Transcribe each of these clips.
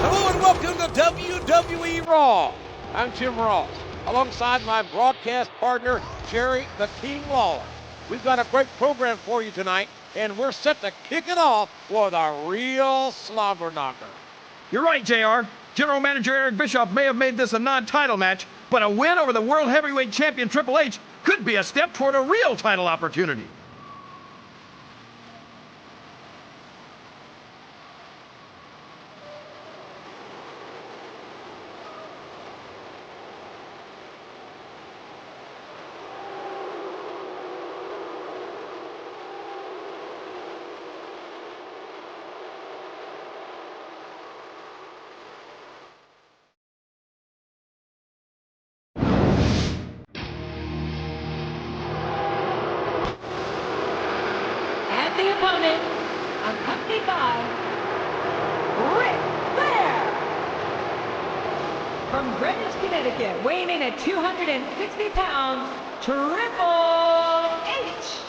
Hello and welcome to WWE Raw. I'm Jim Ross, alongside my broadcast partner, Jerry the King Lawler. We've got a great program for you tonight, and we're set to kick it off with a real slobber knocker. You're right, JR. General Manager Eric Bischoff may have made this a non-title match, but a win over the World Heavyweight Champion Triple H could be a step toward a real title opportunity. The opponent, accompanied by Ric Flair. From Greenwich, Connecticut, weighing in at 260 pounds, Triple H.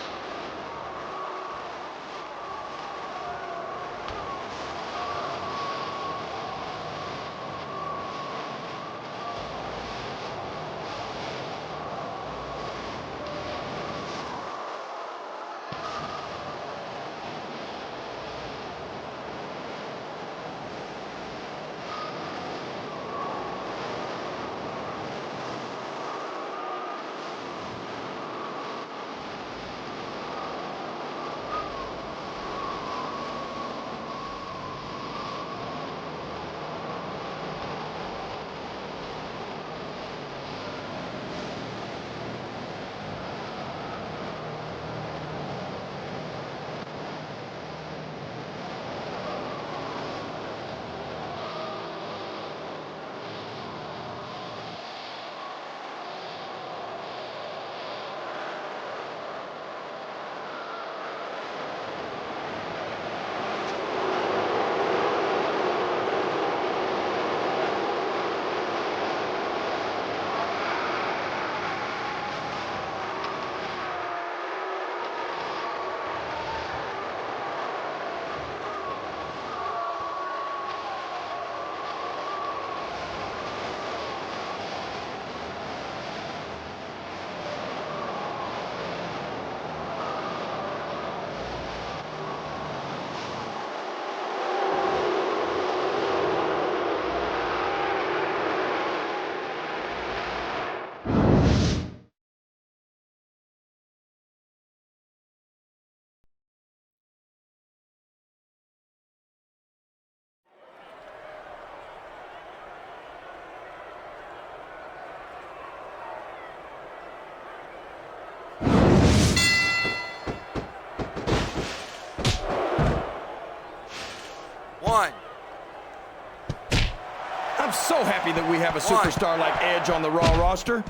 I'm so happy that we have a superstar like Edge on the Raw roster.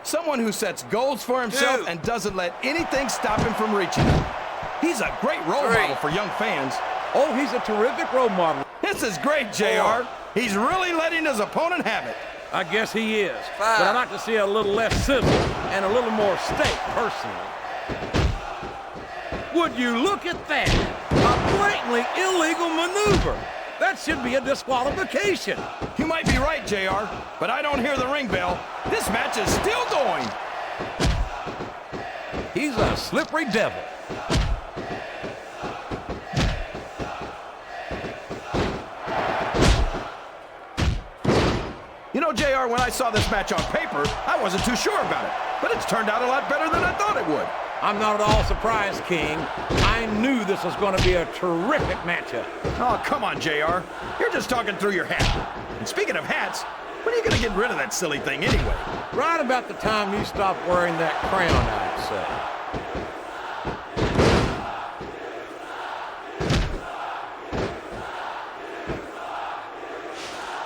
Someone who sets goals for himself and doesn't let anything stop him from reaching them. He's a great role model for young fans. Oh, he's a terrific role model. This is great, JR. He's really letting his opponent have it. I guess he is. But I'd like to see a little less sizzle and a little more steak, personally. Would you look at that? A blatantly illegal maneuver. That should be a disqualification. You might be right, JR, but I don't hear the ring bell. This match is still going. He's a slippery devil. You know, JR, when I saw this match on paper, I wasn't too sure about it, but it's turned out a lot better than I thought it would. I'm not at all surprised, King. I knew this was going to be a terrific matchup. Oh, come on, JR. You're just talking through your hat. And speaking of hats, when are you going to get rid of that silly thing anyway? Right about the time you stop wearing that crown, I'd say.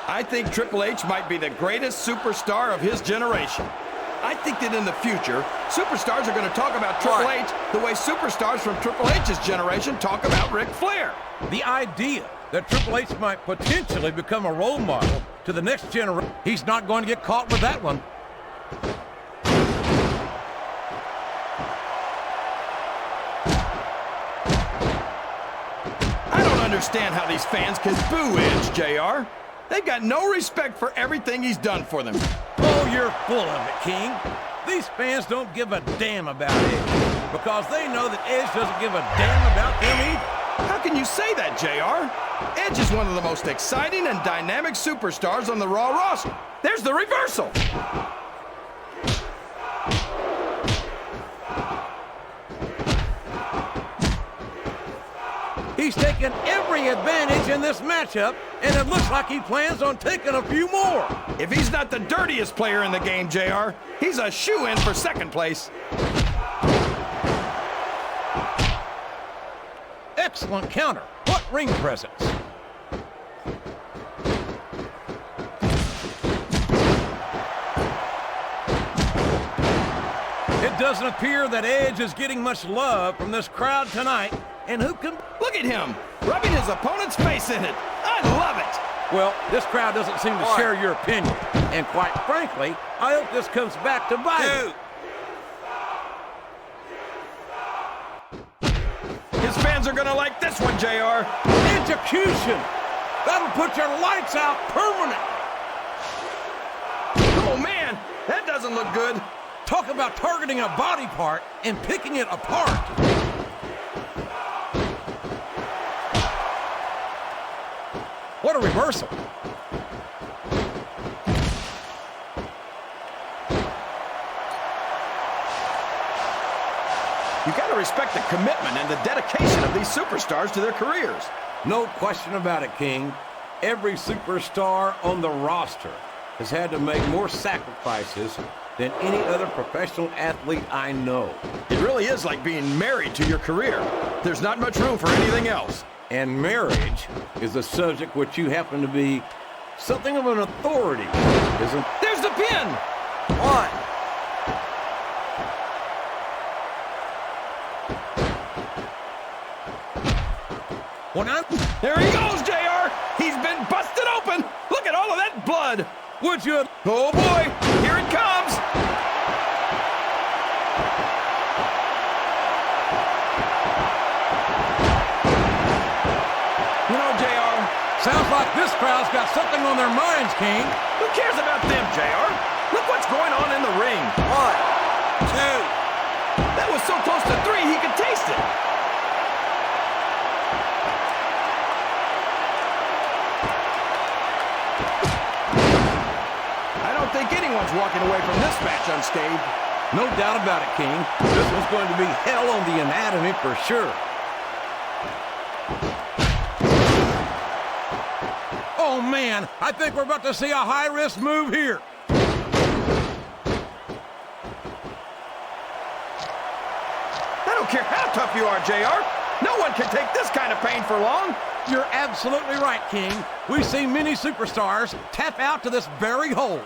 I think Triple H might be the greatest superstar of his generation. I think that in the future, superstars are going to talk about Triple H the way superstars from Triple H's generation talk about Ric Flair. The idea that Triple H might potentially become a role model to the next generation, he's not going to get caught with that one. understand how these fans can boo Edge, JR. They've got no respect for everything he's done for them. Oh, you're full of it, King. These fans don't give a damn about Edge because they know that Edge doesn't give a damn about them either. How can you say that, JR? Edge is one of the most exciting and dynamic superstars on the Raw roster. There's the reversal. He's taken every advantage in this matchup, and it looks like he plans on taking a few more. If he's not the dirtiest player in the game, JR, he's a shoo-in for second place. Excellent counter. What ring presence. It doesn't appear that Edge is getting much love from this crowd tonight. And who can... Look at him, rubbing his opponent's face in it. I love it. Well, this crowd doesn't seem to share your opinion. And quite frankly, I hope this comes back to bite him. His fans are gonna like this one, JR. Execution. That'll put your lights out permanently. Oh, man, that doesn't look good. Talk about targeting a body part and picking it apart. What a reversal. You got to respect the commitment and the dedication of these superstars to their careers. No question about it, King. Every superstar on the roster has had to make more sacrifices than any other professional athlete I know. It really is like being married to your career. There's not much room for anything else. And marriage is a subject which you happen to be something of an authority, isn't? There's the pin! One. There he goes, JR! He's been busted open! Look at all of that blood! Would you? Oh boy, here it comes! You know, JR, Sounds like this crowd's got something on their minds, King. who cares about them, JR? Look what's going on in the ring. 1, 2. That was so close to 3 he could taste it. I don't think anyone's walking away from this match unscathed. No doubt about it, King. This one's going to be hell on the anatomy for sure. Oh, man, I think we're about to see a high-risk move here. I don't care how tough you are, JR. No one can take this kind of pain for long. You're absolutely right, King. We've seen many superstars tap out to this very hold.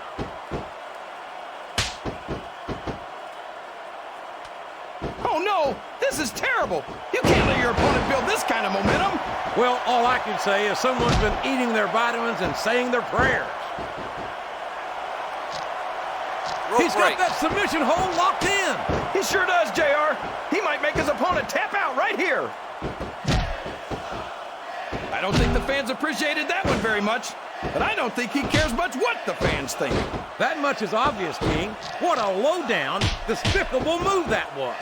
Oh, no, this is terrible. You can't let your opponent build this kind of momentum. Well, all I can say is someone's been eating their vitamins and saying their prayers. He's got that submission hold locked in. He sure does, JR. He might make his opponent tap out right here. I don't think the fans appreciated that one very much, but I don't think he cares much what the fans think. That much is obvious, King. What a low-down, despicable move that was.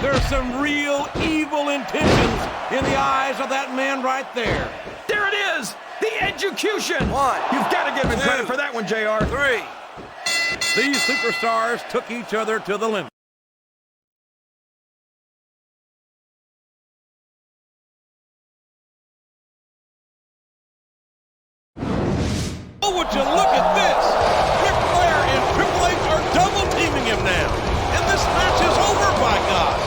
There's some real evil intentions in the eyes of that man right there. There it is, the execution. 1. You've got to give him credit for that one, JR. 3. These superstars took each other to the limit. Oh, would you look at this? Ric Flair and Triple H are double teaming him now. And this match is over, by God.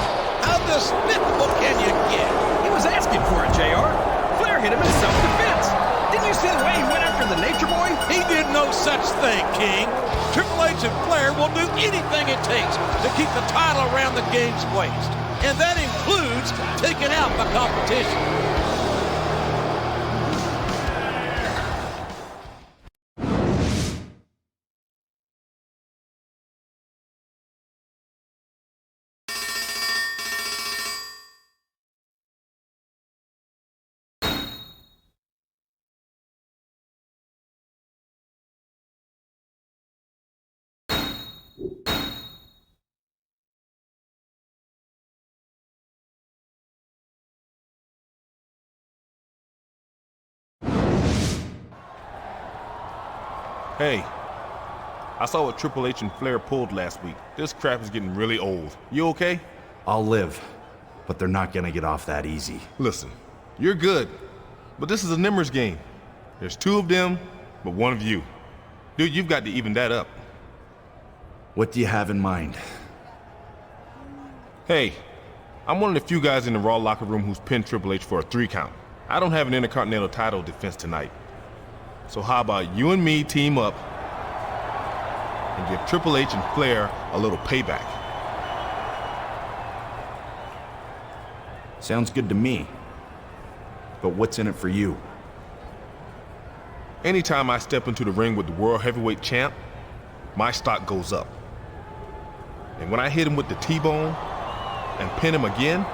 How despicable can you get? He was asking for it, JR. Flair hit him in self-defense. Didn't you see the way he went after the Nature Boy? He did no such thing, King. Triple H and Flair will do anything it takes to keep the title around the game's waist. And that includes taking out the competition. Hey, I saw what Triple H and Flair pulled last week. This crap is getting really old. You okay? I'll live, but they're not gonna get off that easy. Listen, you're good, but this is a numbers game. There's 2 of them, but 1 of you. Dude, you've got to even that up. What do you have in mind? Hey, I'm one of the few guys in the Raw locker room who's pinned Triple H for a 3 count. I don't have an Intercontinental title defense tonight. So how about you and me team up and give Triple H and Flair a little payback? Sounds good to me. But what's in it for you? Anytime I step into the ring with the World Heavyweight Champ, my stock goes up. And when I hit him with the T-bone and pin him again,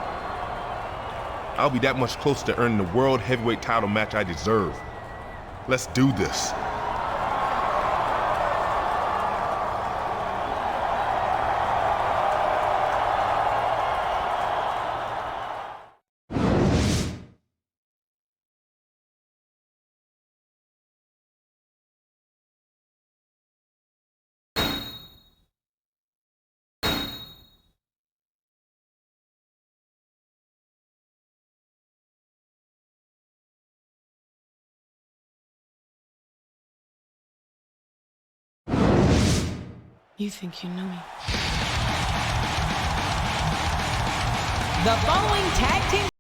I'll be that much closer to earning the World Heavyweight title match I deserve. Let's do this. You think you know me? The following tag team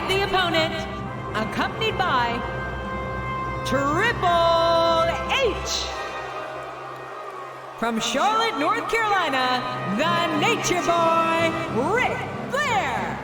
And the opponent, accompanied by Triple H. From Charlotte, North Carolina, the Nature Boy, Ric Flair.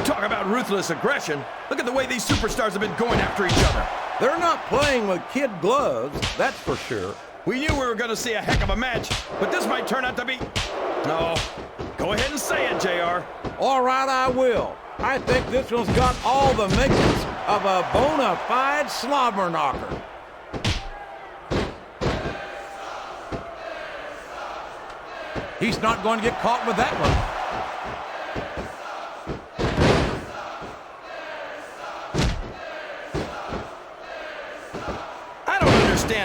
Talk about ruthless aggression. Look at the way these superstars have been going after each other. They're not playing with kid gloves, that's for sure. We knew we were going to see a heck of a match, but this might turn out to be... No. Go ahead and say it, JR. All right, I will. I think this one's got all the makings of a bona fide slobber knocker. He's not going to get caught with that one.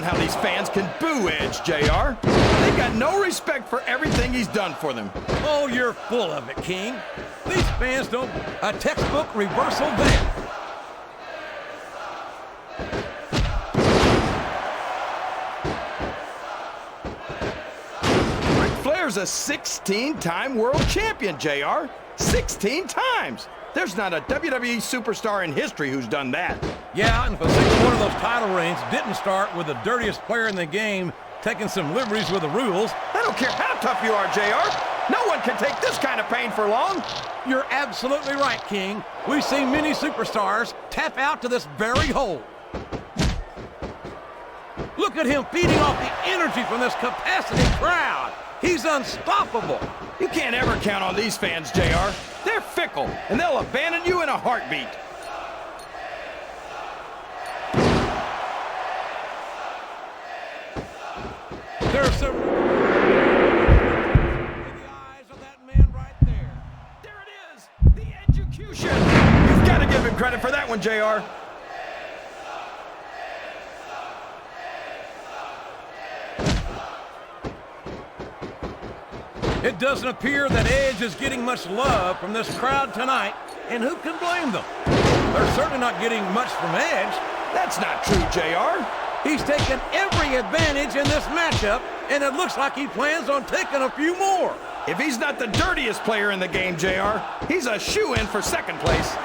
How these fans can boo Edge, JR. They've got no respect for everything he's done for them. Oh, you're full of it, King. These fans don't... A textbook reversal there. Ric Flair's a 16-time world champion, JR. 16 times. There's not a WWE superstar in history who's done that. Yeah, and if a single one of those title reigns didn't start with the dirtiest player in the game taking some liberties with the rules. I don't care how tough you are, JR. No one can take this kind of pain for long. You're absolutely right, King. We've seen many superstars tap out to this very hole. Look at him feeding off the energy from this capacity crowd. He's unstoppable. You can't ever count on these fans, JR. They're fickle, and they'll abandon you in a heartbeat. There's some... in the eyes of that man right there. There it is, the execution. You've got to give him credit for that one, JR. It doesn't appear that Edge is getting much love from this crowd tonight, and who can blame them? They're certainly not getting much from Edge. That's not true, JR. He's taken every advantage in this matchup, and it looks like he plans on taking a few more. If he's not the dirtiest player in the game, JR, he's a shoo-in for second place.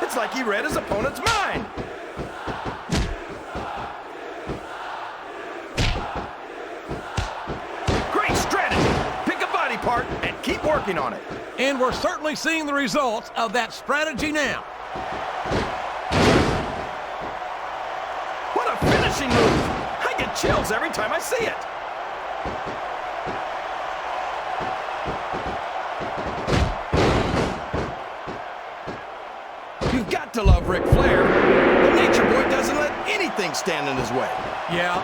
It's like he read his opponent's mind. Great strategy. Pick a body part and keep working on it. And we're certainly seeing the results of that strategy now. What a finishing move. I get chills every time I see it. You've got to love Ric Flair. The Nature Boy doesn't let anything stand in his way. Yeah,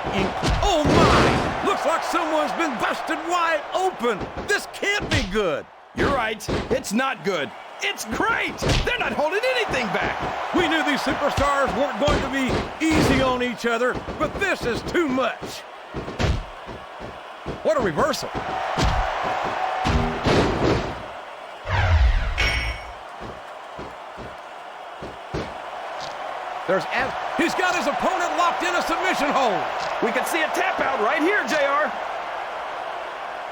oh my! Looks like someone's been busted wide open. This can't be good. You're right. It's not good. It's great. They're not holding anything back. We knew these superstars weren't going to be easy on each other, but this is too much. What a reversal. He's got his opponent locked in a submission hold. We can see a tap out right here, JR.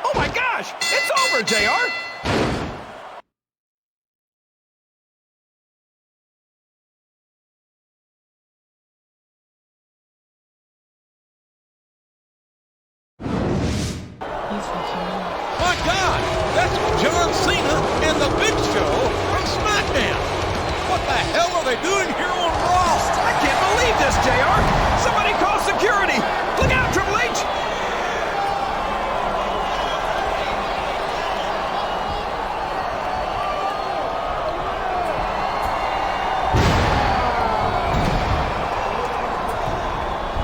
Oh my gosh, it's over, JR. You think you know me? My God, that's John Cena and the Big Show from SmackDown. What the hell are they doing here on Raw? I can't believe this, JR. Somebody call security. Look out, Triple H.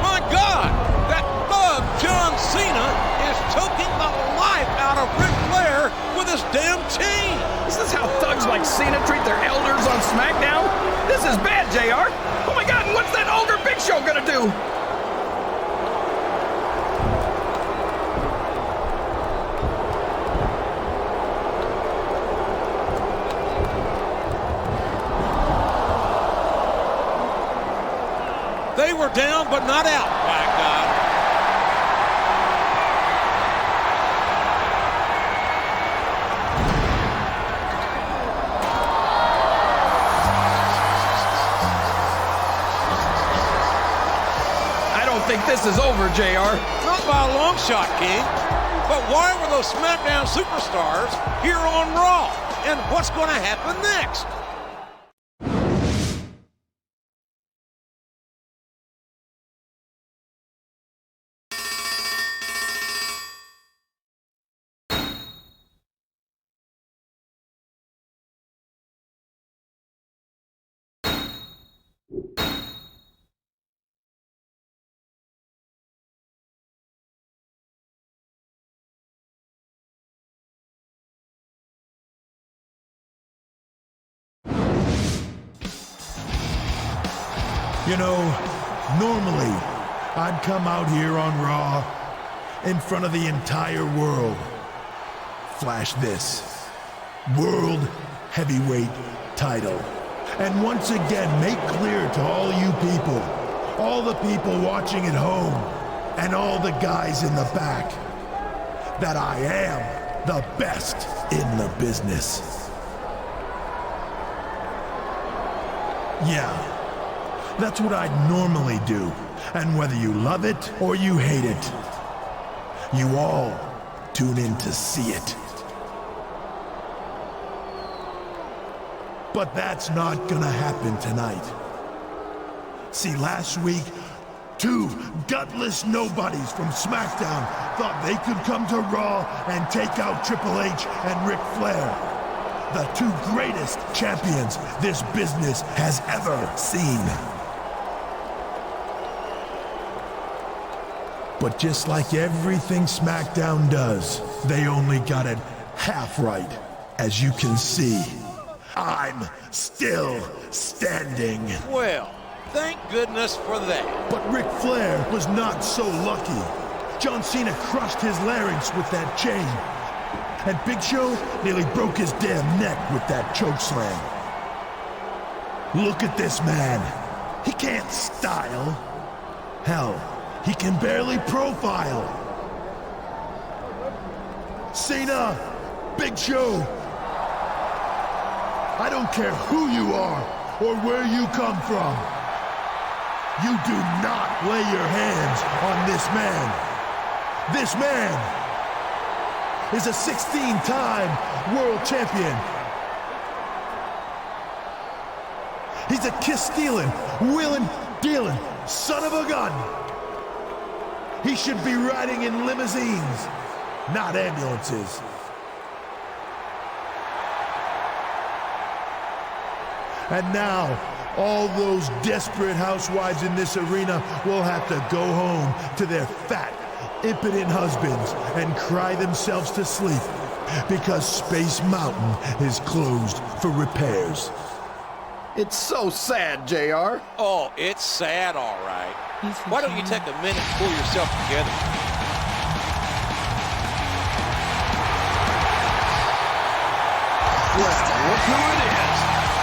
My God, that thug John Cena is choking the life out of Ric Flair with his damn chain. Is this how thugs like Cena treat their elders on SmackDown? This is bad, JR. Oh my God, and what's that older Big Show gonna do? They were down but not out, by God. I don't think this is over, JR. Not by a long shot, King. But why were those SmackDown superstars here on Raw? And what's going to happen next? You know, normally I'd come out here on Raw in front of the entire world. Flash this World Heavyweight title. And once again make clear to all you people, all the people watching at home, and all the guys in the back, that I am the best in the business. Yeah. That's what I'd normally do. And whether you love it or you hate it, you all tune in to see it. But that's not gonna happen tonight. See, last week, two gutless nobodies from SmackDown thought they could come to Raw and take out Triple H and Ric Flair, the two greatest champions this business has ever seen. But just like everything SmackDown does, they only got it half right. As you can see, I'm still standing. Well, thank goodness for that. But Ric Flair was not so lucky. John Cena crushed his larynx with that chain. And Big Show nearly broke his damn neck with that chokeslam. Look at this man. He can't style. Hell, he can barely profile. Cena, Big Show, I don't care who you are or where you come from. You do not lay your hands on this man. This man is a 16-time world champion. He's a kiss-stealing, wheeling-dealing son of a gun. He should be riding in limousines, not ambulances. And now, all those desperate housewives in this arena will have to go home to their fat, impotent husbands and cry themselves to sleep because Space Mountain is closed for repairs. It's so sad, JR. Oh, it's sad, all right. Why don't you take a minute and pull yourself together? Well, look who it is.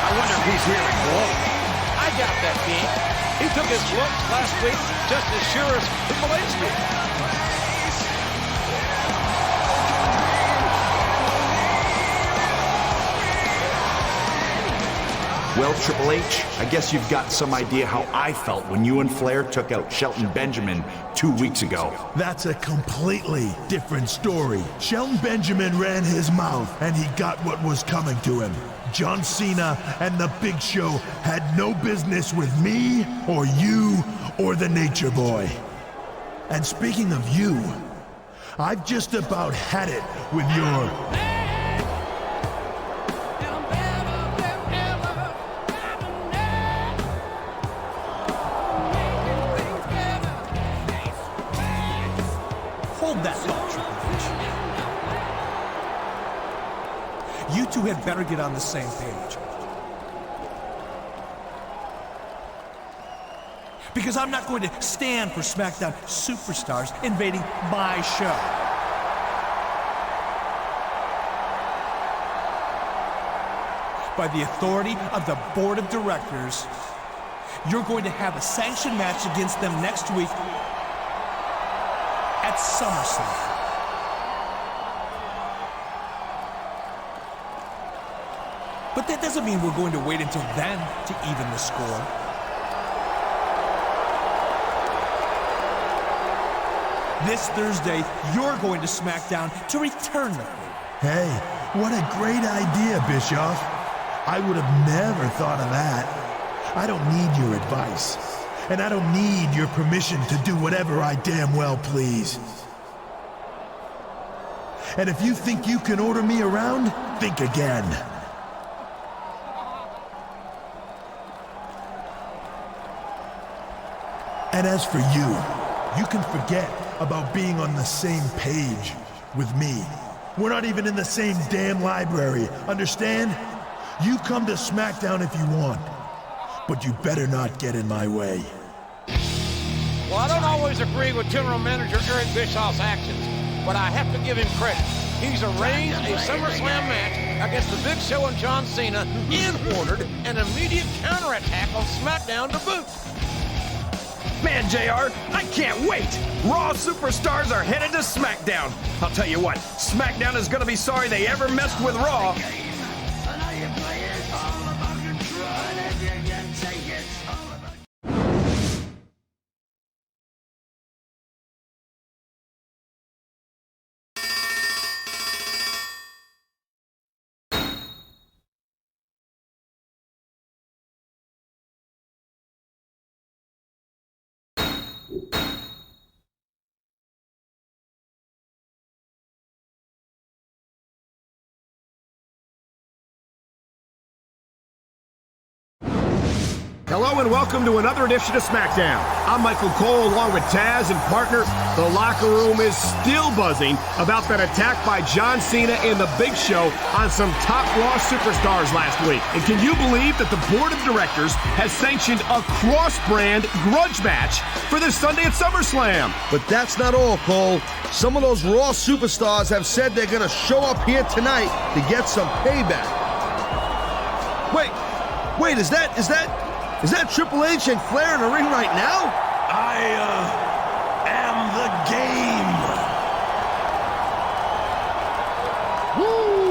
I wonder if he's here to gloat. I got that team. He took his lumps last week just as sure as Triple H did. Well, Triple H, I guess you've got some idea how I felt when you and Flair took out Shelton Benjamin 2 weeks ago. That's a completely different story. Shelton Benjamin ran his mouth, and he got what was coming to him. John Cena and the Big Show had no business with me, or you, or the Nature Boy. And speaking of you, I've just about had it with your... Hold that thought, Triple H. You two had better get on the same page. Because I'm not going to stand for SmackDown superstars invading my show. By the authority of the board of directors, you're going to have a sanctioned match against them next week at SummerSlam. But that doesn't mean we're going to wait until then to even the score. This Thursday, you're going to SmackDown to return the favor. Hey, what a great idea, Bischoff. I would have never thought of that. I don't need your advice. And I don't need your permission to do whatever I damn well please. And if you think you can order me around, think again. And as for you, you can forget about being on the same page with me. We're not even in the same damn library, understand? You come to SmackDown if you want, but you better not get in my way. Well, I don't always agree with General Manager Eric Bischoff's actions, but I have to give him credit. He's arranged a SummerSlam match against the Big Show and John Cena and ordered an immediate counterattack on SmackDown to boot. Man, JR, I can't wait! Raw superstars are headed to SmackDown. I'll tell you what, SmackDown is gonna be sorry they ever messed with Raw. Hello and welcome to another edition of SmackDown. I'm Michael Cole along with Taz and partner. The locker room is still buzzing about that attack by John Cena and the Big Show on some top Raw superstars last week. And can you believe that the board of directors has sanctioned a cross-brand grudge match for this Sunday at SummerSlam? But that's not all, Cole. Some of those Raw superstars have said they're going to show up here tonight to get some payback. Wait, is that Triple H and Flair in the ring right now? I am the game. Woo!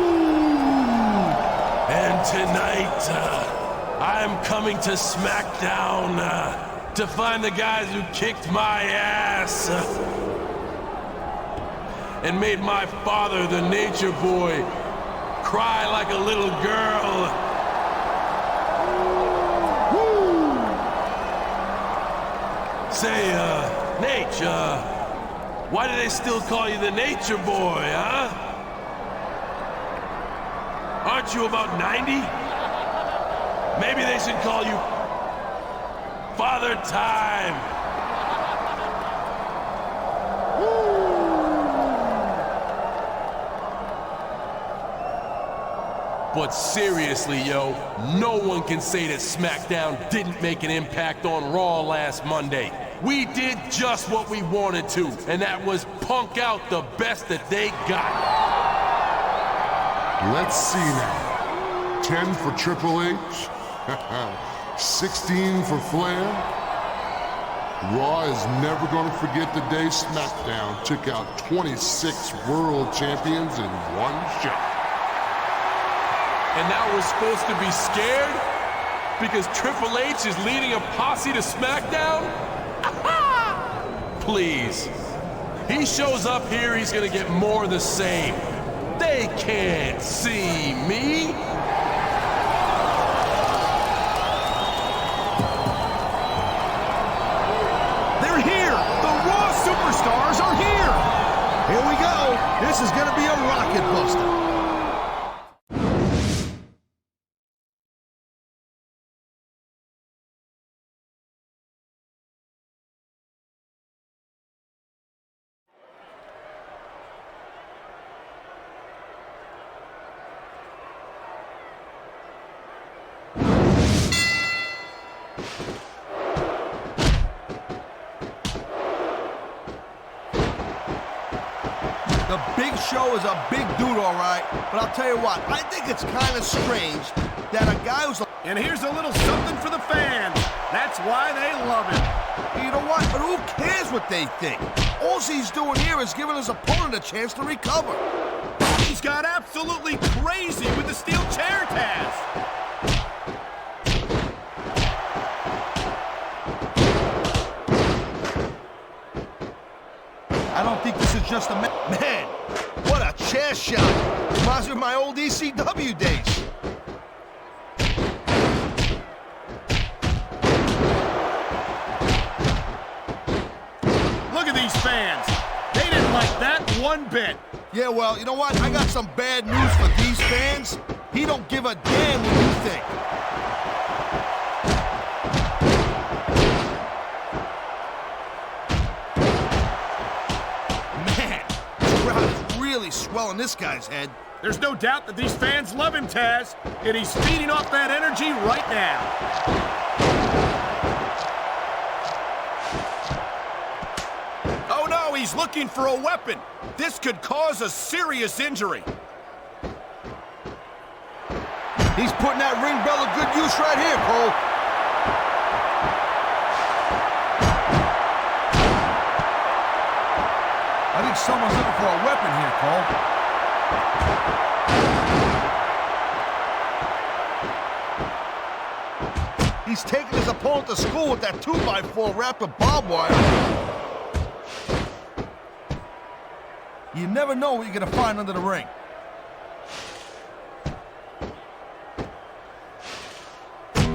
And tonight, I'm coming to SmackDown to find the guys who kicked my ass and made my father, the Nature Boy, cry like a little girl. Say, Nate, why do they still call you the Nature Boy, huh? Aren't you about 90? Maybe they should call you Father Time. But seriously, yo, no one can say that SmackDown didn't make an impact on Raw last Monday. We did just what we wanted to, and that was punk out the best that they got. Let's see now. 10 for Triple H? 16 for Flair. Raw is never going to forget the day SmackDown took out 26 world champions in one shot. And now we're supposed to be scared? Because Triple H is leading a posse to SmackDown? Please. He shows up here, he's gonna get more of the same. They can't see me. They're here! The Raw Superstars are here! Here we go. This is going to be a rocket buster. The Big Show is a big dude, all right. But I'll tell you what, I think it's kind of strange that a guy who's... And here's a little something for the fans. That's why they love him. You know what? But who cares what they think? All he's doing here is giving his opponent a chance to recover. He's got absolutely crazy with the steel chair, Taz. I don't think this is just a man. What a chair shot! Reminds me of my old ECW days. Look at these fans. They didn't like that one bit. Yeah, well, you know what? I got some bad news for these fans. He don't give a damn what you think. Really swelling this guy's head. There's no doubt that these fans love him, Taz, and he's feeding off that energy right now. Oh no, he's looking for a weapon. This could cause a serious injury. He's putting that ring bell to good use right here, Cole. I think someone's looking for a weapon here, Cole. He's taking his opponent to school with that 2x4 wrapped with barbed wire. You never know what you're going to find under the ring.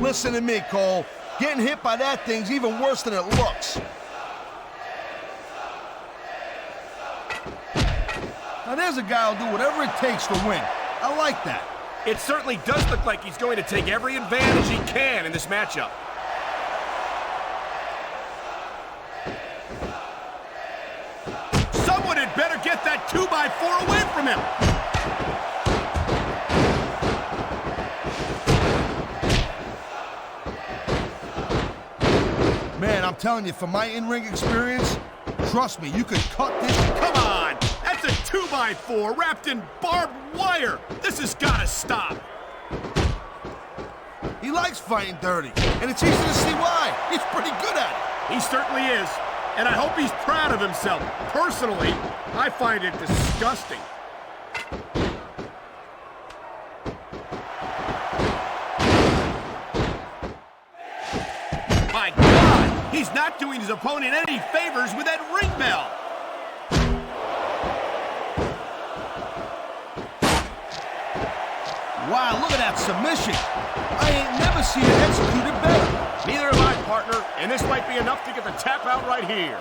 Listen to me, Cole. Getting hit by that thing's even worse than it looks. Now there's a guy who'll do whatever it takes to win. I like that. It certainly does look like he's going to take every advantage he can in this matchup. Someone had better get that 2x4 away from him. Man, I'm telling you, from my in-ring experience, trust me, you could cut this. Come on! That's a 2x4 wrapped in barbed wire! This has got to stop! He likes fighting dirty, and it's easy to see why. He's pretty good at it. He certainly is, and I hope he's proud of himself. Personally, I find it disgusting. My God! He's not doing his opponent any favors with that ring bell! Wow, look at that submission. I ain't never seen it executed better. Neither have I, partner, and this might be enough to get the tap out right here.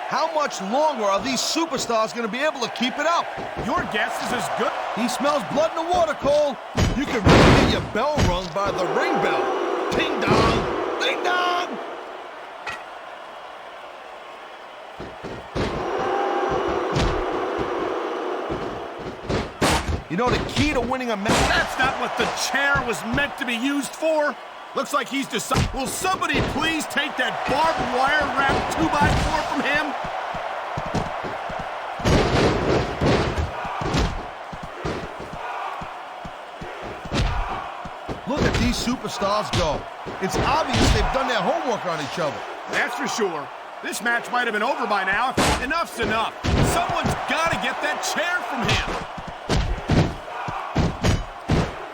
How much longer are these superstars going to be able to keep it up? Your guess is as good. He smells blood in the water, Cole. You can really get your bell rung by the ring bell. Ding dong! Ding dong! You know, the key to winning a match... That's not what the chair was meant to be used for. Looks like he's decided... Will somebody please take that barbed wire wrapped 2x4 from him? superstars go. It's obvious they've done their homework on each other. That's for sure. This match might have been over by now. Enough's enough. Someone's got to get that chair from him.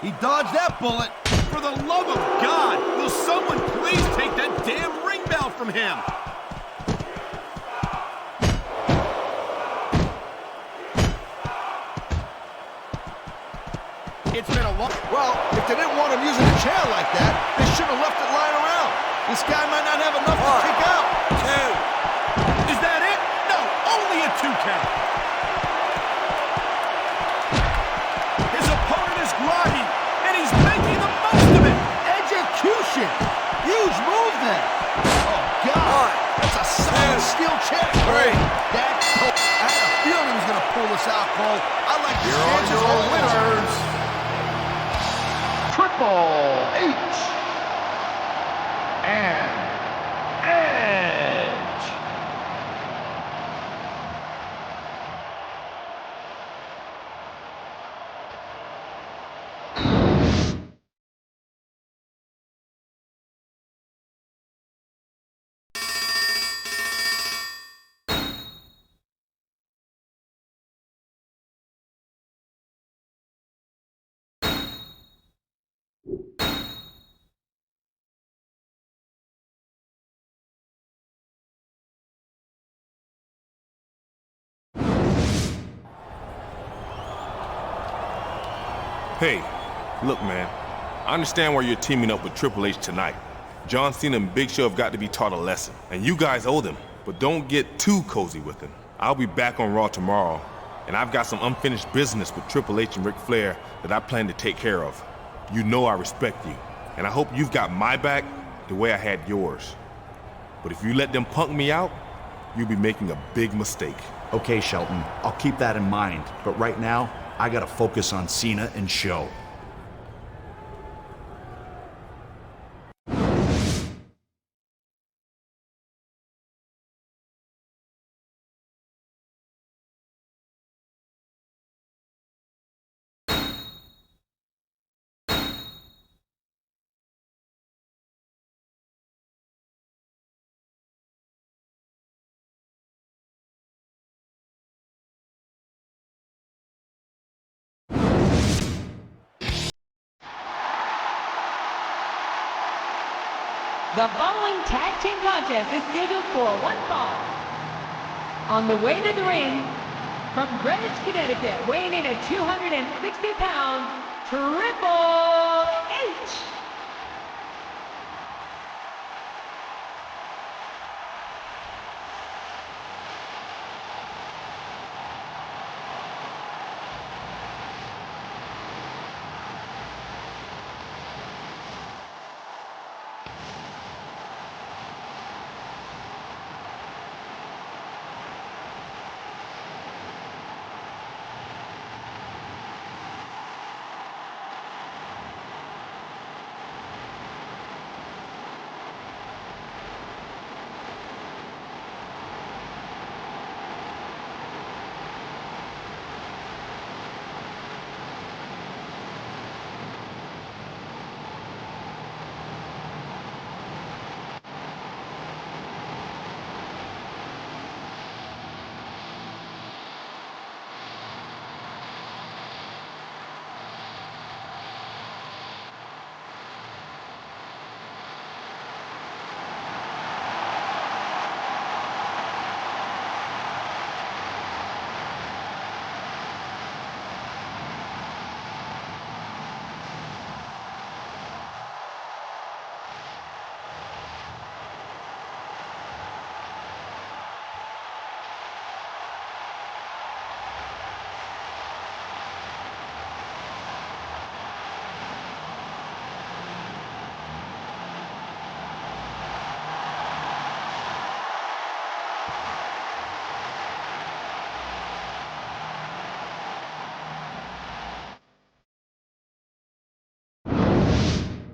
He dodged that bullet. For the love of God, will someone please take that damn ring bell from him? It's been a long... Well, if they didn't want him using a chair like that, they shouldn't have left it lying around. This guy might not have enough to kick out. 2. Is that it? No, only a 2 count. His opponent is groggy, and he's making the most of it. Execution. Huge move there. Oh, God. That's a solid steel chair. 3. That's... I had a feeling he was going to pull this out, Cole. I like the Here are your winners. Triple H and Edge. Hey, look, man. I understand why you're teaming up with Triple H tonight. John Cena and Big Show have got to be taught a lesson, and you guys owe them. But don't get too cozy with them. I'll be back on Raw tomorrow, and I've got some unfinished business with Triple H and Ric Flair that I plan to take care of. You know I respect you, and I hope you've got my back the way I had yours. But if you let them punk me out, you'll be making a big mistake. Okay, Shelton, I'll keep that in mind. But right now, I gotta focus on Cena and Show. The following tag team contest is scheduled for one fall. On the way to the ring, from Greenwich, Connecticut, weighing in at 260 pounds, Triple H.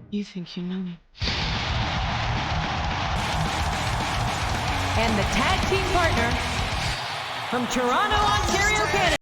You think you know me? And the tag team partner from Toronto, Ontario, Canada.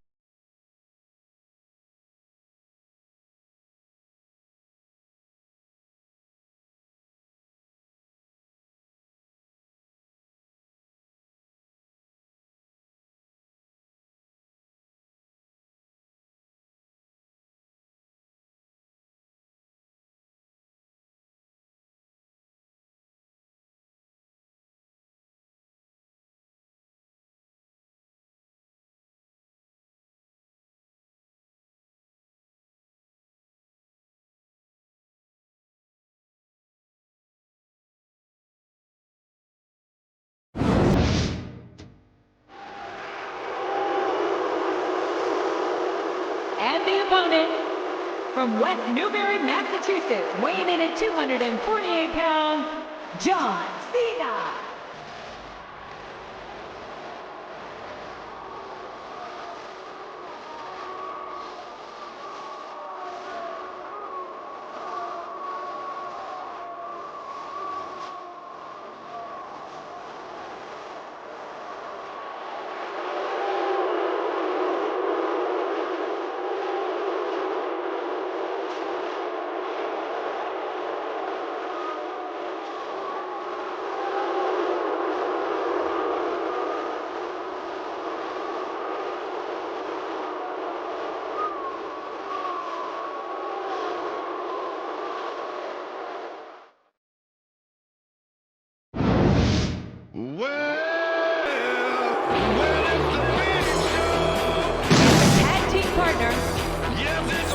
the opponent, from West Newbury, Massachusetts, weighing in at 248 pounds, John Cena.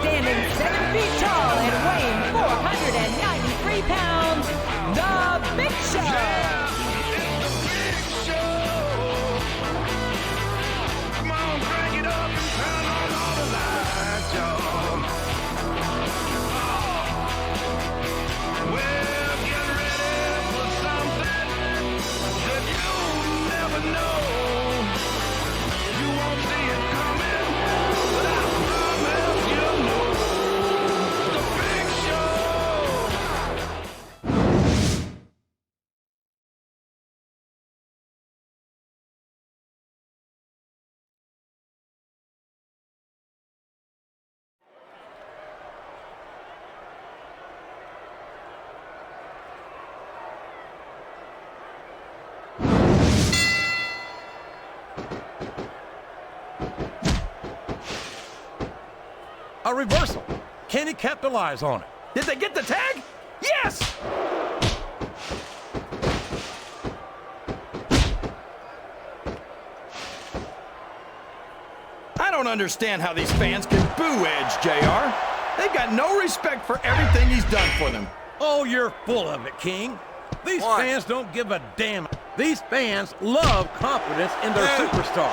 Standing 7 feet tall and weighing 493 pounds, The Big Show. Come on, crank it up and turn on all the lights, y'all. Well, get ready for something that you'll never know. You won't see it coming, but I promise you'll know. The Big Show. A reversal. Can he capitalize on it? Did they get the tag? Yes! I don't understand how these fans can boo Edge, JR. They've got no respect for everything he's done for them. Oh, you're full of it, King. These fans don't give a damn. These fans love confidence in their superstar.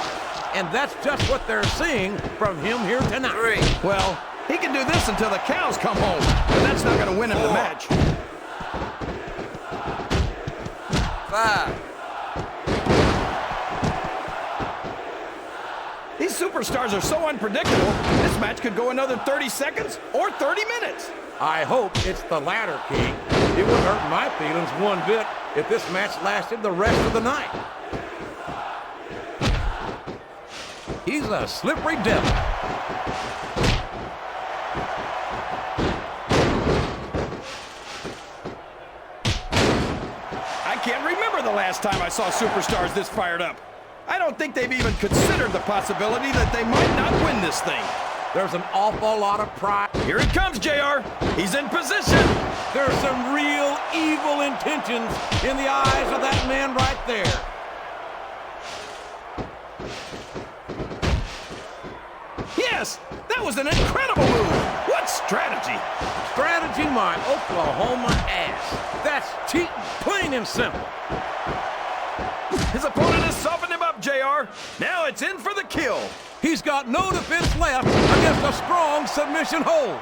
And that's just what they're seeing from him here tonight. Well, he can do this until the cows come home, but that's not going to win him the match. 5. These superstars are so unpredictable, this match could go another 30 seconds or 30 minutes. I hope it's the latter, King. It would hurt my feelings one bit if this match lasted the rest of the night. He's a slippery devil. I can't remember the last time I saw superstars this fired up. I don't think they've even considered the possibility that they might not win this thing. There's an awful lot of pride. Here he comes, JR. He's in position. There's some real evil intentions in the eyes of that man right there. Yes, that was an incredible move. What strategy? Strategy, my Oklahoma ass. That's cheating, plain and simple. His opponent has softened him up, JR. Now it's in for the kill. He's got no defense left against a strong submission hold.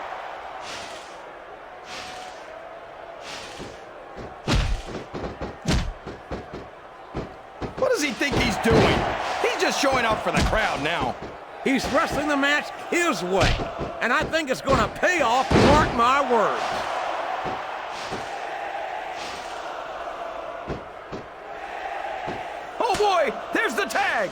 What does he think he's doing? He's just showing off for the crowd now. He's wrestling the match his way, and I think it's going to pay off, mark my words. Oh boy, there's the tag.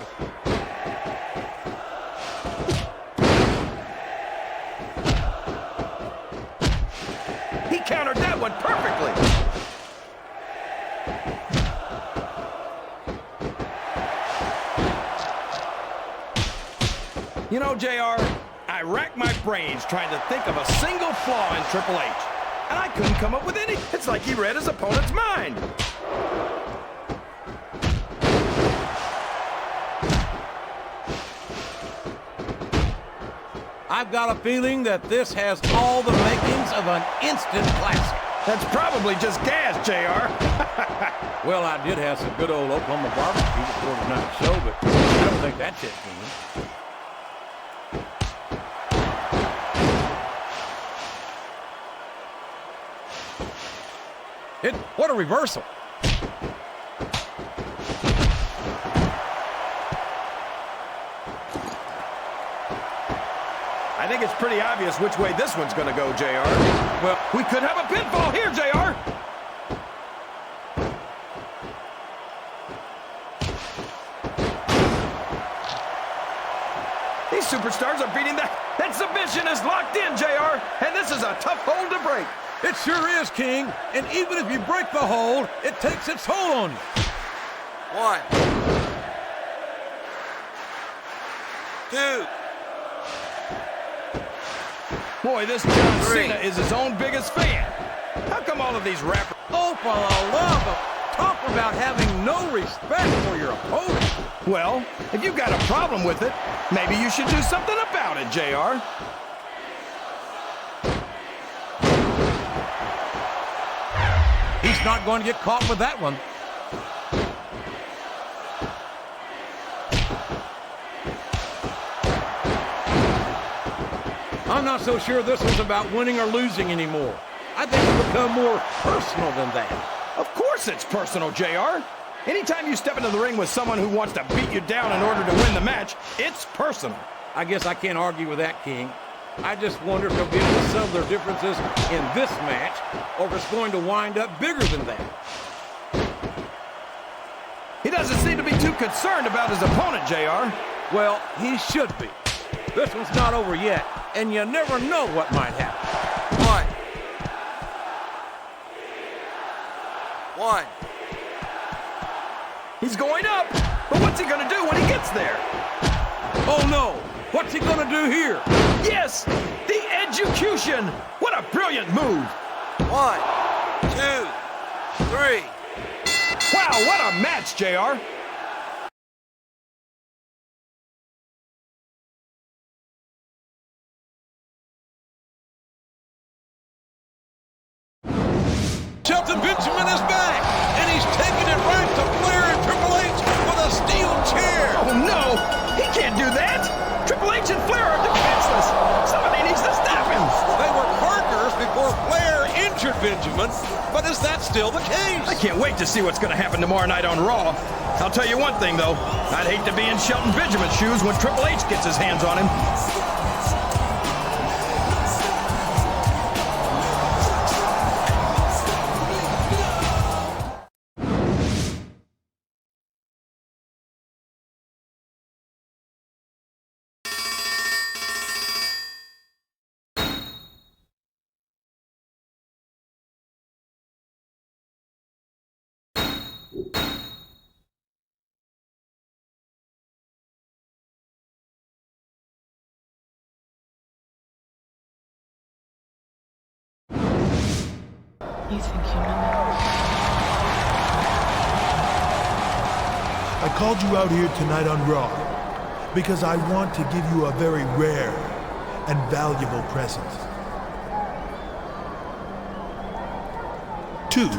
He countered that one perfectly. You know, JR, I racked my brains trying to think of a single flaw in Triple H, and I couldn't come up with any. It's like he read his opponent's mind. I've got a feeling that this has all the makings of an instant classic. That's probably just gas, JR. Well, I did have some good old Oklahoma barbecue before tonight's show, but I don't think that's it, King. What a reversal. I think it's pretty obvious which way this one's going to go, JR. Well, we could have a pinfall here, JR. These superstars are beating that. That submission is locked in, JR. And this is a tough hold to break. It sure is, King. And even if you break the hold, it takes its toll on you. 1, 2. Boy, this John Cena is his own biggest fan. How come all of these rappers... Oh, for the love of... Talk about having no respect for your opponent. Well, if you've got a problem with it, maybe you should do something about it, JR. He's not going to get caught with that one. I'm not so sure this is about winning or losing anymore. I think it's become more personal than that. Of course it's personal, JR. Anytime you step into the ring with someone who wants to beat you down in order to win the match, it's personal. I guess I can't argue with that, King. I just wonder if they'll be able to settle their differences in this match, or if it's going to wind up bigger than that. He doesn't seem to be too concerned about his opponent, JR. Well, he should be. This one's not over yet, and you never know what might happen. 1. He's going up, but what's he going to do when he gets there? Oh, no. What's he going to do here? Yes, the execution. What a brilliant move. 1, 2, 3. Wow, what a match, JR. Shelton Benjamin is back, and he's taking it right to Flair and Triple H with a steel chair. Oh, no, he can't do that. Triple H and Flair are defenseless. Somebody needs to stop him. They were partners before Flair injured Benjamin, but is that still the case? I can't wait to see what's going to happen tomorrow night on Raw. I'll tell you one thing, though. I'd hate to be in Shelton Benjamin's shoes when Triple H gets his hands on him. You think you know me? I called you out here tonight on Raw because I want to give you a very rare and valuable present. 2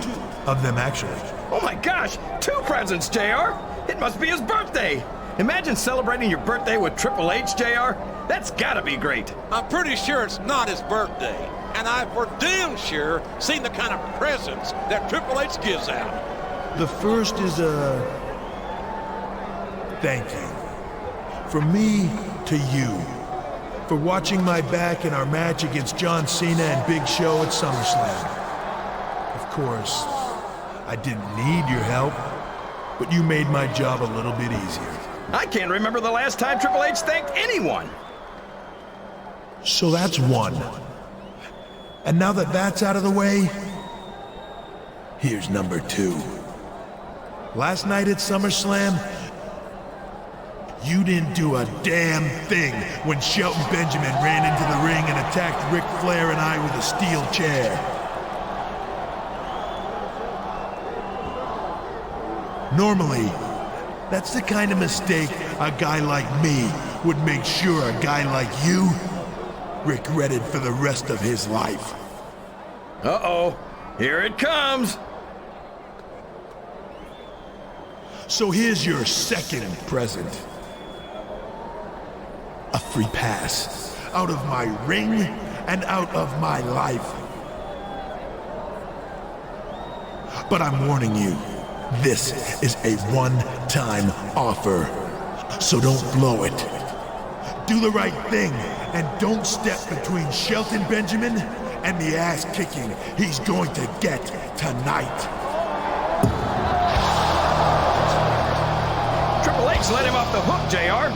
of them, actually. Oh my gosh, 2 presents, JR. It must be his birthday. Imagine celebrating your birthday with Triple H, JR. That's gotta be great. I'm pretty sure it's not his birthday. And I've for damn sure seen the kind of presents that Triple H gives out. The first is a thank you. From me to you. For watching my back in our match against John Cena and Big Show at SummerSlam. Of course, I didn't need your help, but you made my job a little bit easier. I can't remember the last time Triple H thanked anyone. So that's 1. And now that that's out of the way, here's number 2. Last night at SummerSlam, you didn't do a damn thing when Shelton Benjamin ran into the ring and attacked Ric Flair and I with a steel chair. Normally, that's the kind of mistake a guy like me would make sure a guy like you regretted for the rest of his life. Uh-oh, here it comes. So here's your second present. A free pass out of my ring and out of my life. But I'm warning you, this is a one-time offer. So don't blow it. Do the right thing and don't step between Shelton Benjamin and the ass-kicking he's going to get tonight. Triple H let him off the hook, JR.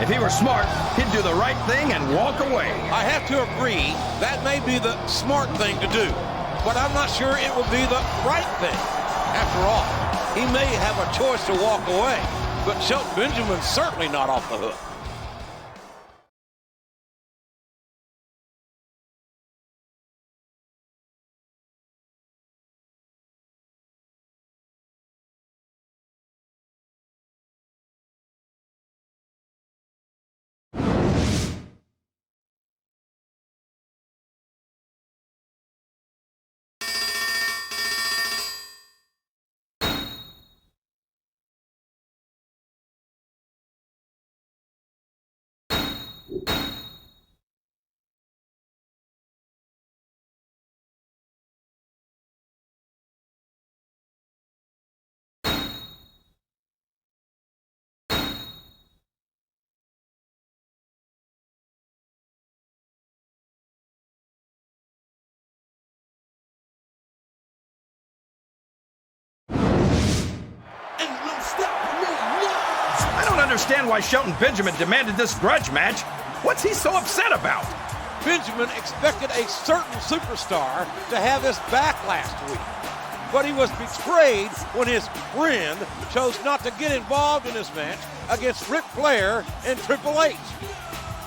If he were smart, he'd do the right thing and walk away. I have to agree, that may be the smart thing to do, but I'm not sure it would be the right thing. After all, he may have a choice to walk away, but Shelton Benjamin's certainly not off the hook. I don't understand why Shelton Benjamin demanded this grudge match. What's he so upset about? Benjamin expected a certain superstar to have his back last week, but he was betrayed when his friend chose not to get involved in his match against Ric Flair and Triple H.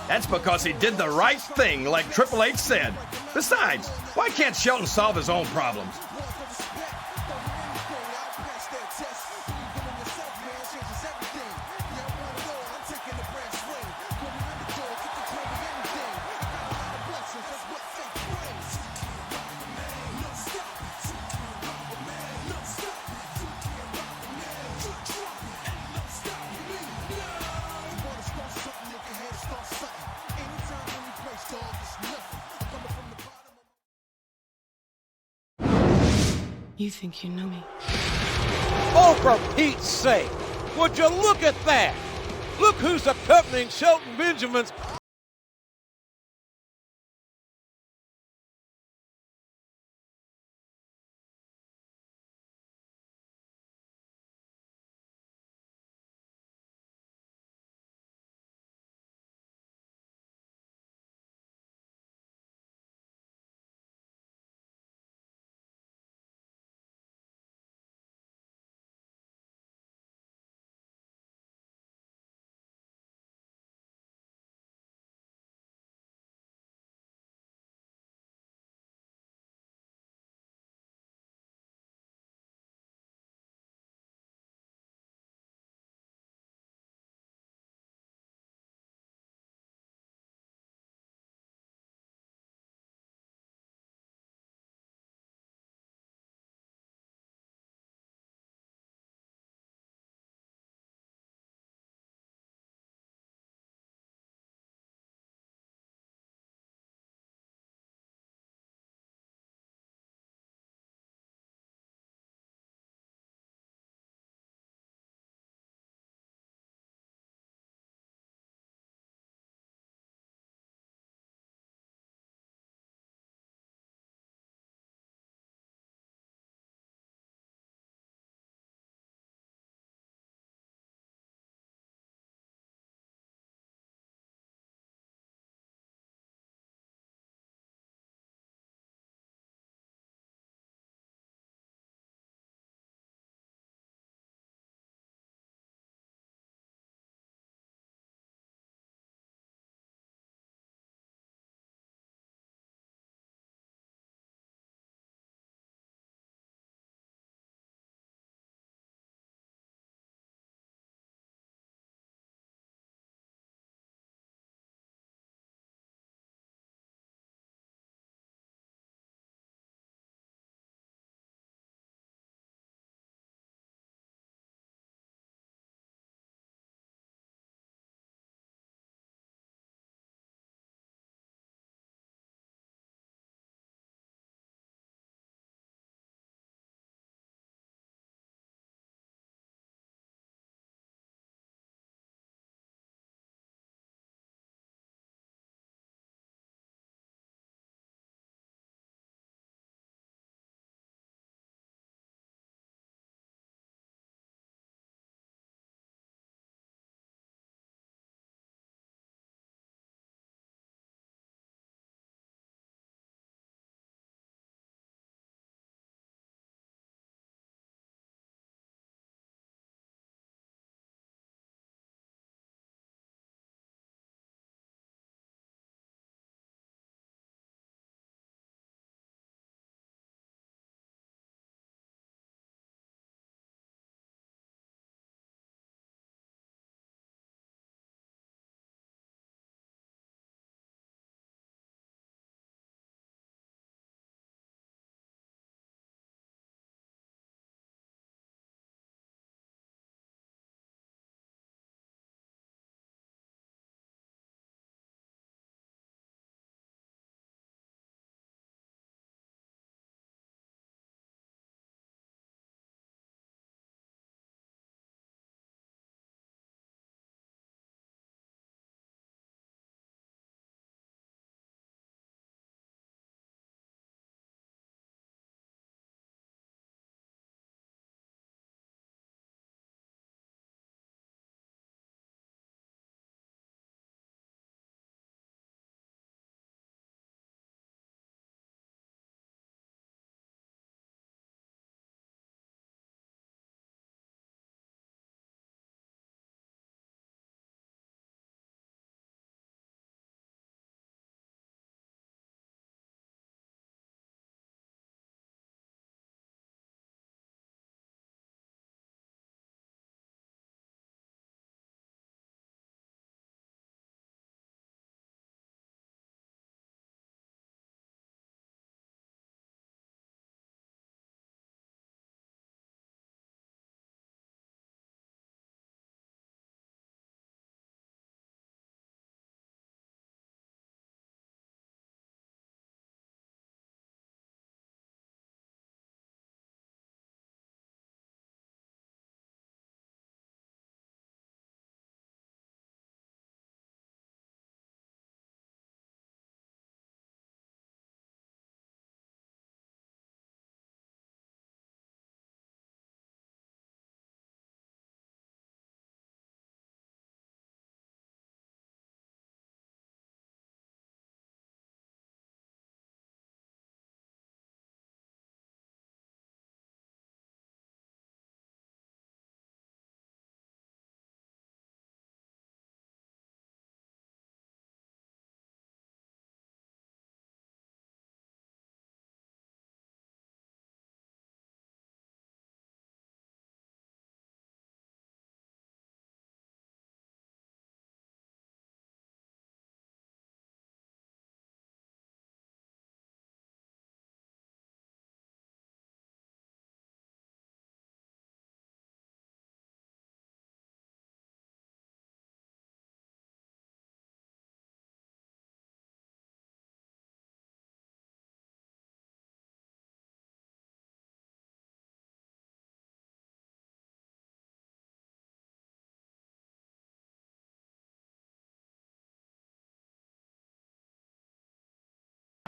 That's because he did the right thing, like Triple H said. Besides, why can't Shelton solve his own problems? You think you know me? Oh, for Pete's sake, would you look at that? Look who's accompanying Shelton Benjamin's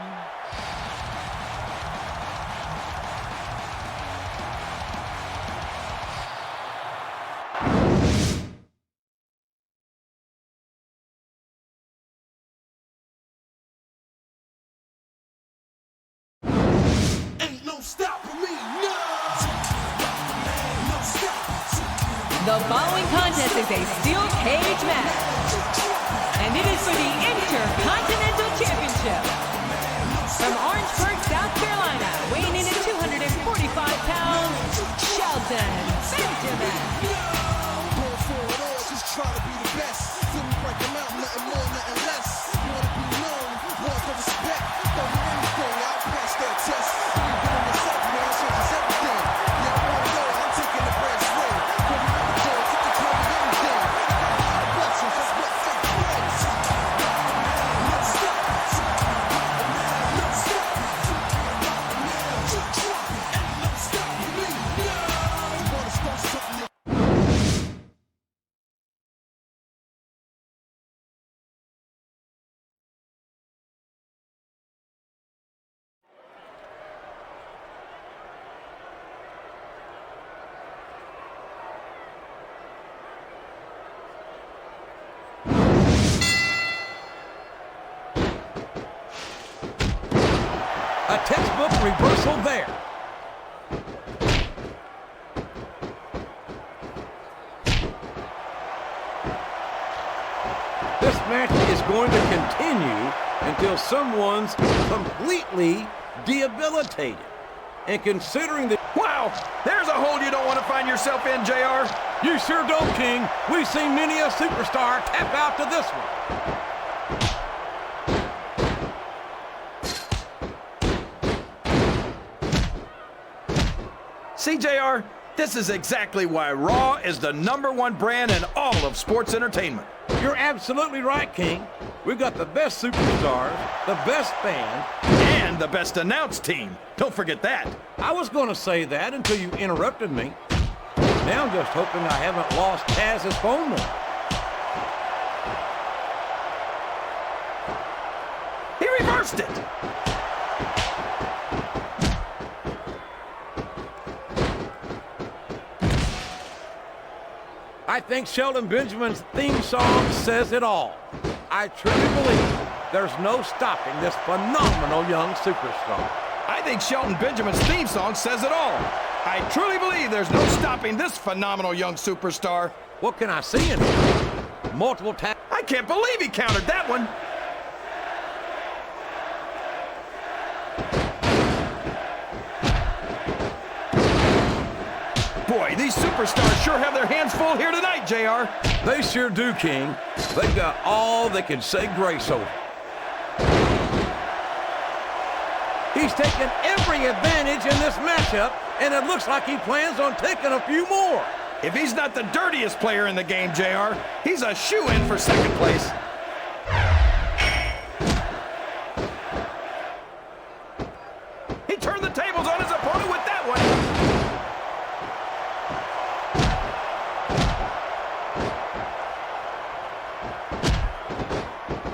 The following contest is a steel cage match, and it is for the Intercontinental Championship. From Orangeburg, South Carolina, weighing in at 245 pounds, Shelton Benjamin. Just try to be the best. Couldn't break them out, nothing more, nothing less. Wanna be known, want the respect. Don't do anything, I'll pass that test. You get in yourself, man, changes everything. Yeah, I wanna know, I'm taking the brand swing. When you never go, get the club and everything. Blessings, that's what fake brings. Let's stop. Let's stop. Let's stop me now. You wanna start something? A textbook reversal there. This match is going to continue until someone's completely debilitated. And considering that... Wow, there's a hole you don't want to find yourself in, JR. You sure don't, King. We've seen many a superstar tap out to this one. See, JR, this is exactly why Raw is the #1 brand in all of sports entertainment. You're absolutely right, King. We've got the best superstars, the best fans, and the best announced team. Don't forget that. I was going to say that until you interrupted me. Now I'm just hoping I haven't lost Taz's phone number. He reversed it. I think Shelton Benjamin's theme song says it all. I truly believe there's no stopping this phenomenal young superstar. I think Shelton Benjamin's theme song says it all. I truly believe there's no stopping this phenomenal young superstar. What can I see in him? Multiple taps. I can't believe he countered that one. Boy, these superstars sure have their hands full here tonight, JR. They sure do, King. They've got all they can say grace over. He's taken every advantage in this matchup, and it looks like he plans on taking a few more. If he's not the dirtiest player in the game, JR, he's a shoo-in for second place. He turned the tables on his opponent with that one.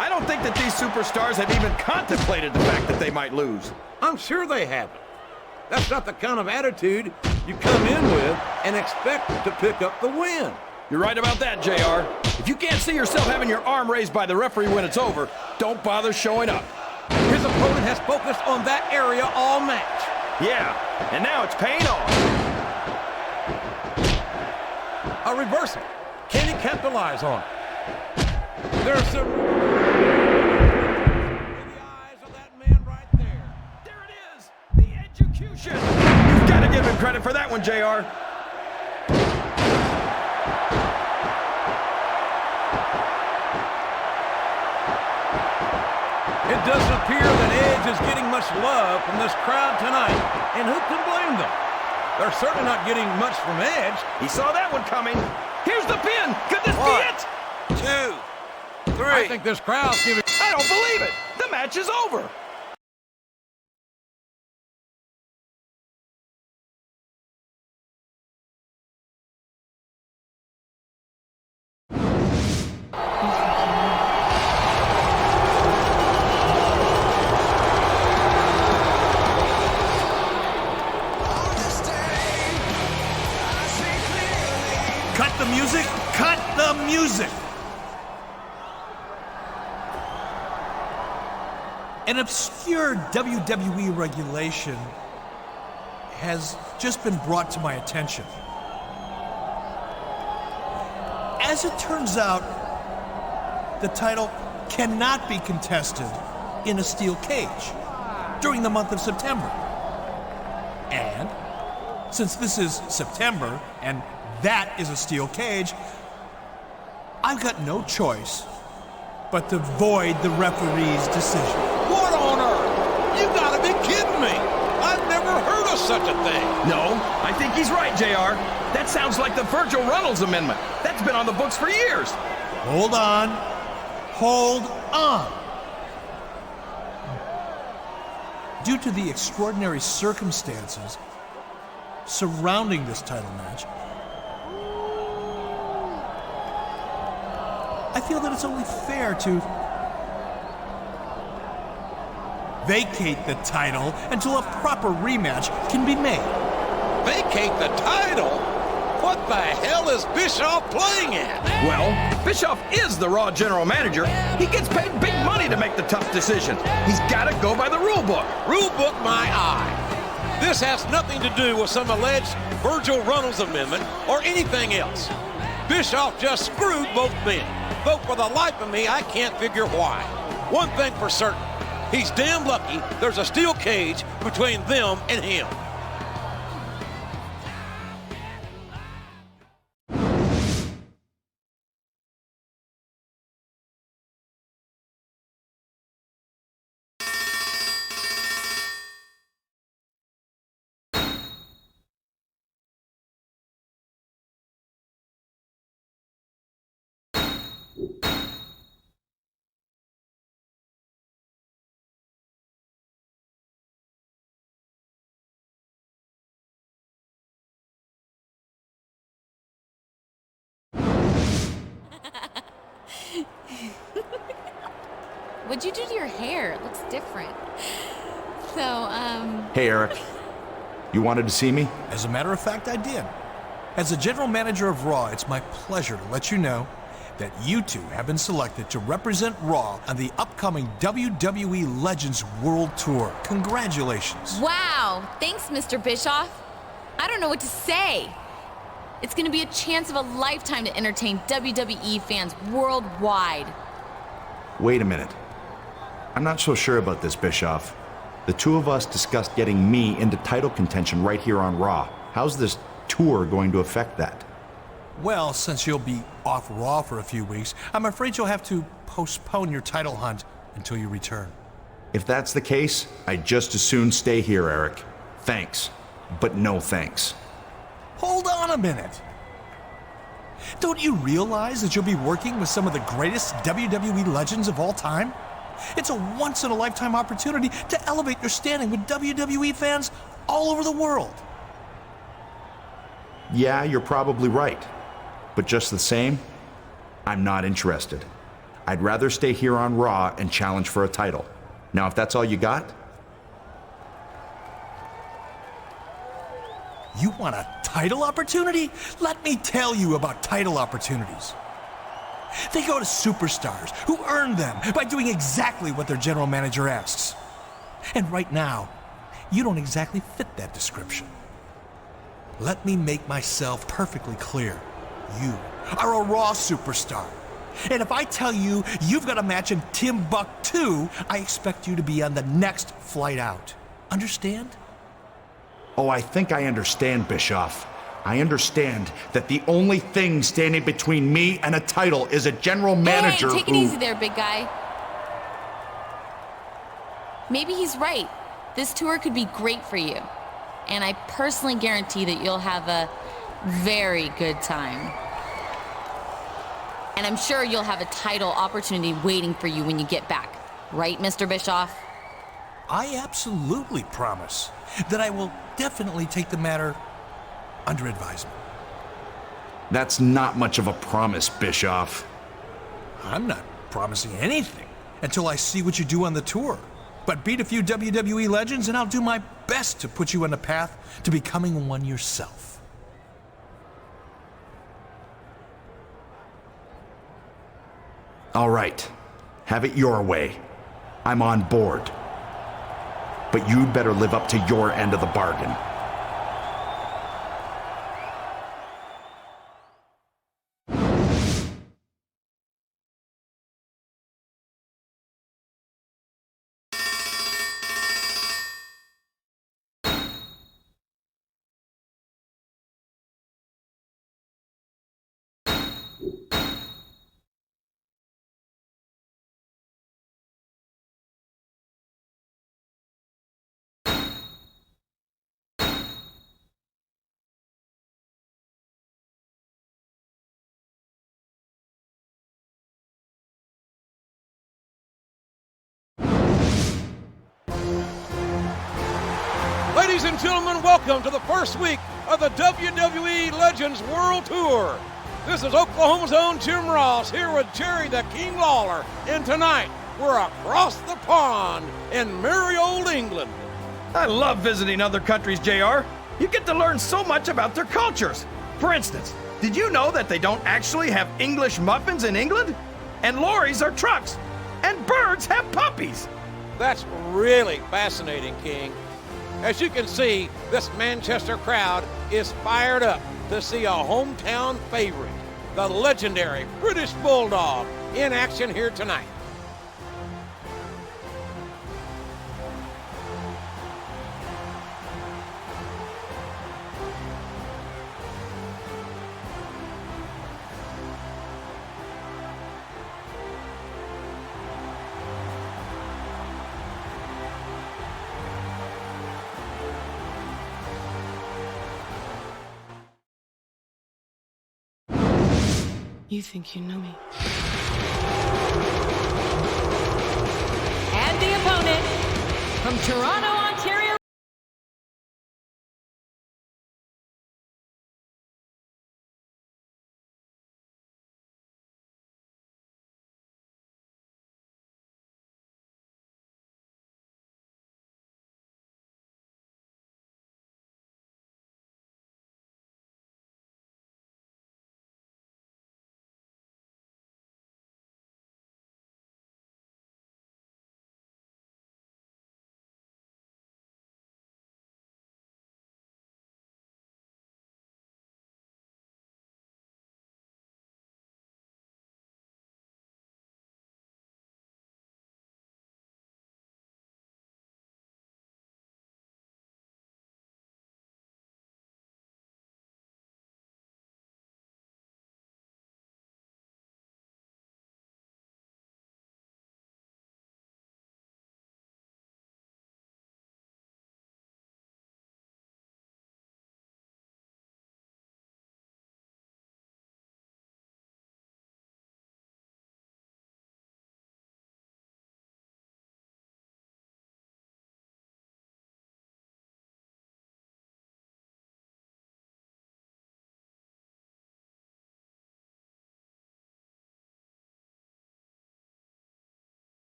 I don't think that these superstars have even contemplated the fact that they might lose. I'm sure they haven't. That's not the kind of attitude you come in with and expect to pick up the win. You're right about that, JR. If you can't see yourself having your arm raised by the referee when it's over, don't bother showing up. His opponent has focused on that area all match. Yeah, and now it's paying off. A reversal. Can he capitalize on it? There's some... in the eyes of that man right there. There it is, the execution. You've got to give him credit for that one, JR. It doesn't appear that Edge is getting much love from this crowd tonight, and who can blame them? They're certainly not getting much from Edge. He saw that one coming. Here's the pin. Could this be it? 2, 3. I think this crowd's giving... I don't believe it. The match is over. music. An obscure WWE regulation has just been brought to my attention. As it turns out, the title cannot be contested in a steel cage during the month of September. And since this is September and that is a steel cage, I've got no choice but to void the referee's decision. What on earth? You gotta be kidding me! I've never heard of such a thing! No, I think he's right, JR. That sounds like the Virgil Runnels Amendment. That's been on the books for years. Hold on. Hold on. Due to the extraordinary circumstances surrounding this title match, I feel that it's only fair to vacate the title until a proper rematch can be made. Vacate the title? What the hell is Bischoff playing at? Well, Bischoff is the Raw general manager. He gets paid big money to make the tough decisions. He's got to go by the rule book. Rule book my eye. This has nothing to do with some alleged Virgil Runnels Amendment or anything else. Bischoff just screwed both men. But for the life of me, I can't figure why. One thing for certain, he's damn lucky there's a steel cage between them and him. What'd you do to your hair? It looks different. Hey, Eric. You wanted to see me? As a matter of fact, I did. As the general manager of Raw, it's my pleasure to let you know that you two have been selected to represent Raw on the upcoming WWE Legends World Tour. Congratulations. Wow. Thanks, Mr. Bischoff. I don't know what to say. It's going to be a chance of a lifetime to entertain WWE fans worldwide. Wait a minute. I'm not so sure about this, Bischoff. The two of us discussed getting me into title contention right here on Raw. How's this tour going to affect that? Well, since you'll be off Raw for a few weeks, I'm afraid you'll have to postpone your title hunt until you return. If that's the case, I'd just as soon stay here, Eric. Thanks, but no thanks. Hold on a minute. Don't you realize that you'll be working with some of the greatest WWE legends of all time? It's a once-in-a-lifetime opportunity to elevate your standing with WWE fans all over the world. Yeah, you're probably right. But just the same, I'm not interested. I'd rather stay here on Raw and challenge for a title. Now, if that's all you got? You want a title opportunity? Let me tell you about title opportunities. They go to superstars who earn them by doing exactly what their general manager asks. And right now, you don't exactly fit that description. Let me make myself perfectly clear. You are a Raw superstar. And if I tell you you've got a match in Timbuktu, I expect you to be on the next flight out. Understand? Oh, I think I understand, Bischoff. I understand that the only thing standing between me and a title is a general manager Hey, take it easy there, big guy. Maybe he's right. This tour could be great for you. And I personally guarantee that you'll have a very good time. And I'm sure you'll have a title opportunity waiting for you when you get back. Right, Mr. Bischoff? I absolutely promise that I will definitely take the matter under advisement. That's not much of a promise, Bischoff. I'm not promising anything until I see what you do on the tour. But beat a few WWE legends and I'll do my best to put you on the path to becoming one yourself. All right. Have it your way. I'm on board. But you'd better live up to your end of the bargain. Ladies and gentlemen, welcome to the first week of the WWE Legends World Tour. This is Oklahoma's own Jim Ross here with Jerry the King Lawler. And tonight, we're across the pond in merry old England. I love visiting other countries, JR. You get to learn so much about their cultures. For instance, did you know that they don't actually have English muffins in England? And lorries are trucks. And birds have puppies. That's really fascinating, King. As you can see, this Manchester crowd is fired up to see a hometown favorite, the legendary British Bulldog, in action here tonight. You think you know me. And the opponent from Toronto, Ontario.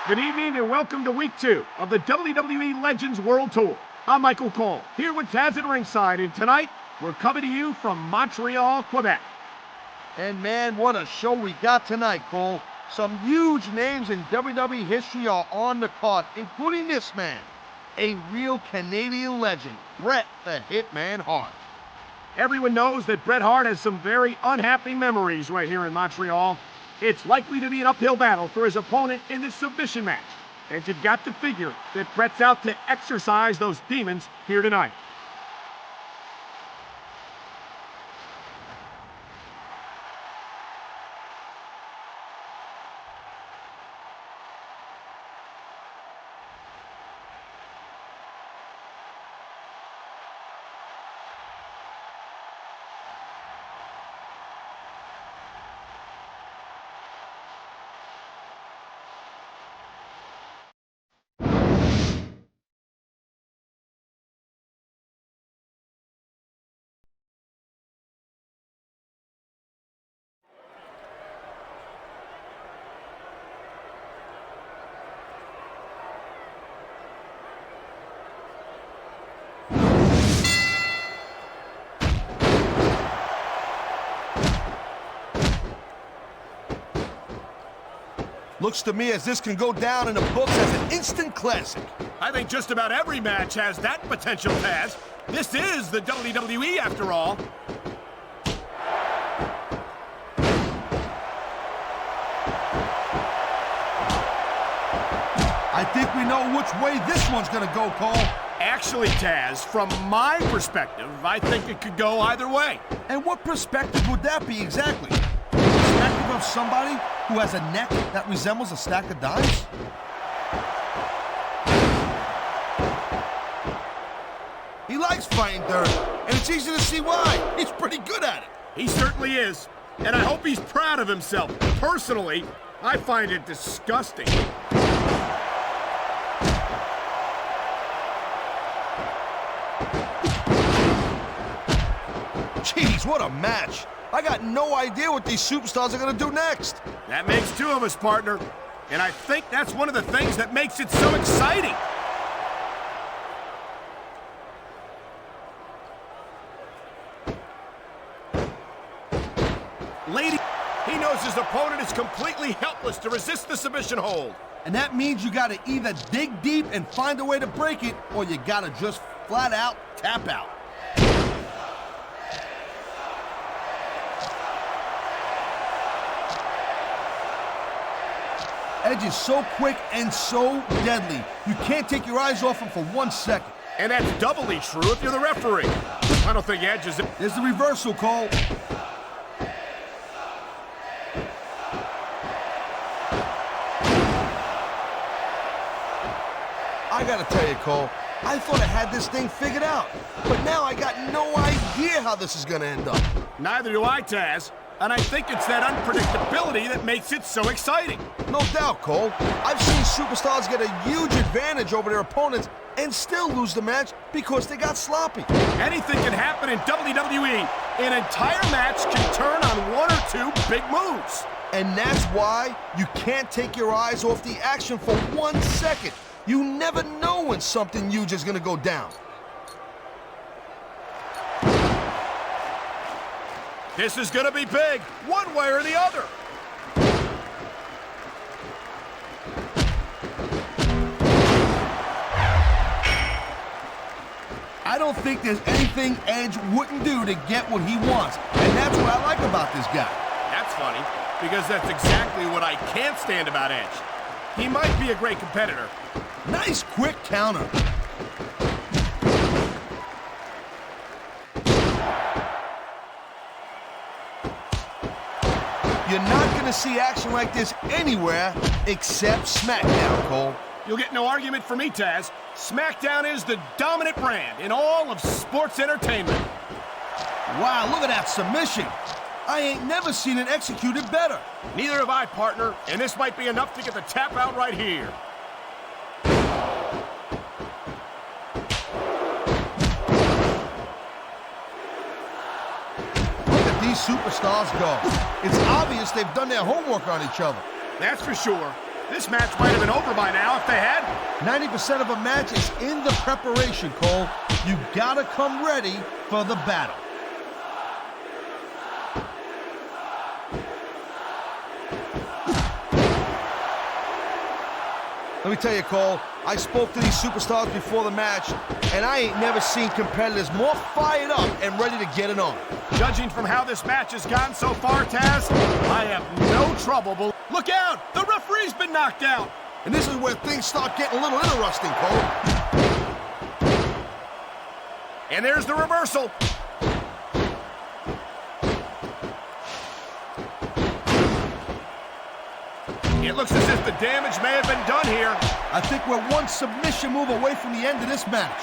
Good evening and welcome to week 2 of the WWE Legends World Tour. I'm Michael Cole, here with Taz at ringside, and tonight we're coming to you from Montreal, Quebec. And man, what a show we got tonight, Cole. Some huge names in WWE history are on the card, including this man, a real Canadian legend, Bret the Hitman Hart. Everyone knows that Bret Hart has some very unhappy memories right here in Montreal. It's likely to be an uphill battle for his opponent in this submission match. And you've got to figure that Bret's out to exorcise those demons here tonight. Looks to me as this can go down in the books as an instant classic. I think just about every match has that potential, Taz. This is the WWE after all. I think we know which way this one's gonna go, Cole. Actually, Taz, from my perspective, I think it could go either way. And what perspective would that be exactly? Perspective of somebody who has a neck that resembles a stack of dimes? He likes fighting dirt, and it's easy to see why. He's pretty good at it. He certainly is, and I hope he's proud of himself. Personally, I find it disgusting. Jeez, what a match. I got no idea what these superstars are going to do next. That makes 2 of us, partner. And I think that's one of the things that makes it so exciting. Lady, he knows his opponent is completely helpless to resist the submission hold. And that means you got to either dig deep and find a way to break it, or you got to just flat out tap out. Edge is so quick and so deadly. You can't take your eyes off him for 1 second. And that's doubly true if you're the referee. I don't think Edge is... There's the reversal, Cole. I gotta tell you, Cole, I thought I had this thing figured out. But now I got no idea how this is gonna end up. Neither do I, Taz. And I think it's that unpredictability that makes it so exciting. No doubt, Cole. I've seen superstars get a huge advantage over their opponents and still lose the match because they got sloppy. Anything can happen in WWE. An entire match can turn on 1 or 2 big moves. And that's why you can't take your eyes off the action for 1 second. You never know when something huge is gonna go down. This is gonna be big, one way or the other. I don't think there's anything Edge wouldn't do to get what he wants. And that's what I like about this guy. That's funny, because that's exactly what I can't stand about Edge. He might be a great competitor. Nice quick counter. You're not going to see action like this anywhere except SmackDown, Cole. You'll get no argument from me, Taz. SmackDown is the dominant brand in all of sports entertainment. Wow, look at that submission. I ain't never seen it executed better. Neither have I, partner, and this might be enough to get the tap out right here. These superstars go. It's obvious they've done their homework on each other. That's for sure. This match might have been over by now if they had. 90% of a match is in the preparation, Cole. You gotta come ready for the battle. Let me tell you, Cole, I spoke to these superstars before the match, and I ain't never seen competitors more fired up and ready to get it on. Judging from how this match has gone so far, Taz, I have no trouble. Look out! The referee's been knocked out! And this is where things start getting a little interesting, Cole. And there's the reversal. It looks as if the damage may have been done here. I think we're one submission move away from the end of this match.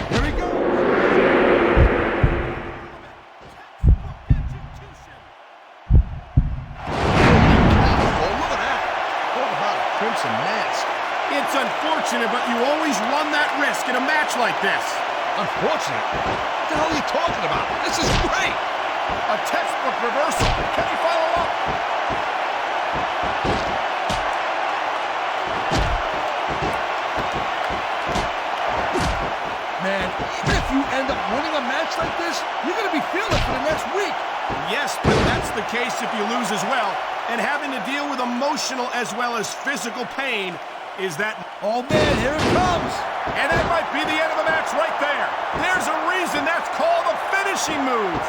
Here we go. Oh, look at that. Talk about a crimson mask. It's unfortunate, but you always run that risk in a match like this. Unfortunate? What the hell are you talking about? This is great. A textbook reversal. Can he follow up? Man, even if you end up winning a match like this, you're going to be feeling it for the next week. Yes, but that's the case if you lose as well. And having to deal with emotional as well as physical pain is that... Oh, man, here it comes. And that might be the end of the match right there. There's a reason that's called a finishing move.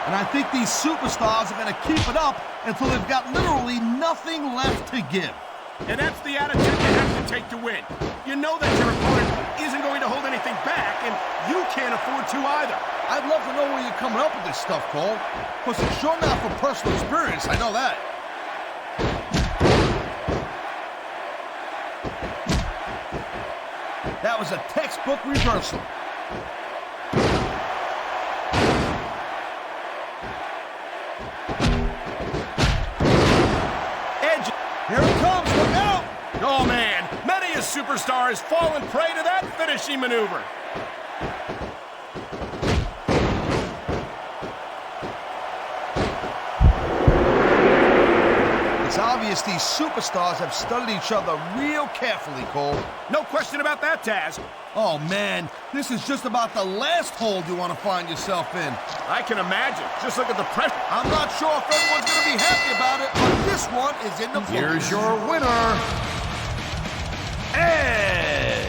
And I think these superstars are going to keep it up until they've got literally nothing left to give. And that's the attitude you have to take to win. You know that your opponent isn't going to hold anything back, and you can't afford to either. I'd love to know where you're coming up with this stuff, Cole. Because it's sure not from personal experience, I know that. That was a textbook reversal. Edge, here it comes, look out! Oh man, many a superstar has fallen prey to that finishing maneuver. It's obvious these superstars have studied each other real carefully, Cole. No question about that, Taz. Oh, man, this is just about the last hold you want to find yourself in. I can imagine. Just look at the pressure. I'm not sure if everyone's going to be happy about it, but this one is in the books. Here's your winner, Edge.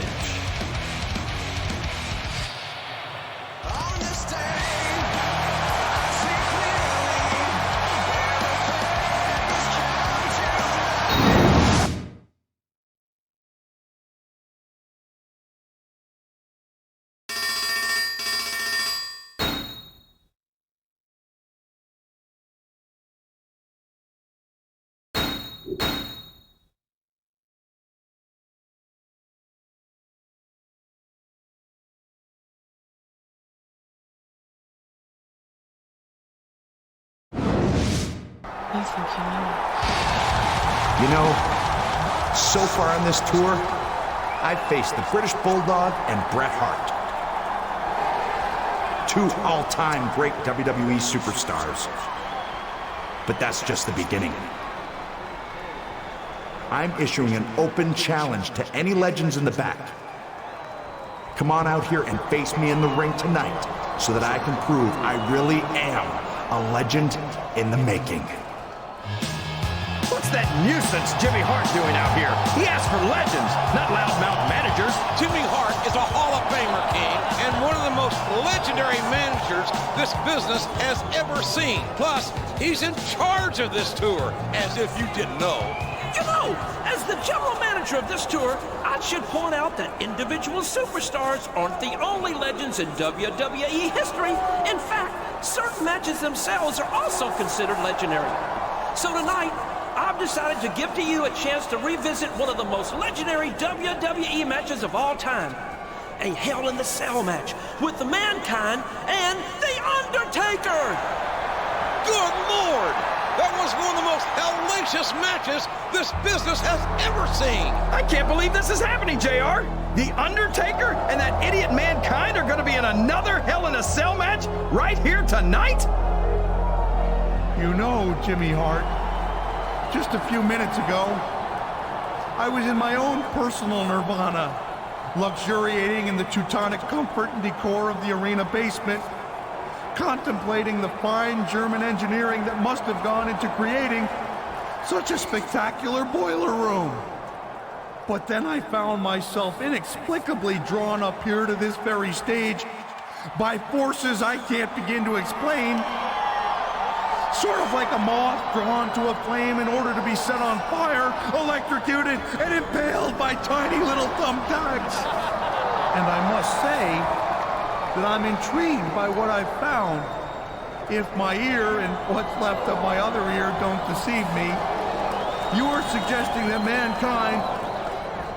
You think you know me? You know, so far on this tour, I've faced the British Bulldog and Bret Hart. Two all-time great WWE superstars. But that's just the beginning. I'm issuing an open challenge to any legends in the back. Come on out here and face me in the ring tonight so that I can prove I really am a legend in the making. What's that nuisance Jimmy Hart doing out here? He asked for legends, not loudmouth managers. Jimmy Hart is a Hall of Famer, King, and one of the most legendary managers this business has ever seen. Plus, he's in charge of this tour, as if you didn't know. You know, as the general manager of this tour, I should point out that individual superstars aren't the only legends in WWE history. In fact, certain matches themselves are also considered legendary. So tonight, I've decided to give to you a chance to revisit one of the most legendary WWE matches of all time. A Hell in the Cell match with the Mankind and The Undertaker. Good Lord! That was one of the most hellacious matches this business has ever seen. I can't believe this is happening, JR. The Undertaker and that idiot Mankind are going to be in another Hell in a Cell match right here tonight? You know, Jimmy Hart, just a few minutes ago, I was in my own personal nirvana, luxuriating in the Teutonic comfort and decor of the arena basement, contemplating the fine German engineering that must have gone into creating such a spectacular boiler room. But then I found myself inexplicably drawn up here to this very stage by forces I can't begin to explain. Sort of like a moth drawn to a flame in order to be set on fire, electrocuted, and impaled by tiny little thumbtacks. And I must say that I'm intrigued by what I've found. If my ear and what's left of my other ear don't deceive me, you are suggesting that Mankind,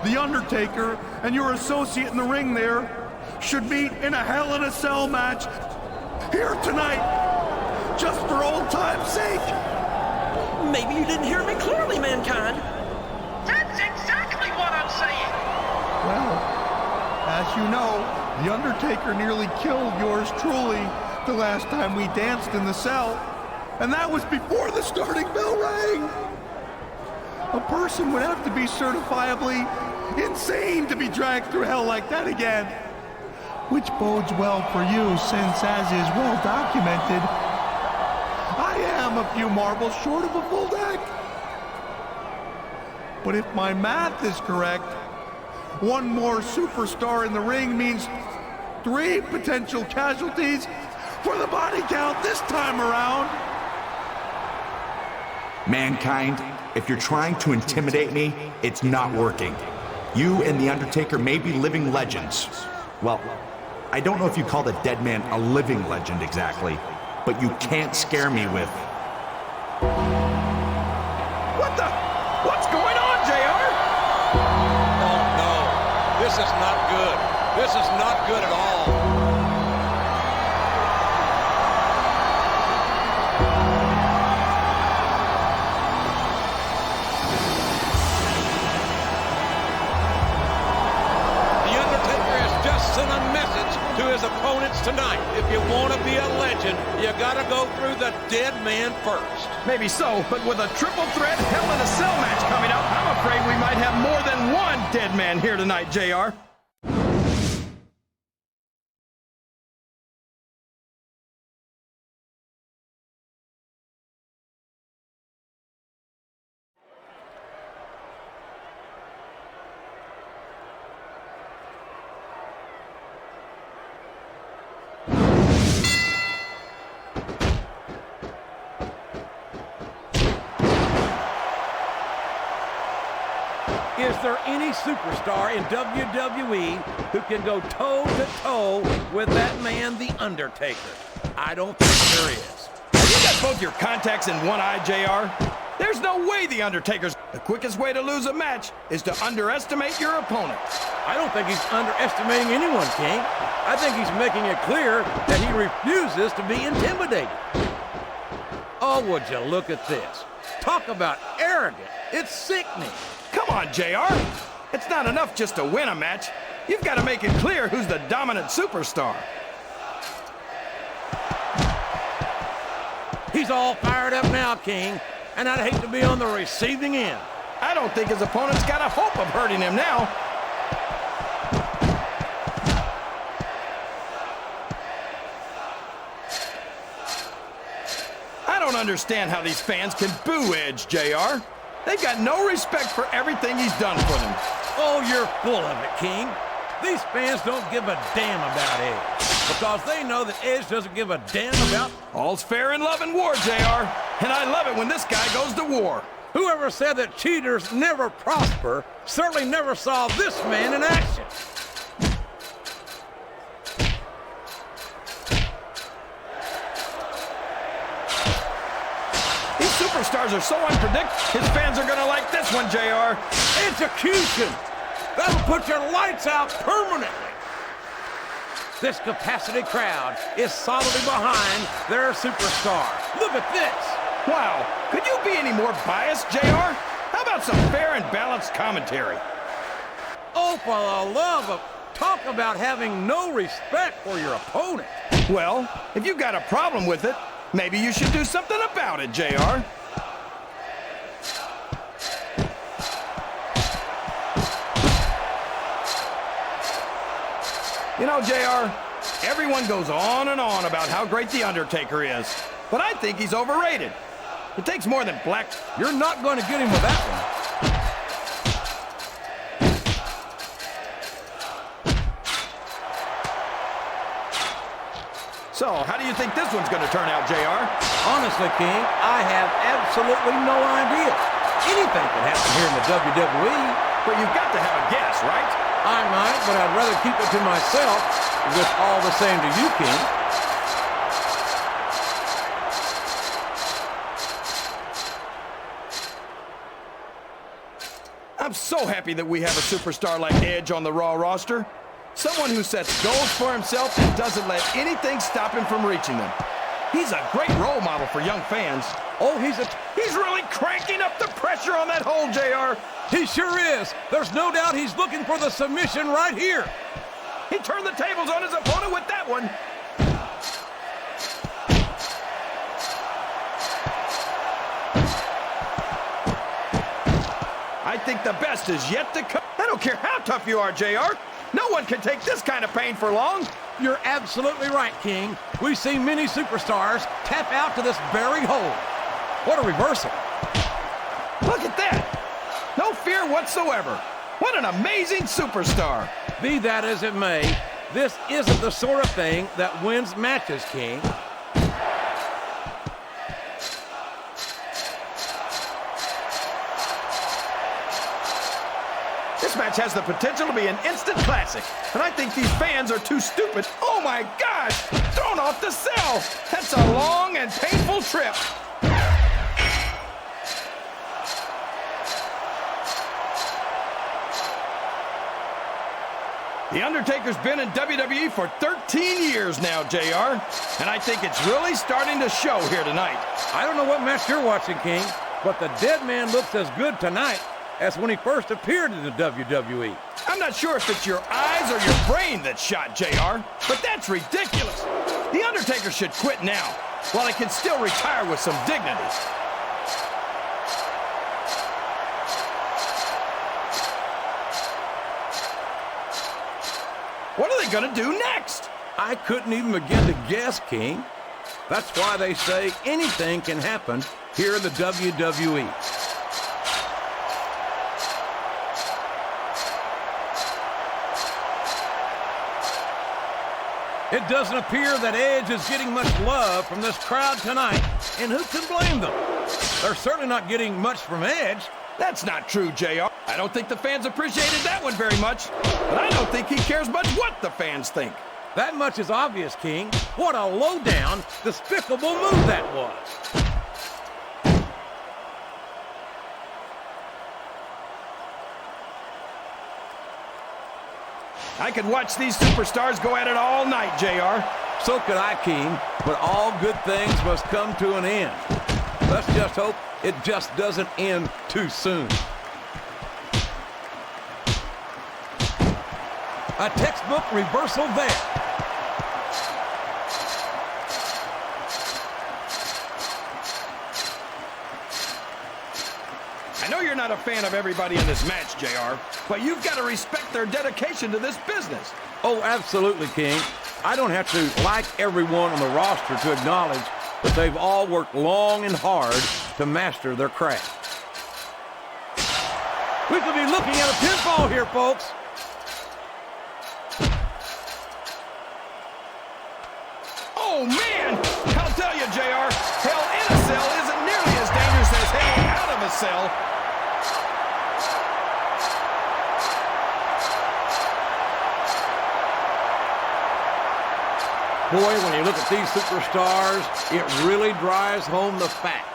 The Undertaker, and your associate in the ring there should meet in a Hell in a Cell match here tonight. Just for old time's sake. Maybe you didn't hear me clearly, Mankind. That's exactly what I'm saying. Well, as you know, The Undertaker nearly killed yours truly the last time we danced in the cell. And that was before the starting bell rang. A person would have to be certifiably insane to be dragged through hell like that again. Which bodes well for you, since, as is well documented, I am a few marbles short of a full deck. But if my math is correct, one more superstar in the ring means 3 potential casualties for the body count this time around. Mankind, if you're trying to intimidate me, it's not working. You and The Undertaker may be living legends. Well, I don't know if you call the dead man a living legend exactly, but you can't scare me with... What's going on, JR? Oh, no. This is not good. This is not good at all. Send a message to his opponents tonight. If you want to be a legend, you gotta go through the dead man first. Maybe so, but with a triple threat Hell in a Cell match coming up, I'm afraid we might have more than one dead man here tonight, JR. Is there any superstar in WWE who can go toe-to-toe with that man, The Undertaker? I don't think there is. You got both your contacts in one eye, JR. There's no way The Undertaker's... The quickest way to lose a match is to underestimate your opponent. I don't think he's underestimating anyone, King. I think he's making it clear that he refuses to be intimidated. Oh, would you look at this? Talk about arrogant. It's sickening. Come on, JR. It's not enough just to win a match. You've got to make it clear who's the dominant superstar. He's all fired up now, King, and I'd hate to be on the receiving end. I don't think his opponent's got a hope of hurting him now. I don't understand how these fans can boo Edge, JR. They've got no respect for everything he's done for them. Oh, you're full of it, King. These fans don't give a damn about Edge because they know that Edge doesn't give a damn about... All's fair in love and war, JR. And I love it when this guy goes to war. Whoever said that cheaters never prosper certainly never saw this man in action. Superstars are so unpredictable, his fans are gonna like this one, JR. Execution! That'll put your lights out permanently. This capacity crowd is solidly behind their superstar. Look at this. Wow, could you be any more biased, JR? How about some fair and balanced commentary? Oh, for the love of... Talk Talk about having no respect for your opponent. Well, if you've got a problem with it, maybe you should do something about it, JR. You know, JR, everyone goes on and on about how great The Undertaker is, but I think he's overrated. It takes more than black. You're not going to get him with that one. So, how do you think this one's going to turn out, JR? Honestly, King, I have absolutely no idea. Anything can happen here in the WWE. But you've got to have a guess, right? I might, but I'd rather keep it to myself, if it's all the same to you, King. I'm so happy that we have a superstar like Edge on the Raw roster. Someone who sets goals for himself and doesn't let anything stop him from reaching them. He's a great role model for young fans. Oh, he's really cranking up the pressure on that hole, JR. He sure is. There's no doubt he's looking for the submission right here. He turned the tables on his opponent with that one. I think the best is yet to come. I don't care how tough you are, JR. No one can take this kind of pain for long. You're absolutely right, King. We've seen many superstars tap out to this very hole. What a reversal. Look at that. No fear whatsoever. What an amazing superstar. Be that as it may, this isn't the sort of thing that wins matches, King. This match has the potential to be an instant classic, and I think these fans are too stupid. Oh my gosh! Thrown off the cell! That's a long and painful trip. The Undertaker's been in WWE for 13 years now, JR, and I think it's really starting to show here tonight. I don't know what match you're watching, King, but the dead man looks as good tonight as when he first appeared in the WWE. I'm not sure if it's your eyes or your brain that shot, JR, but that's ridiculous. The Undertaker should quit now, while he can still retire with some dignity. What are they going to do next? I couldn't even begin to guess, King. That's why they say anything can happen here in the WWE. It doesn't appear that Edge is getting much love from this crowd tonight, and who can blame them? They're certainly not getting much from Edge. That's not true, JR. I don't think the fans appreciated that one very much, but I don't think he cares much what the fans think. That much is obvious, King. What a low-down, despicable move that was. I could watch these superstars go at it all night, JR. So could I, King, but all good things must come to an end. Let's just hope it just doesn't end too soon. A textbook reversal there. I know you're not a fan of everybody in this match, JR, but you've got to respect their dedication to this business. Oh, absolutely, King. I don't have to like everyone on the roster to acknowledge that they've all worked long and hard to master their craft. We could be looking at a pinfall here, folks. Oh, man! I'll tell you, JR, hell in a cell isn't nearly as dangerous as hell out of a cell. Boy, when you look at these superstars, it really drives home the fact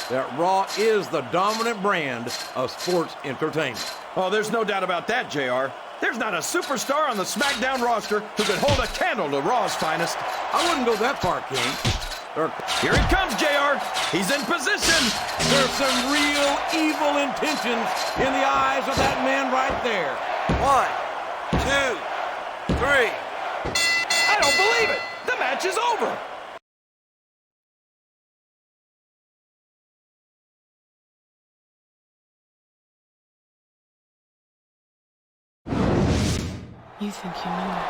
that Raw is the dominant brand of sports entertainment. Oh, there's no doubt about that, JR. There's not a superstar on the SmackDown roster who could hold a candle to Raw's finest. I wouldn't go that far, King. Here he comes, JR. He's in position. There's some real evil intentions in the eyes of that man right there. 1, 2, I don't believe it. The match is over. You think you know it.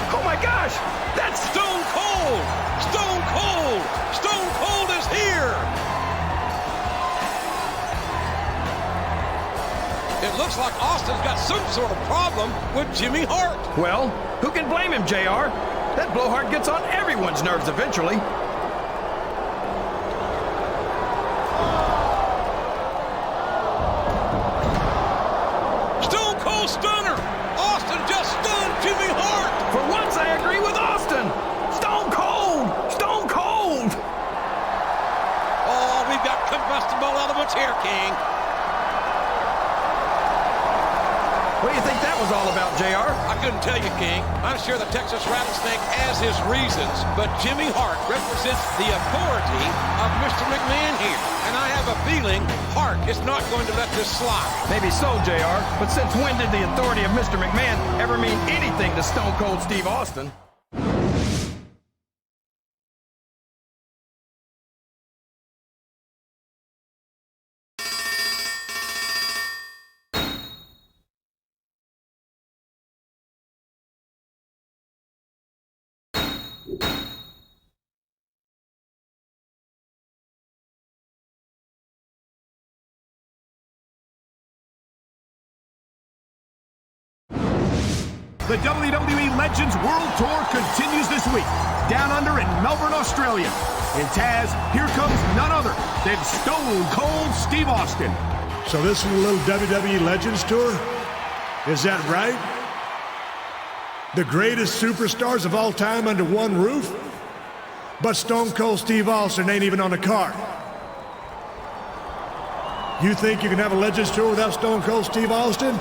Oh my gosh, that's Stone Cold! Stone Cold! Stone Cold is here! It looks like Austin's got some sort of problem with Jimmy Hart. Well, who can blame him, JR? That blowhard gets on everyone's nerves eventually. Stone Cold Stunner! Austin just stunned Jimmy Hart! For once, I agree with Austin! Stone Cold! Stone Cold! Oh, we've got combustible elements here, King. What do you think that was all about, JR? I couldn't tell you, King. I'm sure the Texas Rattlesnake has his reasons, but Jimmy Hart represents the authority of Mr. McMahon here. And I have a feeling Hart is not going to let this slide. Maybe so, JR, but since when did the authority of Mr. McMahon ever mean anything to Stone Cold Steve Austin? The WWE Legends World Tour continues this week, down under in Melbourne, Australia. And Taz, here comes none other than Stone Cold Steve Austin. So this is a little WWE Legends Tour? Is that right? The greatest superstars of all time under one roof? But Stone Cold Steve Austin ain't even on the card. You think you can have a Legends Tour without Stone Cold Steve Austin?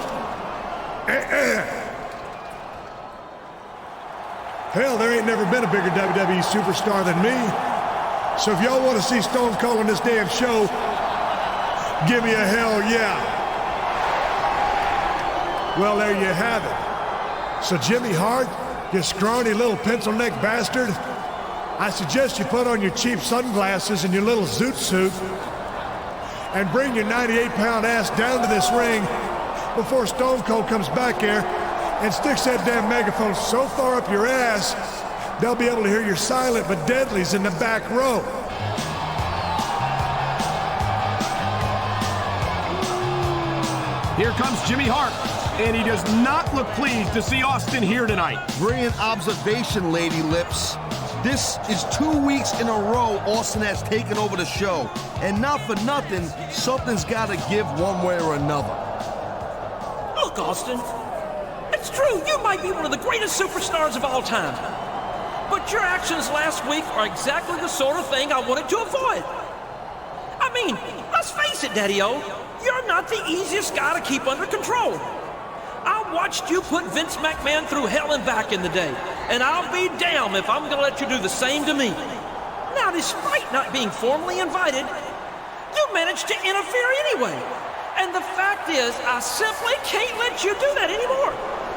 Hell, there ain't never been a bigger WWE superstar than me. So if y'all want to see Stone Cold on this damn show, give me a hell yeah. Well, there you have it. So Jimmy Hart, you scrawny little pencil-neck bastard, I suggest you put on your cheap sunglasses and your little zoot suit and bring your 98-pound ass down to this ring before Stone Cold comes back here and sticks that damn megaphone so far up your ass, they'll be able to hear your silent but deadlies in the back row. Here comes Jimmy Hart, and he does not look pleased to see Austin here tonight. Brilliant observation, Lady Lips. This is 2 weeks in a row Austin has taken over the show. And not for nothing, something's got to give one way or another. Look, Austin, it's true, you might be one of the greatest superstars of all time. But your actions last week are exactly the sort of thing I wanted to avoid. I mean, let's face it, Daddy-O, you're not the easiest guy to keep under control. I watched you put Vince McMahon through hell and back in the day, and I'll be damned if I'm gonna let you do the same to me. Now, despite not being formally invited, you managed to interfere anyway. And the fact is, I simply can't let you do that anymore.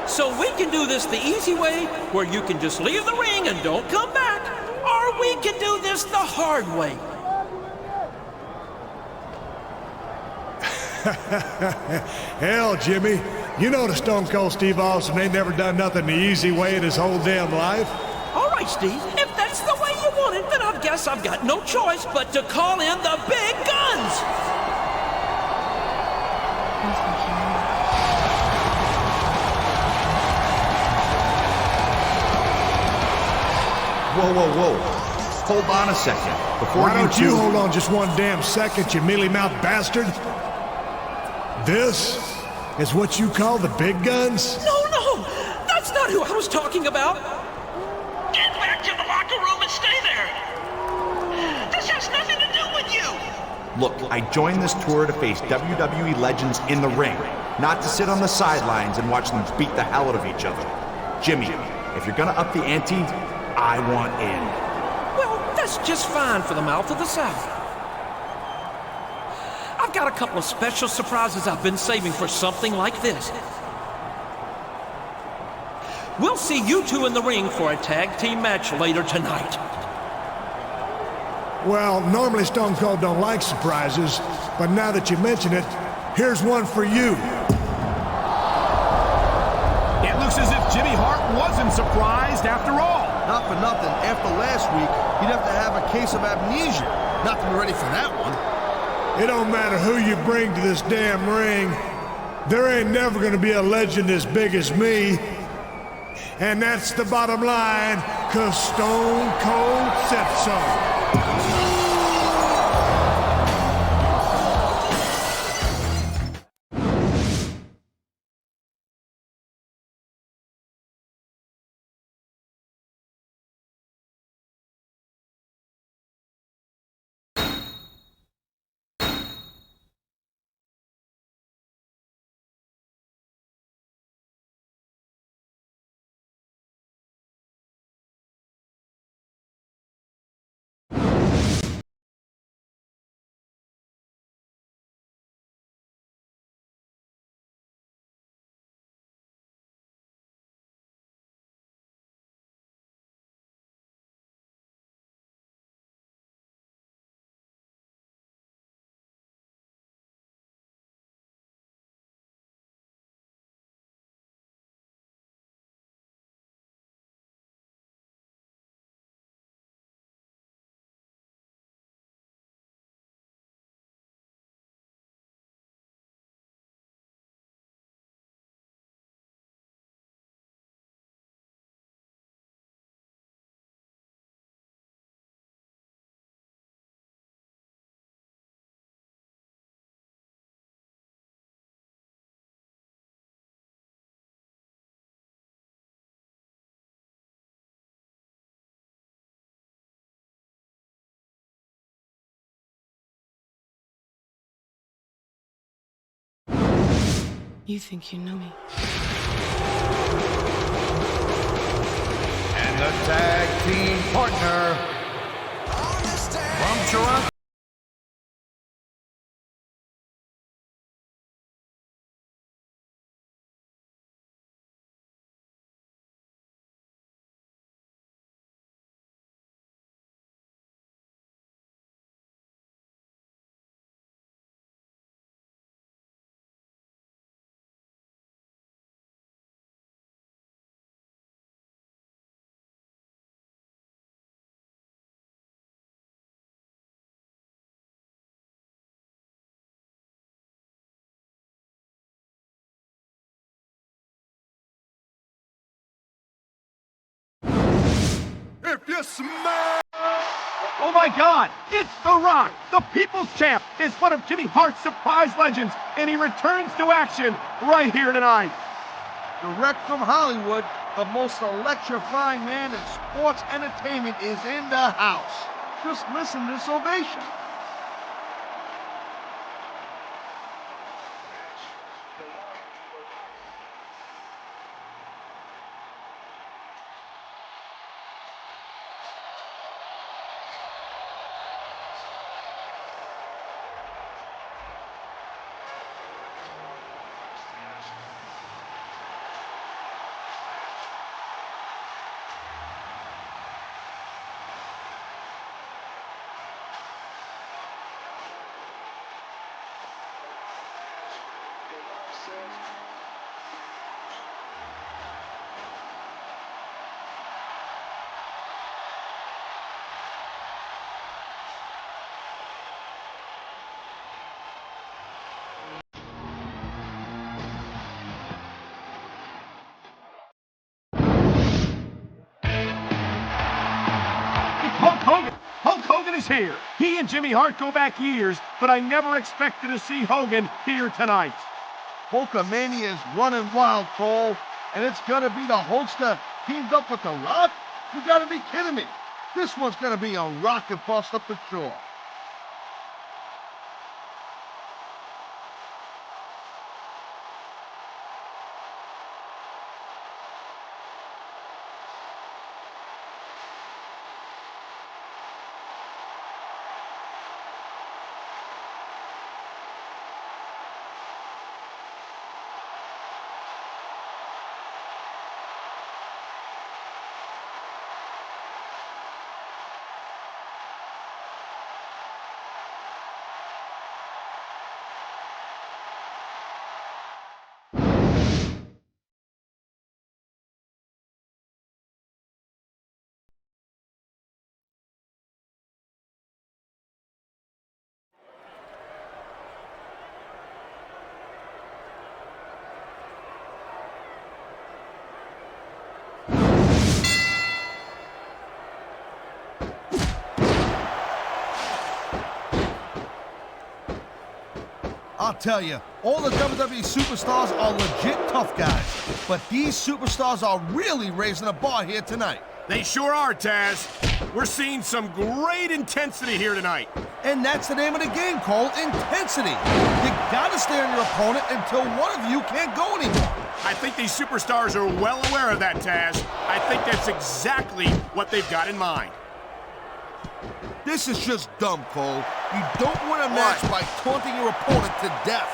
So we can do this the easy way, where you can just leave the ring and don't come back, or we can do this the hard way. Hell, Jimmy, you know the Stone Cold Steve Austin ain't never done nothing the easy way in his whole damn life. All right, Steve, if that's the way you want it, then I guess I've got no choice but to call in the big guns. You think you know it. Whoa, whoa, whoa. Hold on a second. Before Why don't you hold on just one damn second, you mealy-mouthed bastard? This is what you call the big guns? No, that's not who I was talking about. Get back to the locker room and stay there. This has nothing to do with you. Look, I joined this tour to face WWE legends in the ring, not to sit on the sidelines and watch them beat the hell out of each other. Jimmy, if you're gonna up the ante, I want in. Well, that's just fine for the mouth of the South. I've got a couple of special surprises I've been saving for something like this. We'll see you two in the ring for a tag team match later tonight. Well, normally Stone Cold don't like surprises, but now that you mention it, here's one for you. It looks as if Jimmy Hart wasn't surprised after all. Not for nothing, after last week, he'd have to have a case of amnesia not to be ready for that one. It don't matter who you bring to this damn ring. There ain't never gonna be a legend as big as me. And that's the bottom line, 'cause Stone Cold said so. You think you know me. And the tag team partner from Toronto. If you smell... Oh my God, it's The Rock, the People's Champ, is one of Jimmy Hart's surprise legends, and he returns to action right here tonight. Direct from Hollywood, the most electrifying man in sports entertainment is in the house. Just listen to this ovation. Hulk Hogan is here. He and Jimmy Hart go back years, but I never expected to see Hogan here tonight. Hulkamania is running wild, Cole, and it's gonna be the Hulkster teamed up with The Rock? You gotta be kidding me. This one's gonna be a rocket buster for sure. I'll tell you, all the WWE superstars are legit tough guys, but these superstars are really raising the bar here tonight. They sure are, Taz. We're seeing some great intensity here tonight. And that's the name of the game, Cole, intensity. You gotta stay on your opponent until one of you can't go anymore. I think these superstars are well aware of that, Taz. I think that's exactly what they've got in mind. This is just dumb, Cole. You don't win a match by taunting your opponent to death.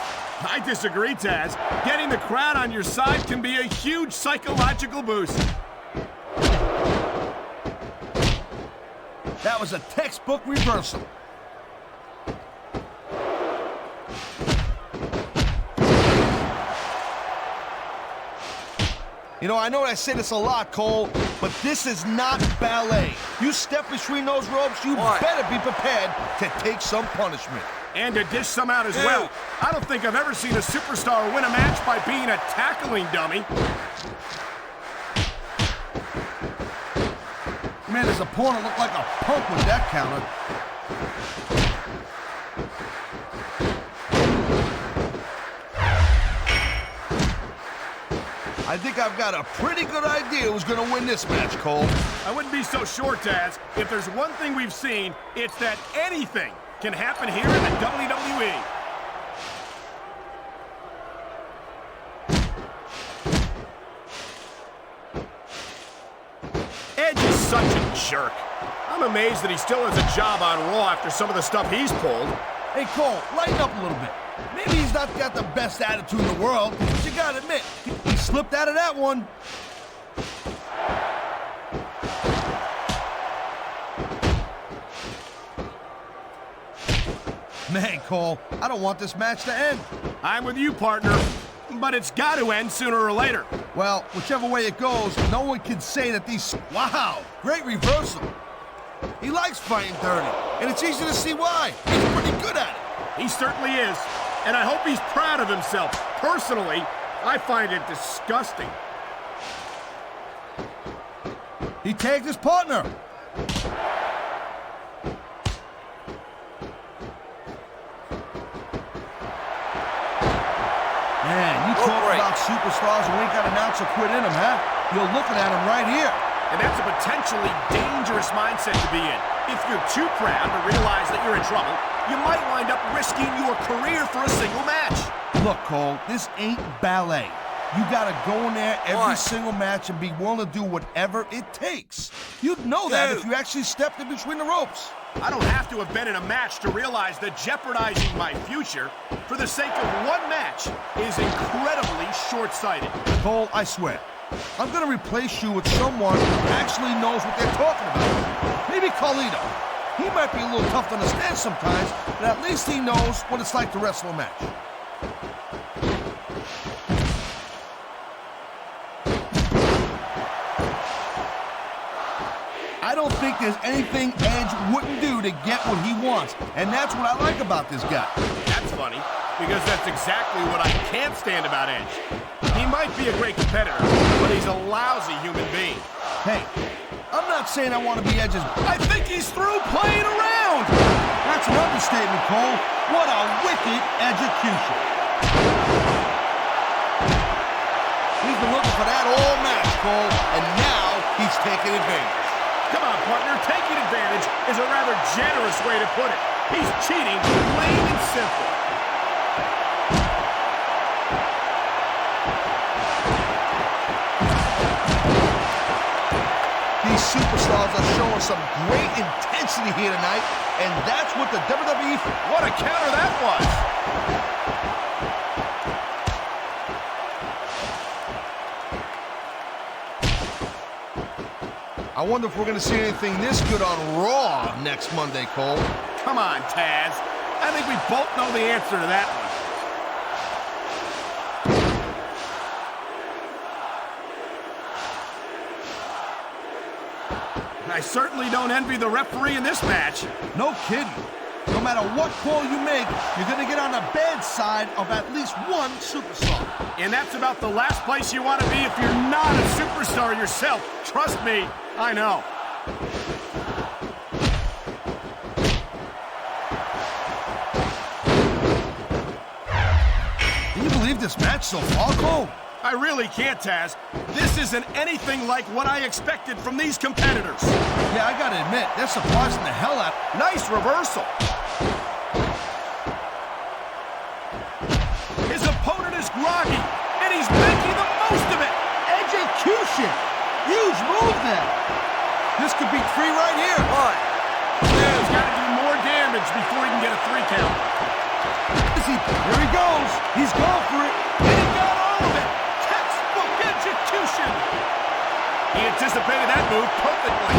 I disagree, Taz. Getting the crowd on your side can be a huge psychological boost. That was a textbook reversal. You know, I know I say this a lot, Cole, but this is not ballet. You step between those ropes, you better be prepared to take some punishment. And to dish some out as well. I don't think I've ever seen a superstar win a match by being a tackling dummy. Man, his opponent looked like a punk with that counter. I think I've got a pretty good idea who's going to win this match, Cole. I wouldn't be so sure, Taz. If there's one thing we've seen, it's that anything can happen here in the WWE. Edge is such a jerk. I'm amazed that he still has a job on Raw after some of the stuff he's pulled. Hey, Cole, lighten up a little bit. Maybe he's not got the best attitude in the world, but you gotta admit, he slipped out of that one. Man, Cole, I don't want this match to end. I'm with you, partner, but it's got to end sooner or later. Well, whichever way it goes, no one can say that these... Wow, great reversal. He likes fighting dirty, and it's easy to see why. He's pretty good at it. He certainly is, and I hope he's proud of himself. Personally, I find it disgusting. He tagged his partner. Man, you talk about superstars who ain't got an ounce of quit in them, huh? You're looking at them right here. And that's a potentially dangerous mindset to be in. If you're too proud to realize that you're in trouble, you might wind up risking your career for a single match. Look, Cole, this ain't ballet. You gotta go in there every single match and be willing to do whatever it takes. You'd know that if you actually stepped in between the ropes. I don't have to have been in a match to realize that jeopardizing my future for the sake of one match is incredibly short-sighted. Cole, I swear, I'm gonna replace you with someone who actually knows what they're talking about. Maybe Carlito. He might be a little tough to understand sometimes, but at least he knows what it's like to wrestle a match. I don't think there's anything Edge wouldn't do to get what he wants, and that's what I like about this guy. That's funny, because that's exactly what I can't stand about Edge. He might be a great competitor, but he's a lousy human being. Hey, I'm not saying I want to be Edge's... I think he's through playing around! That's an understatement, Cole. What a wicked execution. He's been looking for that all match, Cole, and now he's taking advantage. Come on, partner, taking advantage is a rather generous way to put it. He's cheating, plain and simple. These superstars are showing some great intensity here tonight, and that's what the WWE... What a counter that was! I wonder if we're going to see anything this good on Raw next Monday, Cole. Come on, Taz. I think we both know the answer to that one. I certainly don't envy the referee in this match. No kidding. No matter what call you make, you're going to get on the bad side of at least one superstar. And that's about the last place you want to be if you're not a superstar yourself. Trust me, I know. believe this match so far, Cole? I really can't, Taz. This isn't anything like what I expected from these competitors. Yeah, I gotta admit, they're surprising the hell out. Nice reversal. His opponent is groggy, and he's making the most of it. Execution! Huge move there. This could be 3 right here. He's got to do more damage before he can get a 3 count. Here he goes. He's going for it. And he got all of it. Textbook execution. He anticipated that move perfectly.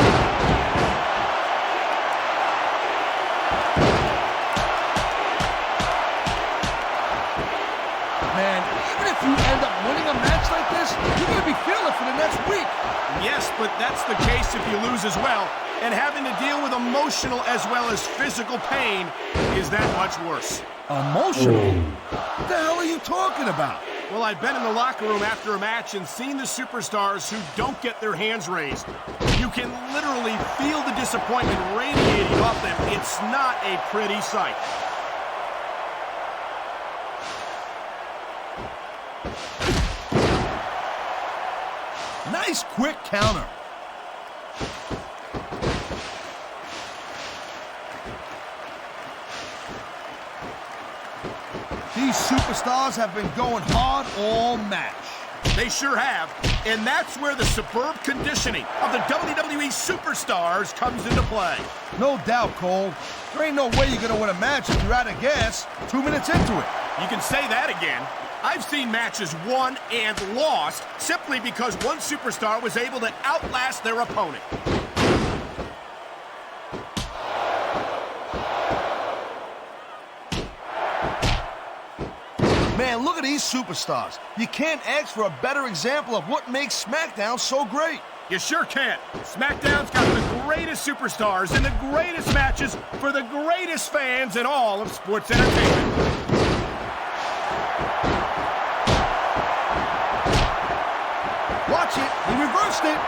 Man, even if you end up winning a match like this, you're going to be feeling it for the next week. Yes, but that's the case if you lose as well. And having to deal with emotional as well as physical pain is that much worse. Emotional? What the hell are you talking about? Well, I've been in the locker room after a match and seen the superstars who don't get their hands raised. You can literally feel the disappointment radiating off them. It's not a pretty sight. Nice quick counter. These superstars have been going hard all match. They sure have. And that's where the superb conditioning of the WWE superstars comes into play. No doubt, Cole. There ain't no way you're going to win a match if you're out of gas 2 minutes into it. You can say that again. I've seen matches won and lost simply because one superstar was able to outlast their opponent. Man, look at these superstars. You can't ask for a better example of what makes SmackDown so great. You sure can't. SmackDown's got the greatest superstars and the greatest matches for the greatest fans in all of sports entertainment. Watch it. He reversed it.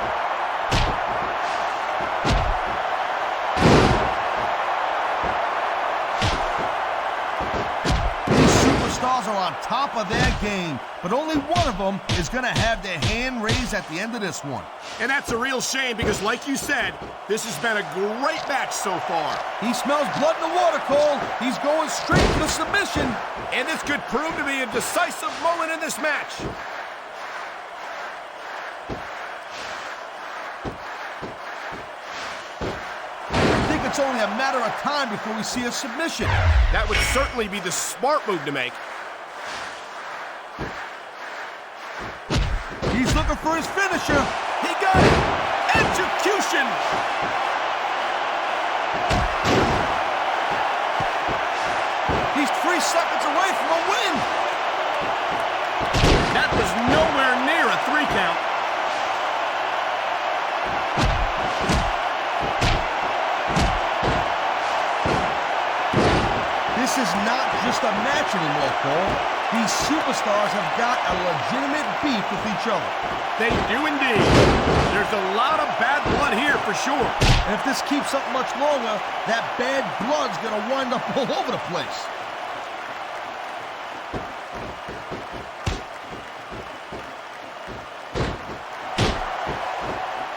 Stars are on top of their game, but only one of them is going to have their hand raised at the end of this one. And that's a real shame because, like you said, this has been a great match so far. He smells blood in the water, Cole. He's going straight for the submission. And this could prove to be a decisive moment in this match. I think it's only a matter of time before we see a submission. That would certainly be the smart move to make. He's looking for his finisher. He got it! Execution! He's 3 seconds away from a win. That was nowhere near a 3 count. This is not just a match anymore, Cole. These superstars have got a legitimate beef with each other. They do indeed. There's a lot of bad blood here for sure. And if this keeps up much longer, that bad blood's gonna wind up all over the place.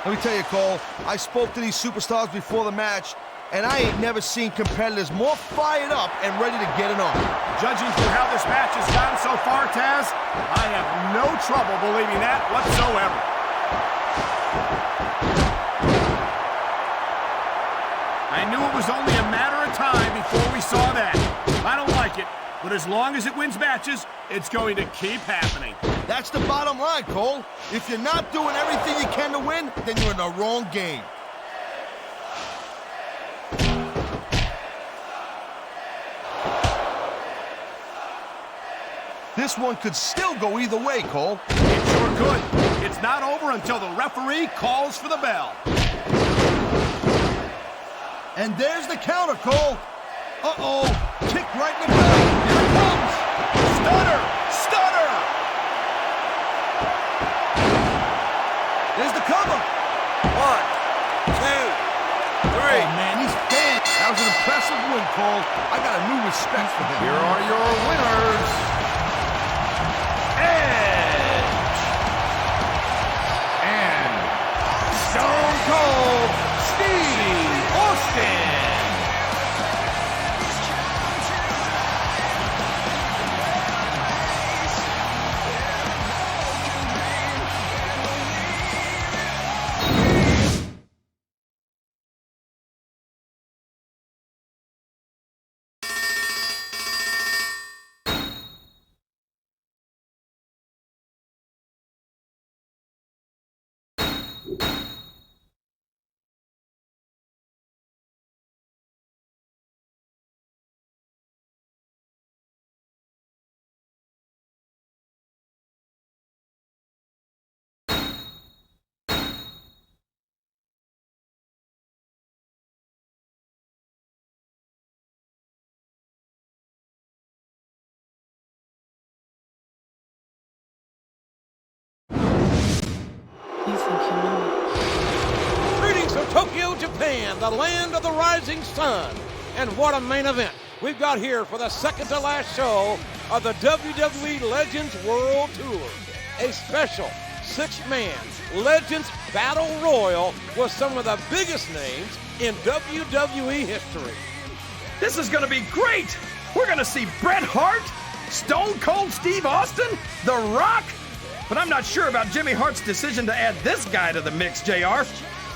Let me tell you, Cole, I spoke to these superstars before the match, and I ain't never seen competitors more fired up and ready to get it on. Judging from how this match has gone so far, Taz, I have no trouble believing that whatsoever. I knew it was only a matter of time before we saw that. I don't like it, but as long as it wins matches, it's going to keep happening. That's the bottom line, Cole. If you're not doing everything you can to win, then you're in the wrong game. This one could still go either way, Cole. It sure could. It's not over until the referee calls for the bell. And there's the counter, Cole. Uh-oh. Kick right in the belly. Here it comes. Stunner! Stunner! There's the cover. 1, 2, 3. Oh, man, he's banned. That was an impressive win, Cole. I got a new respect for him. Here are your winners. Cold Steve Austin. You think you know me? Greetings from Tokyo, Japan, the land of the rising sun. And what a main event we've got here for the second to last show of the WWE Legends World Tour. A special six-man Legends Battle Royal with some of the biggest names in WWE history. This is going to be great. We're going to see Bret Hart, Stone Cold Steve Austin, The Rock. But I'm not sure about Jimmy Hart's decision to add this guy to the mix, JR.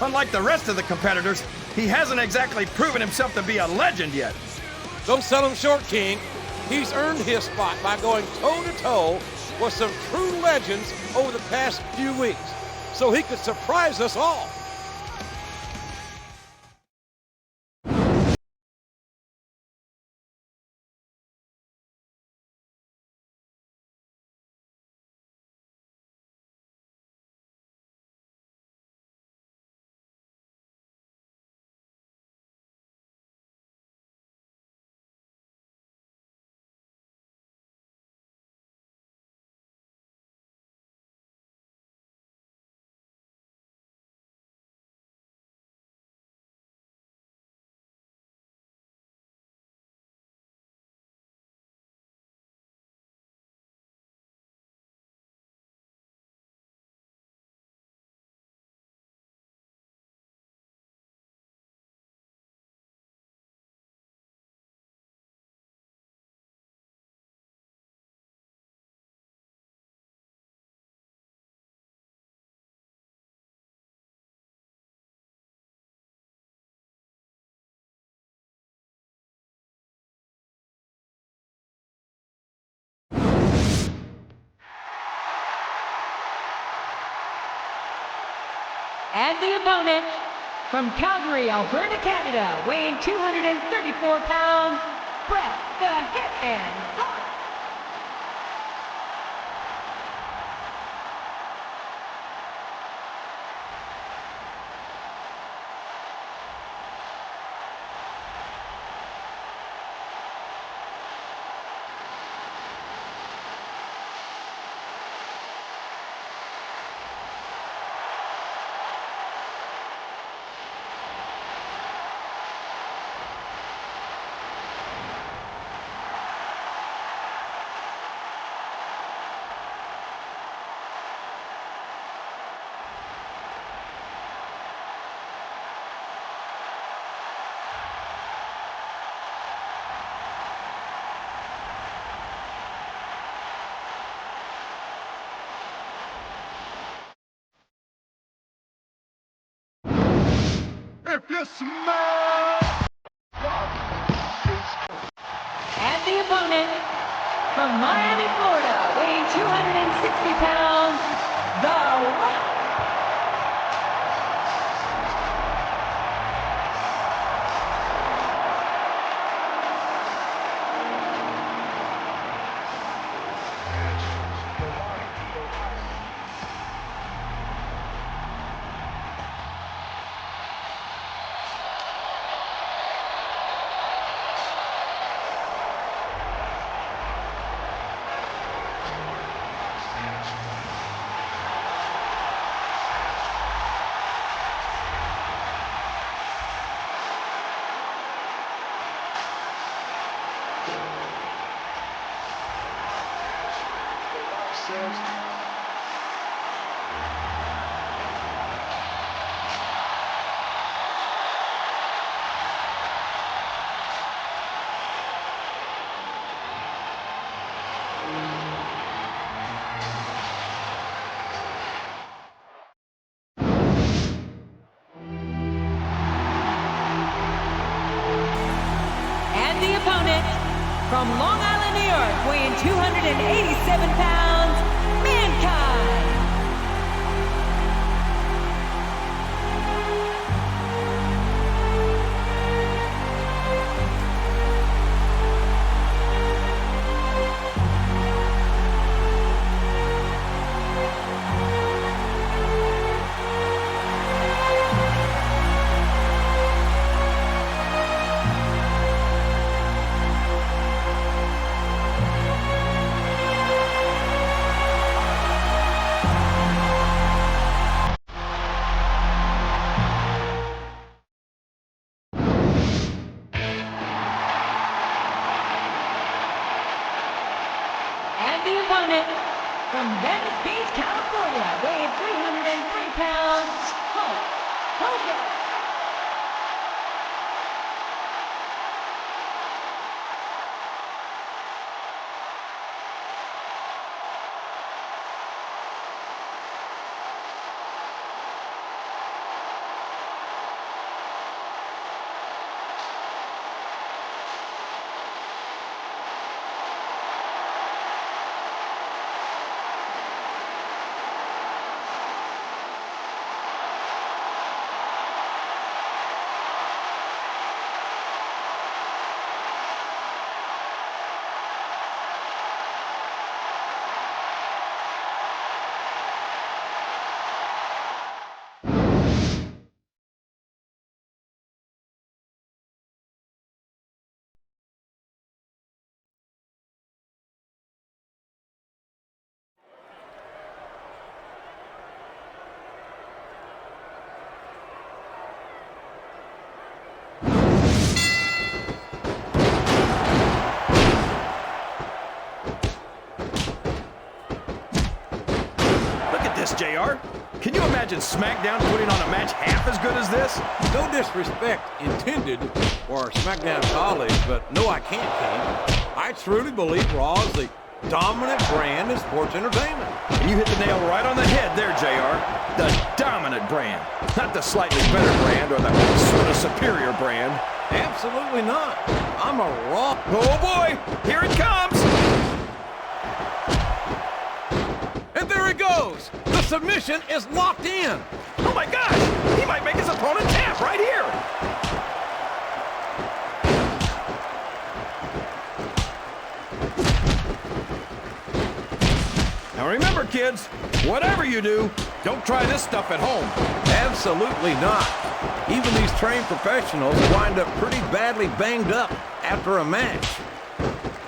Unlike the rest of the competitors, he hasn't exactly proven himself to be a legend yet. Don't sell him short, King. He's earned his spot by going toe-to-toe with some true legends over the past few weeks, so he could surprise us all. And the opponent, from Calgary, Alberta, Canada, weighing 234 pounds, Bret the Hitman Hart. If you smell... And the opponent, from Miami, Florida, weighing 260 pounds, The Rock. says... And the opponent, from Long Island, New York, weighing 287 pounds, Mankind. And the opponent, from Venice Beach, California, weighing 303 pounds, Hulk Hogan. JR. Can you imagine SmackDown putting on a match half as good as this? No disrespect intended for our SmackDown colleagues, but no, I can't, King. I truly believe Raw is the dominant brand in sports entertainment. And you hit the nail right on the head there, JR. The dominant brand. Not the slightly better brand or the sort of superior brand. Absolutely not. I'm a Raw. Oh boy, here it comes. And there he goes. The submission is locked in. Oh my gosh, he might make his opponent tap right here. Now remember, kids, whatever you do, don't try this stuff at home. Absolutely not. Even these trained professionals wind up pretty badly banged up after a match.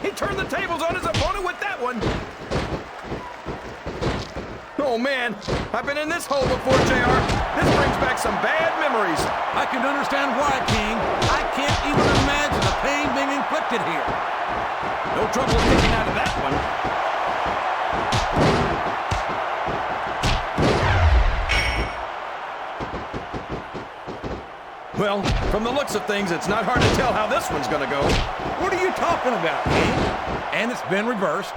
He turned the tables on his opponent with that one. Oh man, I've been in this hole before, JR. This brings back some bad memories. I can understand why, King. I can't even imagine the pain being inflicted here. No trouble getting out of that one. Well, from the looks of things, it's not hard to tell how this one's gonna go. What are you talking about, King? And it's been reversed.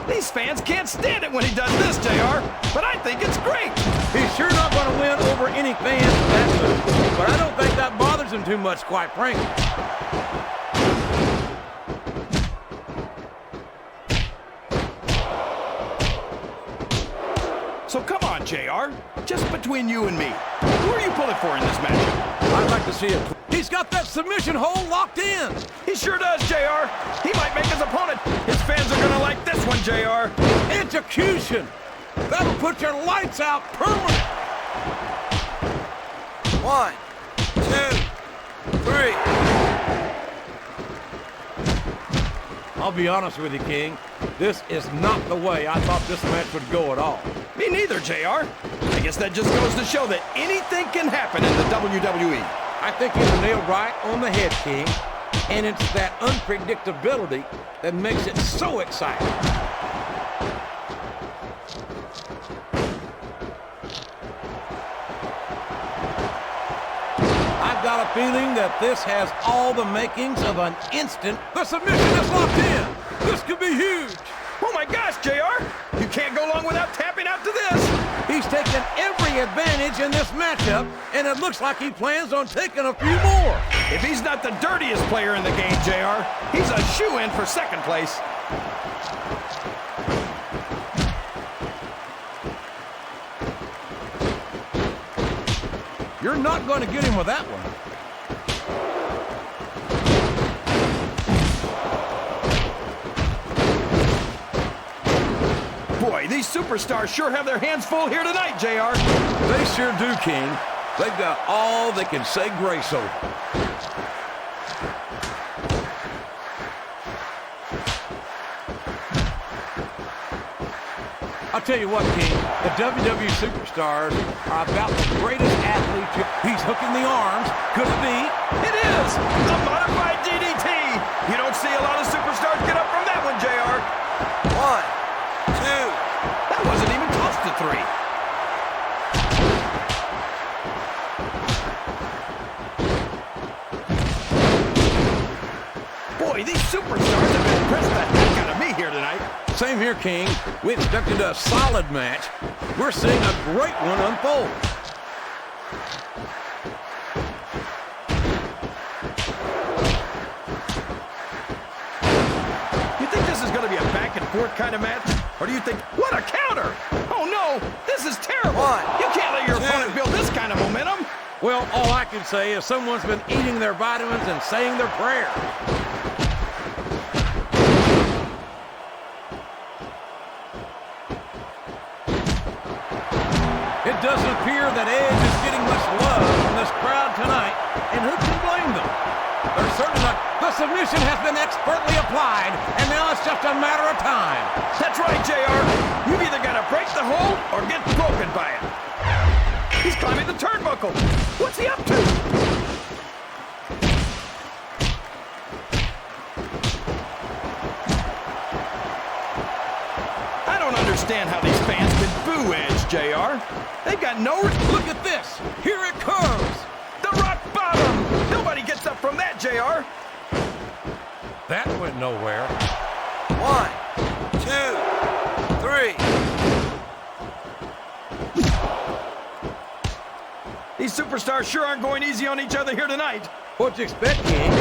These fans can't stand it when he does this, JR, but I think it's great. He's sure not going to win over any fans with that move, but I don't think that bothers him too much, quite frankly. So come on, JR, just between you and me, who are you pulling for in this matchup? I'd like to see it. He's got that submission hold locked in. He sure does, JR. He might make his opponent. His fans are gonna like this one, JR. Execution. That'll put your lights out permanent. 1, 2, 3. I'll be honest with you, King. This is not the way I thought this match would go at all. Me neither, JR. I guess that just goes to show that anything can happen in the WWE. I think you nailed right on the head, King. And it's that unpredictability that makes it so exciting. I've got a feeling that this has all the makings of an instant. The submission is locked in. This could be huge. Oh my gosh, JR! You You can't go long without tapping out to this. He's taken every advantage in this matchup, and it looks like he plans on taking a few more. If he's not the dirtiest player in the game, JR, he's a shoo-in for second place. You're not going to get him with that one. Boy, these superstars sure have their hands full here tonight, JR. They sure do, King. They've got all they can say grace over. I'll tell you what, King, the WWE superstars are about the greatest athletes. He's hooking the arms. Could it be? It is! A modified DDT! You don't see a lot of superstars get up from that one, JR. 1, 2. That wasn't even close to 3. Boy, these superstars have impressed the heck out of me here tonight. Same here, King. We expected a solid match. We're seeing a great one unfold. You think this is going to be a back and forth kind of match? Or do you think, what a counter! Oh no, this is terrible! You can't let your opponent build this kind of momentum! Well, all I can say is someone's been eating their vitamins and saying their prayers. It doesn't appear that Edge is getting much love from this crowd tonight, and who can blame them? They're certainly not. The submission has been expertly applied, and now it's just a matter of time. That's right, JR. You've either got to break the hold or get broken by it. He's climbing the turnbuckle. What's he up to? I don't understand how these fans can boo Edge, JR. They've got no... Look at this. Here it comes. The rock bottom. Nobody gets up from that, JR. That went nowhere. 1, 2, 3. These superstars sure aren't going easy on each other here tonight. What'd you expect, King?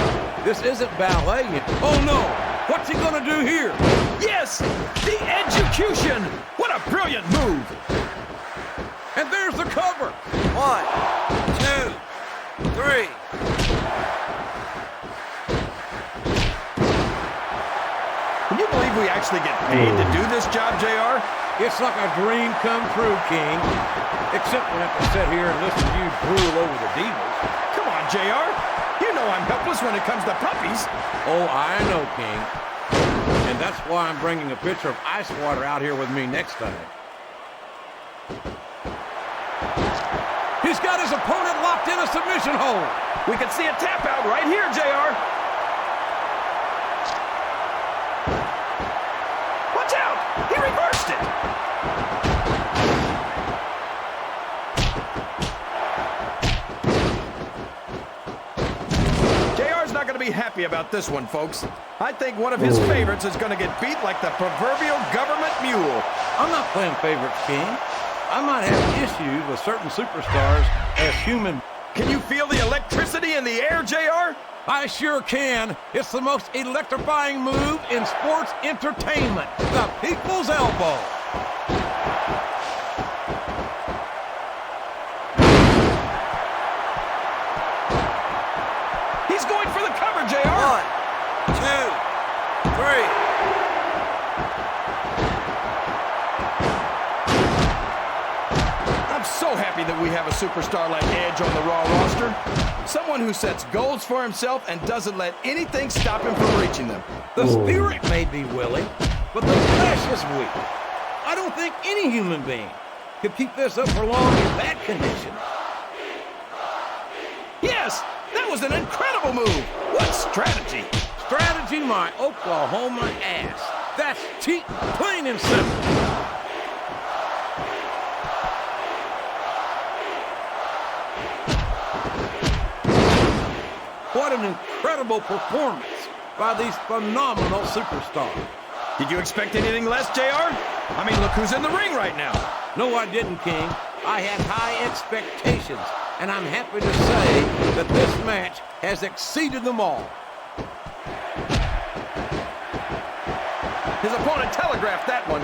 This isn't ballet. Oh, no. What's he going to do here? Yes! The execution! What a brilliant move! And there's the cover. 1, 2, 3. Can you believe we actually get paid to do this job, JR? It's like a dream come true, King. Except we have to sit here and listen to you drool over the divas. Come on, JR. You know I'm helpless when it comes to puppies. Oh, I know, King. And that's why I'm bringing a pitcher of ice water out here with me next time. He's got his opponent locked in a submission hold. We can see a tap out right here, JR. Watch out! He reversed it! JR's not going to be happy about this one, folks. I think one of his favorites is going to get beat like the proverbial government mule. I'm not playing favorites, King. I might have issues with certain superstars as human. Can you feel the electricity in the air, JR? I sure can. It's the most electrifying move in sports entertainment. The people's elbow. He's going for the cover, JR. 1, 2, 3. So happy that we have a superstar like Edge on the Raw roster. Someone who sets goals for himself and doesn't let anything stop him from reaching them. The spirit may be willing, but the flesh is weak. I don't think any human being could keep this up for long in that condition. Yes, that was an incredible move. What strategy? Strategy, my Oklahoma ass. That's cheap, plain and simple. What an incredible performance by these phenomenal superstars. Did you expect anything less, JR? I mean, look who's in the ring right now. No, I didn't, King. I had high expectations, and I'm happy to say that this match has exceeded them all. His opponent telegraphed that one.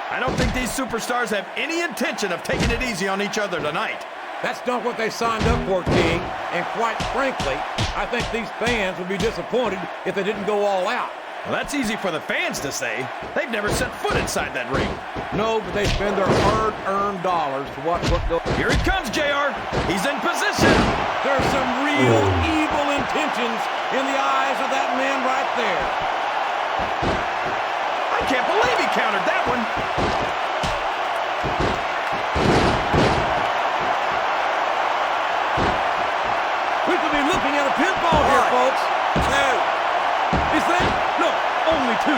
I don't think these superstars have any intention of taking it easy on each other tonight. That's not what they signed up for, King. And quite frankly, I think these fans would be disappointed if they didn't go all out. Well, that's easy for the fans to say. They've never set foot inside that ring. No, but they spend their hard-earned dollars to watch what goes. Here it comes, JR. He's in position. There's some real evil intentions in the eyes of that man right there. I can't believe he countered that one. We could be looking at a pinfall here, folks. 2. Is that? No, only 2.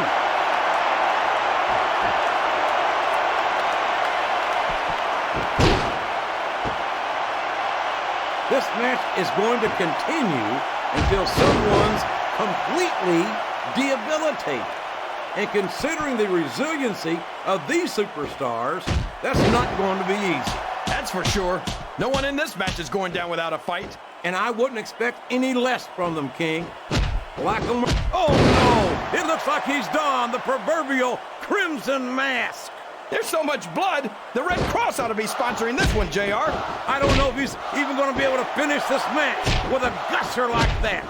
This match is going to continue until someone's completely debilitated. And considering the resiliency of these superstars, that's not going to be easy. That's for sure. No one in this match is going down without a fight. And I wouldn't expect any less from them, King. Oh, no! It looks like he's donned the proverbial crimson mask. There's so much blood, the Red Cross ought to be sponsoring this one, JR. I don't know if he's even going to be able to finish this match with a gusher like that.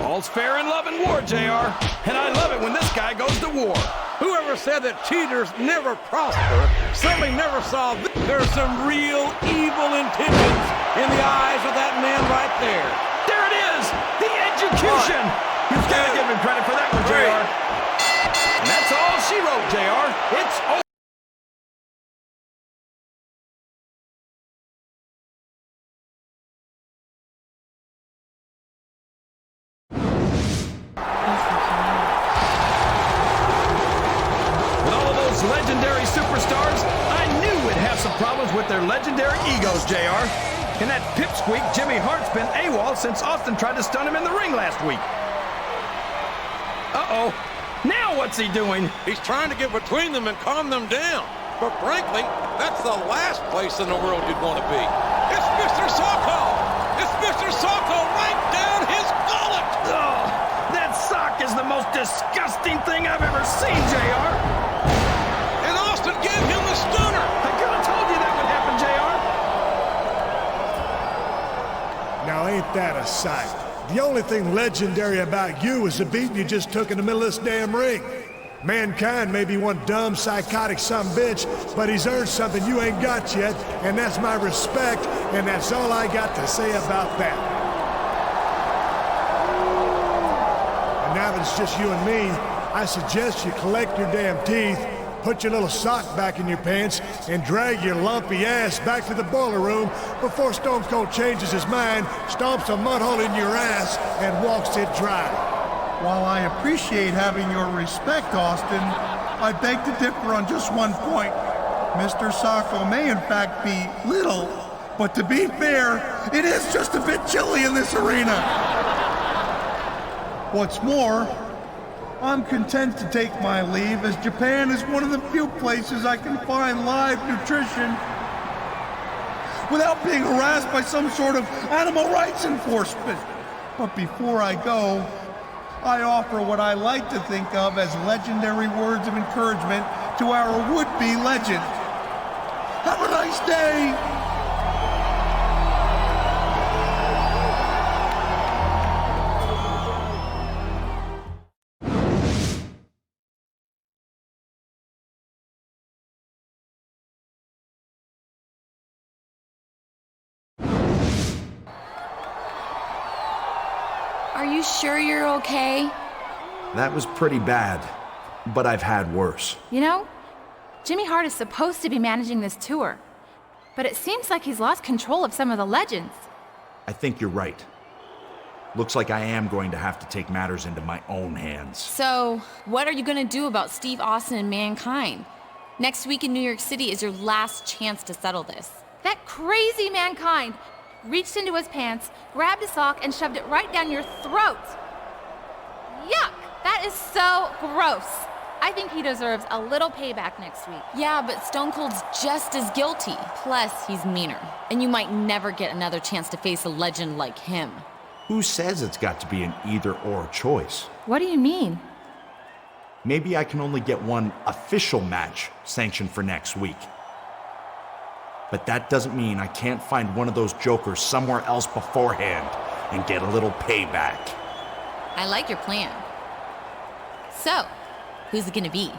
All's fair in love and war, JR. And I love it when this guy goes to war. Whoever said that cheaters never prosper certainly never saw this. There's some real evil intentions in the eyes of that man right there. There it is! The execution! You've got to give him credit for that one, JR. And that's all she wrote, JR. It's over. Legendary superstars, I knew we'd have some problems with their legendary egos, JR. And that pipsqueak Jimmy Hart's been AWOL since Austin tried to stun him in the ring last week. Uh-oh. Now what's he doing? He's trying to get between them and calm them down. But frankly, that's the last place in the world you'd want to be. It's Mr. Socko! It's Mr. Socko right down his gullet! Oh, that sock is the most disgusting thing I've ever seen, JR. Austin gave him the stunner. I could have told you that would happen, JR. Now ain't that a sight? The only thing legendary about you is the beating you just took in the middle of this damn ring. Mankind may be one dumb, psychotic sumbitch, but he's earned something you ain't got yet, and that's my respect, and that's all I got to say about that. And now that it's just you and me, I suggest you collect your damn teeth, put your little sock back in your pants, and drag your lumpy ass back to the boiler room before Stone Cold changes his mind, stomps a mud hole in your ass, and walks it dry. While I appreciate having your respect, Austin, I beg to differ on just one point. Mr. Socko may in fact be little, but to be fair, it is just a bit chilly in this arena. What's more, I'm content to take my leave, as Japan is one of the few places I can find live nutrition without being harassed by some sort of animal rights enforcement. But before I go, I offer what I like to think of as legendary words of encouragement to our would-be legend. Have a nice day! Are you sure you're okay? That was pretty bad, but I've had worse. You know, Jimmy Hart is supposed to be managing this tour, but it seems like he's lost control of some of the legends. I think you're right. Looks like I am going to have to take matters into my own hands. So, what are you gonna do about Steve Austin and Mankind? Next week in New York City is your last chance to settle this. That crazy Mankind reached into his pants, grabbed a sock, and shoved it right down your throat. Yuck! That is so gross. I think he deserves a little payback next week. Yeah, but Stone Cold's just as guilty. Plus, he's meaner. And you might never get another chance to face a legend like him. Who says it's got to be an either-or choice? What do you mean? Maybe I can only get one official match sanctioned for next week. But that doesn't mean I can't find one of those jokers somewhere else beforehand and get a little payback. I like your plan. So, who's it gonna be?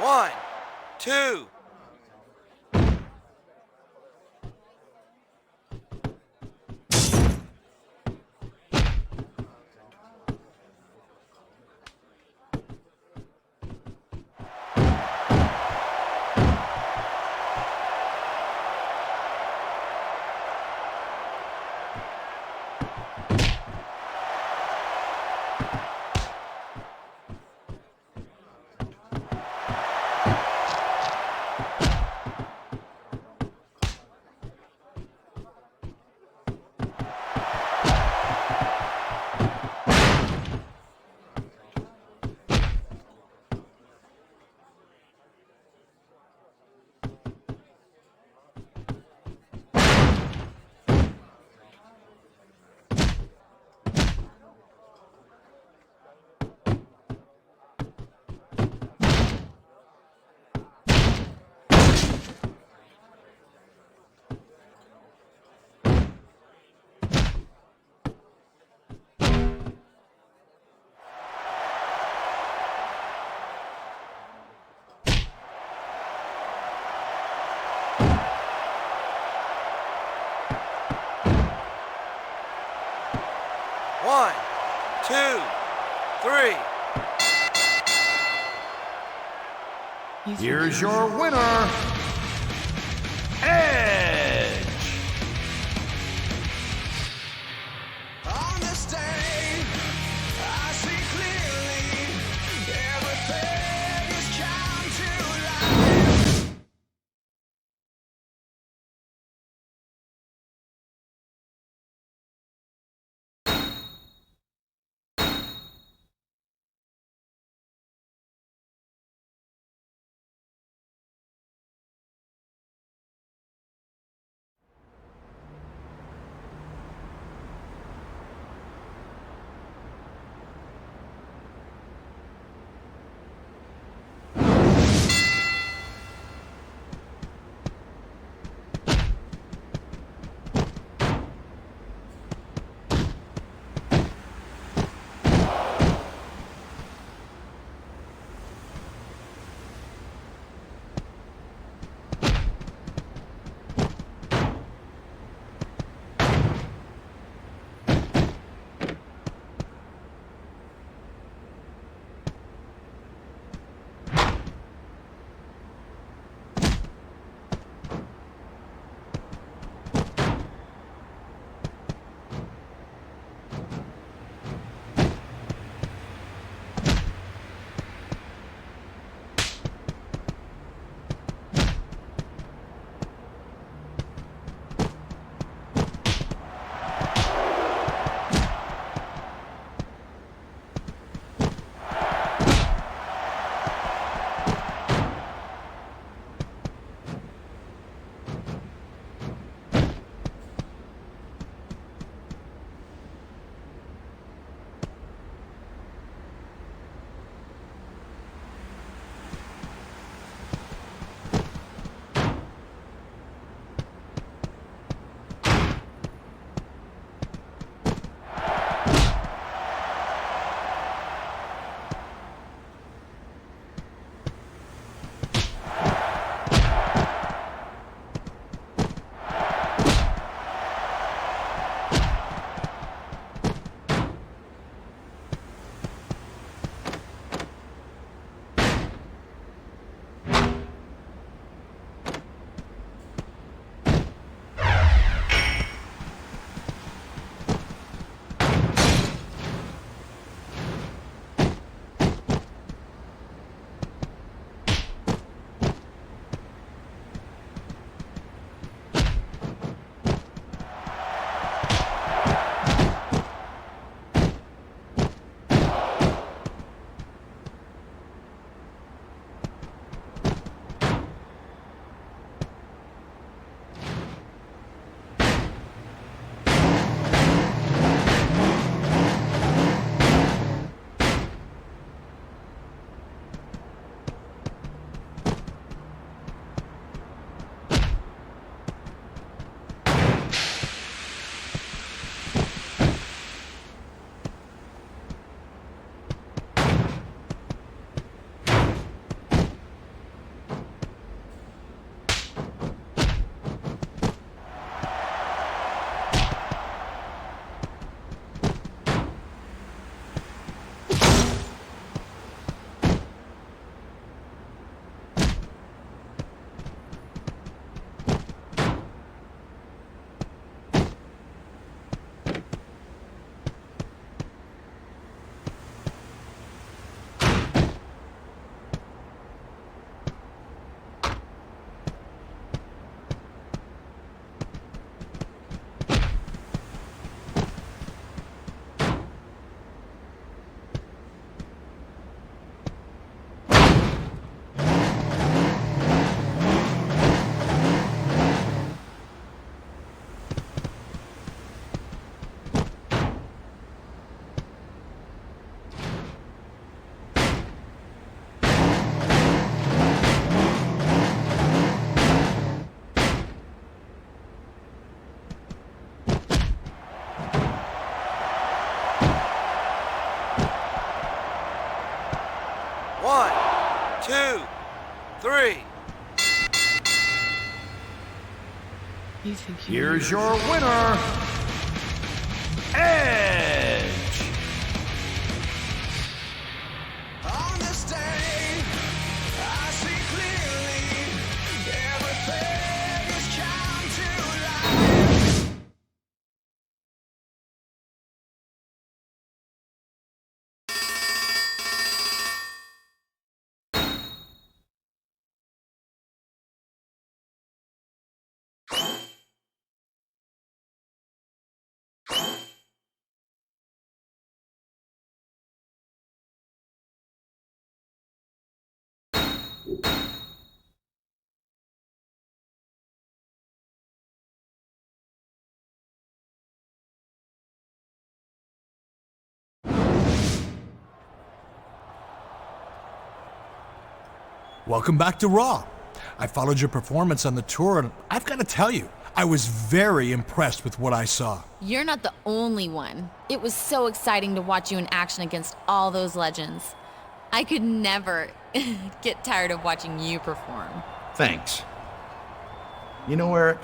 One, two. 1, 2, 3. Here's your winner, Edge. On this day, I see clearly everything is come to life. One, two, three. Here's your winner, Edge. Welcome back to Raw. I followed your performance on the tour, and I've got to tell you, I was very impressed with what I saw. You're not the only one. It was so exciting to watch you in action against all those legends. I could never get tired of watching you perform. Thanks. You know, Eric,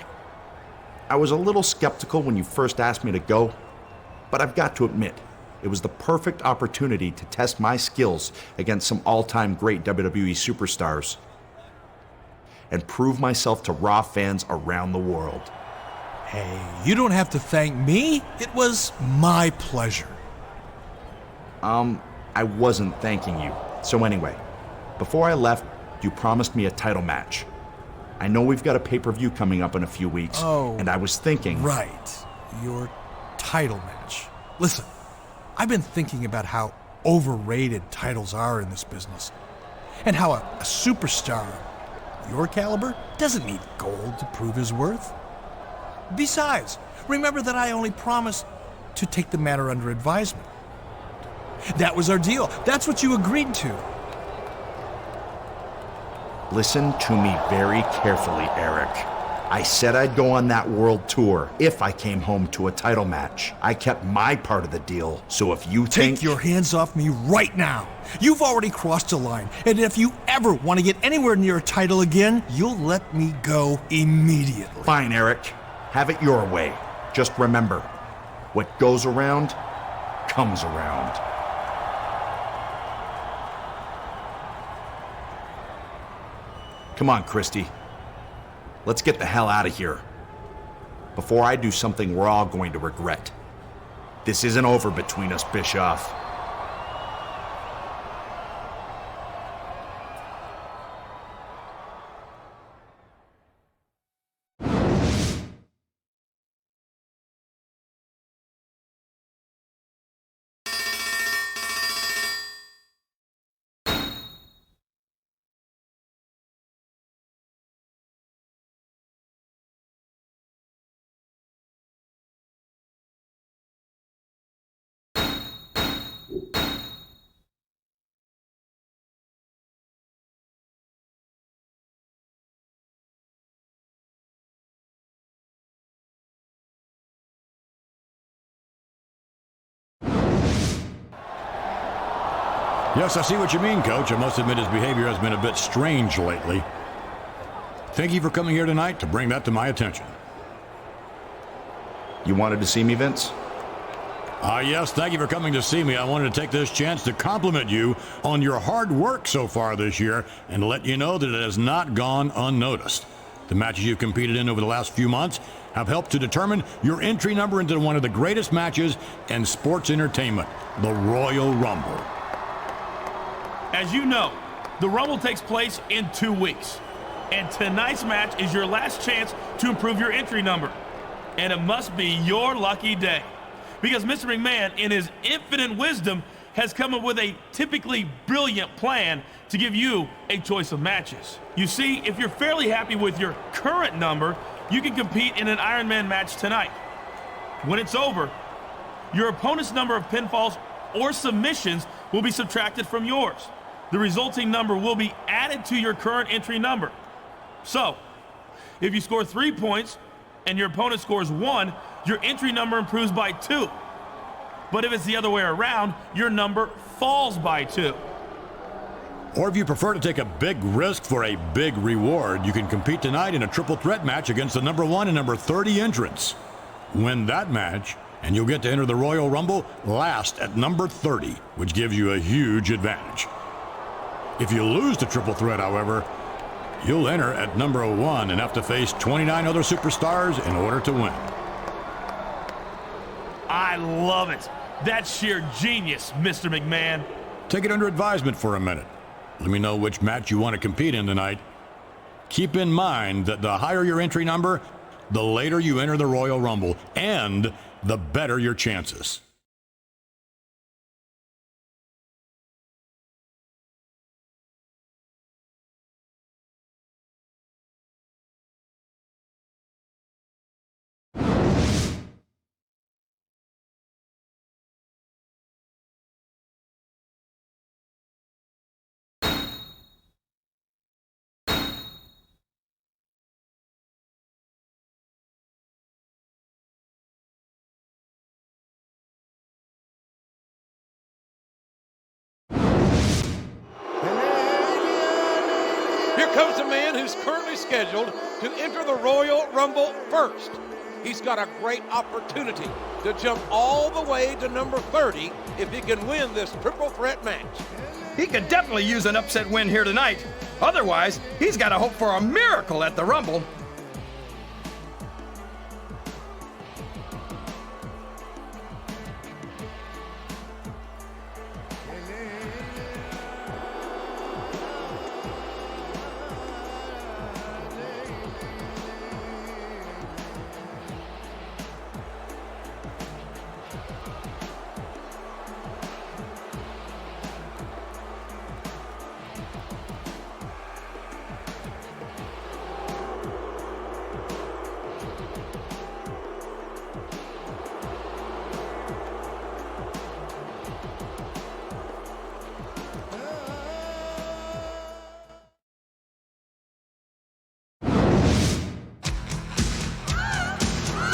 I was a little skeptical when you first asked me to go, but I've got to admit, it was the perfect opportunity to test my skills against some all-time great WWE superstars and prove myself to Raw fans around the world. Hey, you don't have to thank me. It was my pleasure. I wasn't thanking you. So anyway, before I left, you promised me a title match. I know we've got a pay-per-view coming up in a few weeks, and I was thinking... Right, your title match. Listen, I've been thinking about how overrated titles are in this business, and how a superstar your caliber doesn't need gold to prove his worth. Besides, remember that I only promised to take the matter under advisement. That was our deal. That's what you agreed to. Listen to me very carefully, Eric. I said I'd go on that world tour if I came home to a title match. I kept my part of the deal, so if you think... Take your hands off me right now. You've already crossed a line, and if you ever want to get anywhere near a title again, you'll let me go immediately. Fine, Eric. Have it your way. Just remember, what goes around, comes around. Come on, Christy. Let's get the hell out of here before I do something we're all going to regret. This isn't over between us, Bischoff. Yes, I see what you mean, Coach. I must admit his behavior has been a bit strange lately. Thank you for coming here tonight to bring that to my attention. You wanted to see me, Vince? Yes, thank you for coming to see me. I wanted to take this chance to compliment you on your hard work so far this year and let you know that it has not gone unnoticed. The matches you've competed in over the last few months have helped to determine your entry number into one of the greatest matches in sports entertainment, the Royal Rumble. As you know, the Rumble takes place in 2 weeks. And tonight's match is your last chance to improve your entry number. And it must be your lucky day. Because Mr. McMahon, in his infinite wisdom, has come up with a typically brilliant plan to give you a choice of matches. You see, if you're fairly happy with your current number, you can compete in an Iron Man match tonight. When it's over, your opponent's number of pinfalls or submissions will be subtracted from yours. The resulting number will be added to your current entry number. So, if you score 3 points and your opponent scores 1, your entry number improves by 2. But if it's the other way around, your number falls by 2. Or if you prefer to take a big risk for a big reward, you can compete tonight in a triple threat match against the number 1 and number 30 entrants. Win that match, and you'll get to enter the Royal Rumble last at number 30, which gives you a huge advantage. If you lose the triple threat, however, you'll enter at number 1 and have to face 29 other superstars in order to win. I love it. That's sheer genius, Mr. McMahon. Take it under advisement for a minute. Let me know which match you want to compete in tonight. Keep in mind that the higher your entry number, the later you enter the Royal Rumble, and the better your chances. Here comes the man who's currently scheduled to enter the Royal Rumble first. He's got a great opportunity to jump all the way to number 30 if he can win this triple threat match. He could definitely use an upset win here tonight. Otherwise, he's got to hope for a miracle at the Rumble.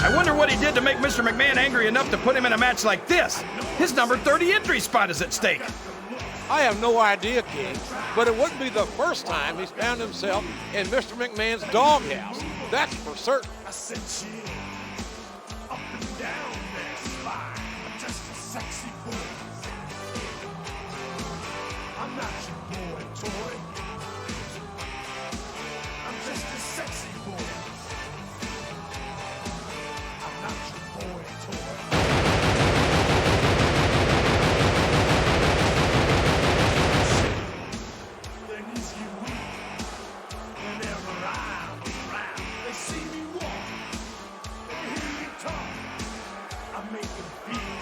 I wonder what he did to make Mr. McMahon angry enough to put him in a match like this. His number 30 entry spot is at stake. I have no idea, King, but it wouldn't be the first time he's found himself in Mr. McMahon's doghouse. That's for certain. I said, chill. Up and down that spine. I'm just a sexy boy. I'm not your boy toy. I'm just a sexy boy. I'm not your boy toy. Then he's unique. Whenever I'm around, they see me walk. They hear me talk. I make them feel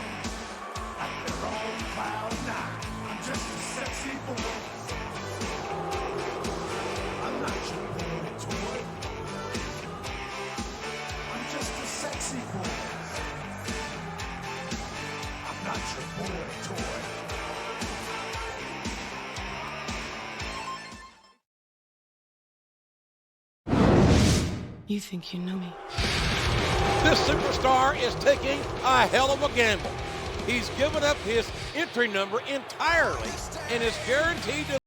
like they're on cloud nine. I'm just a sexy boy. I'm not your boy toy. I'm just a sexy boy. I'm not your boy toy. You think you know me? This superstar is taking a hell of a gamble. He's given up his entry number entirely and is guaranteed to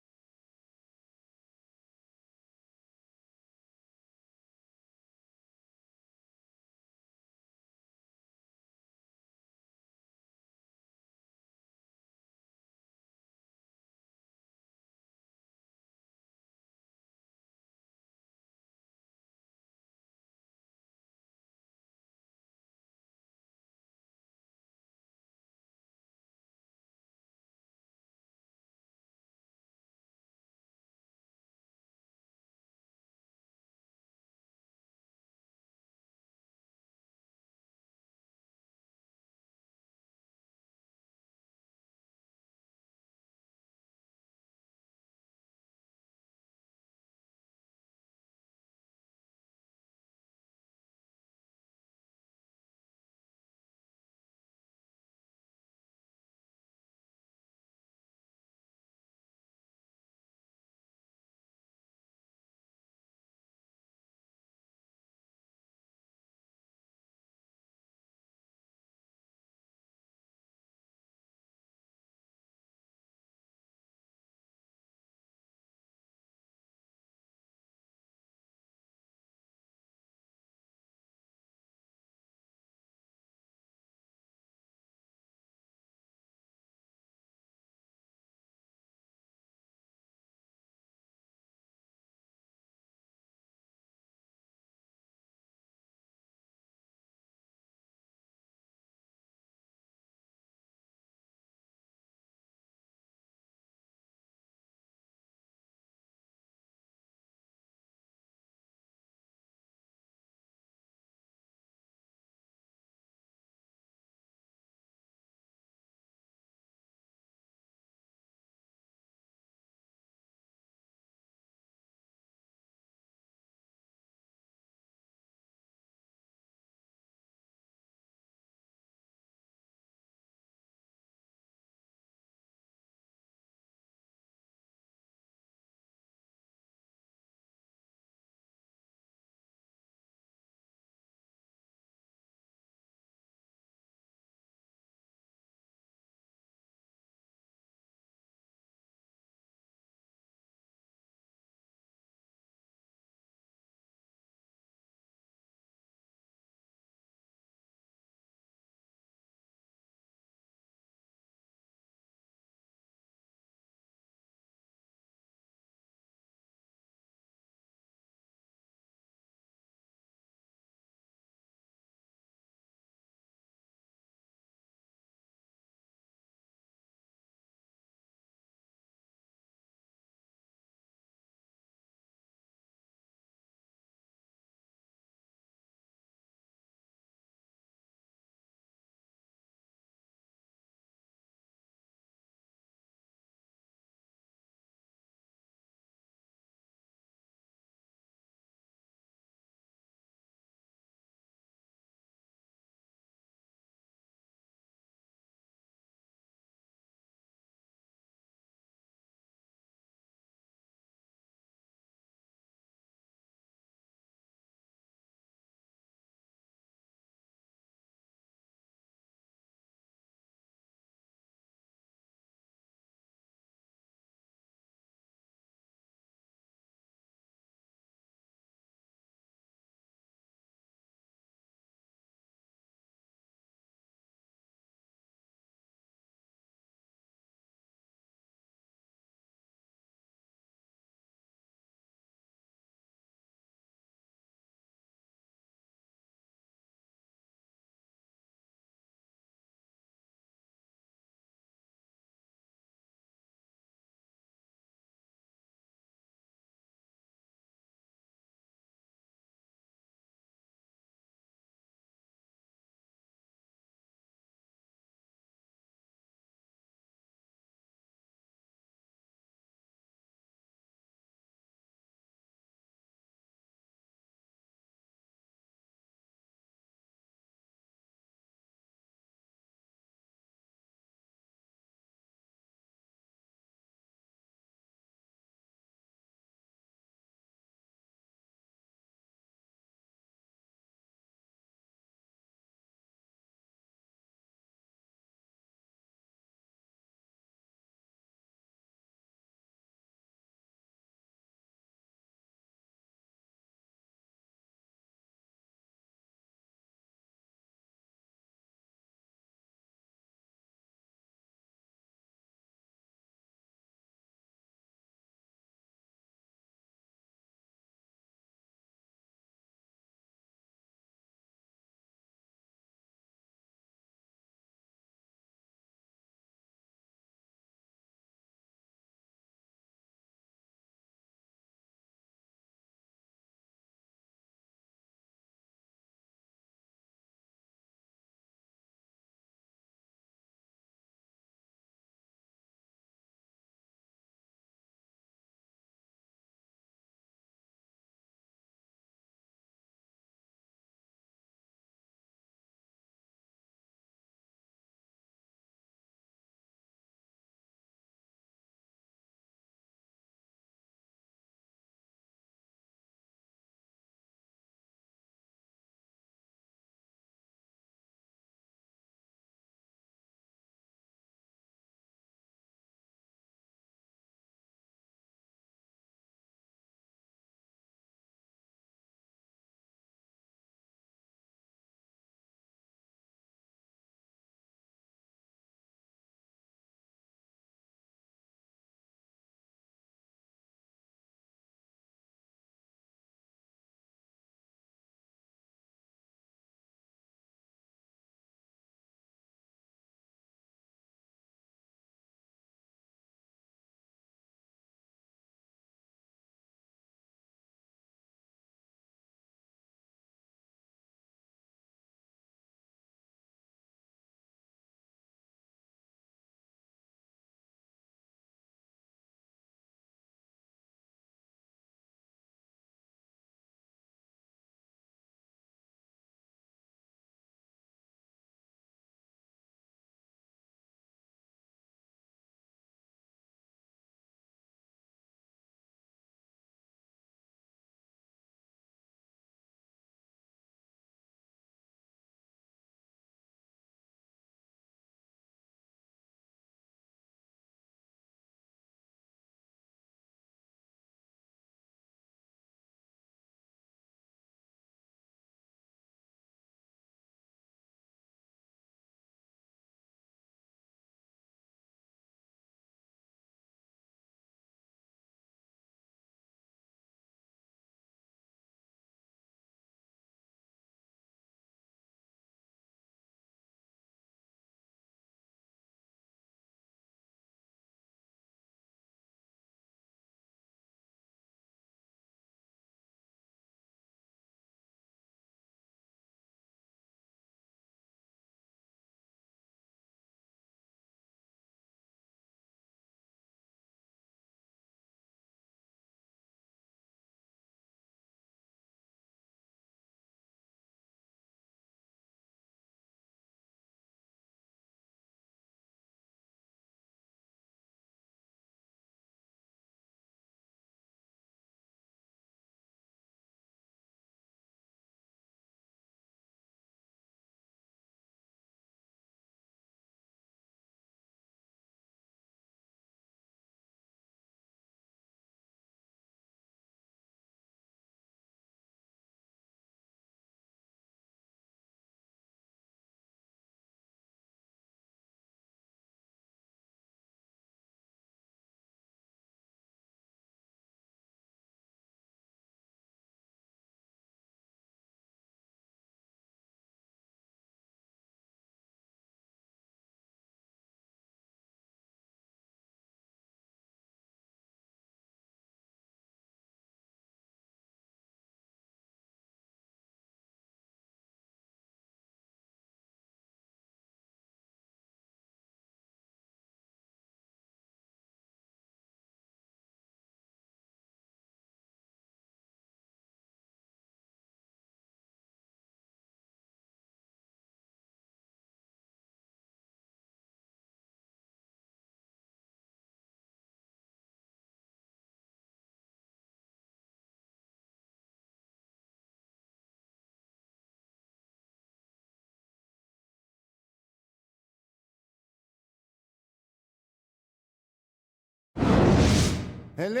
And the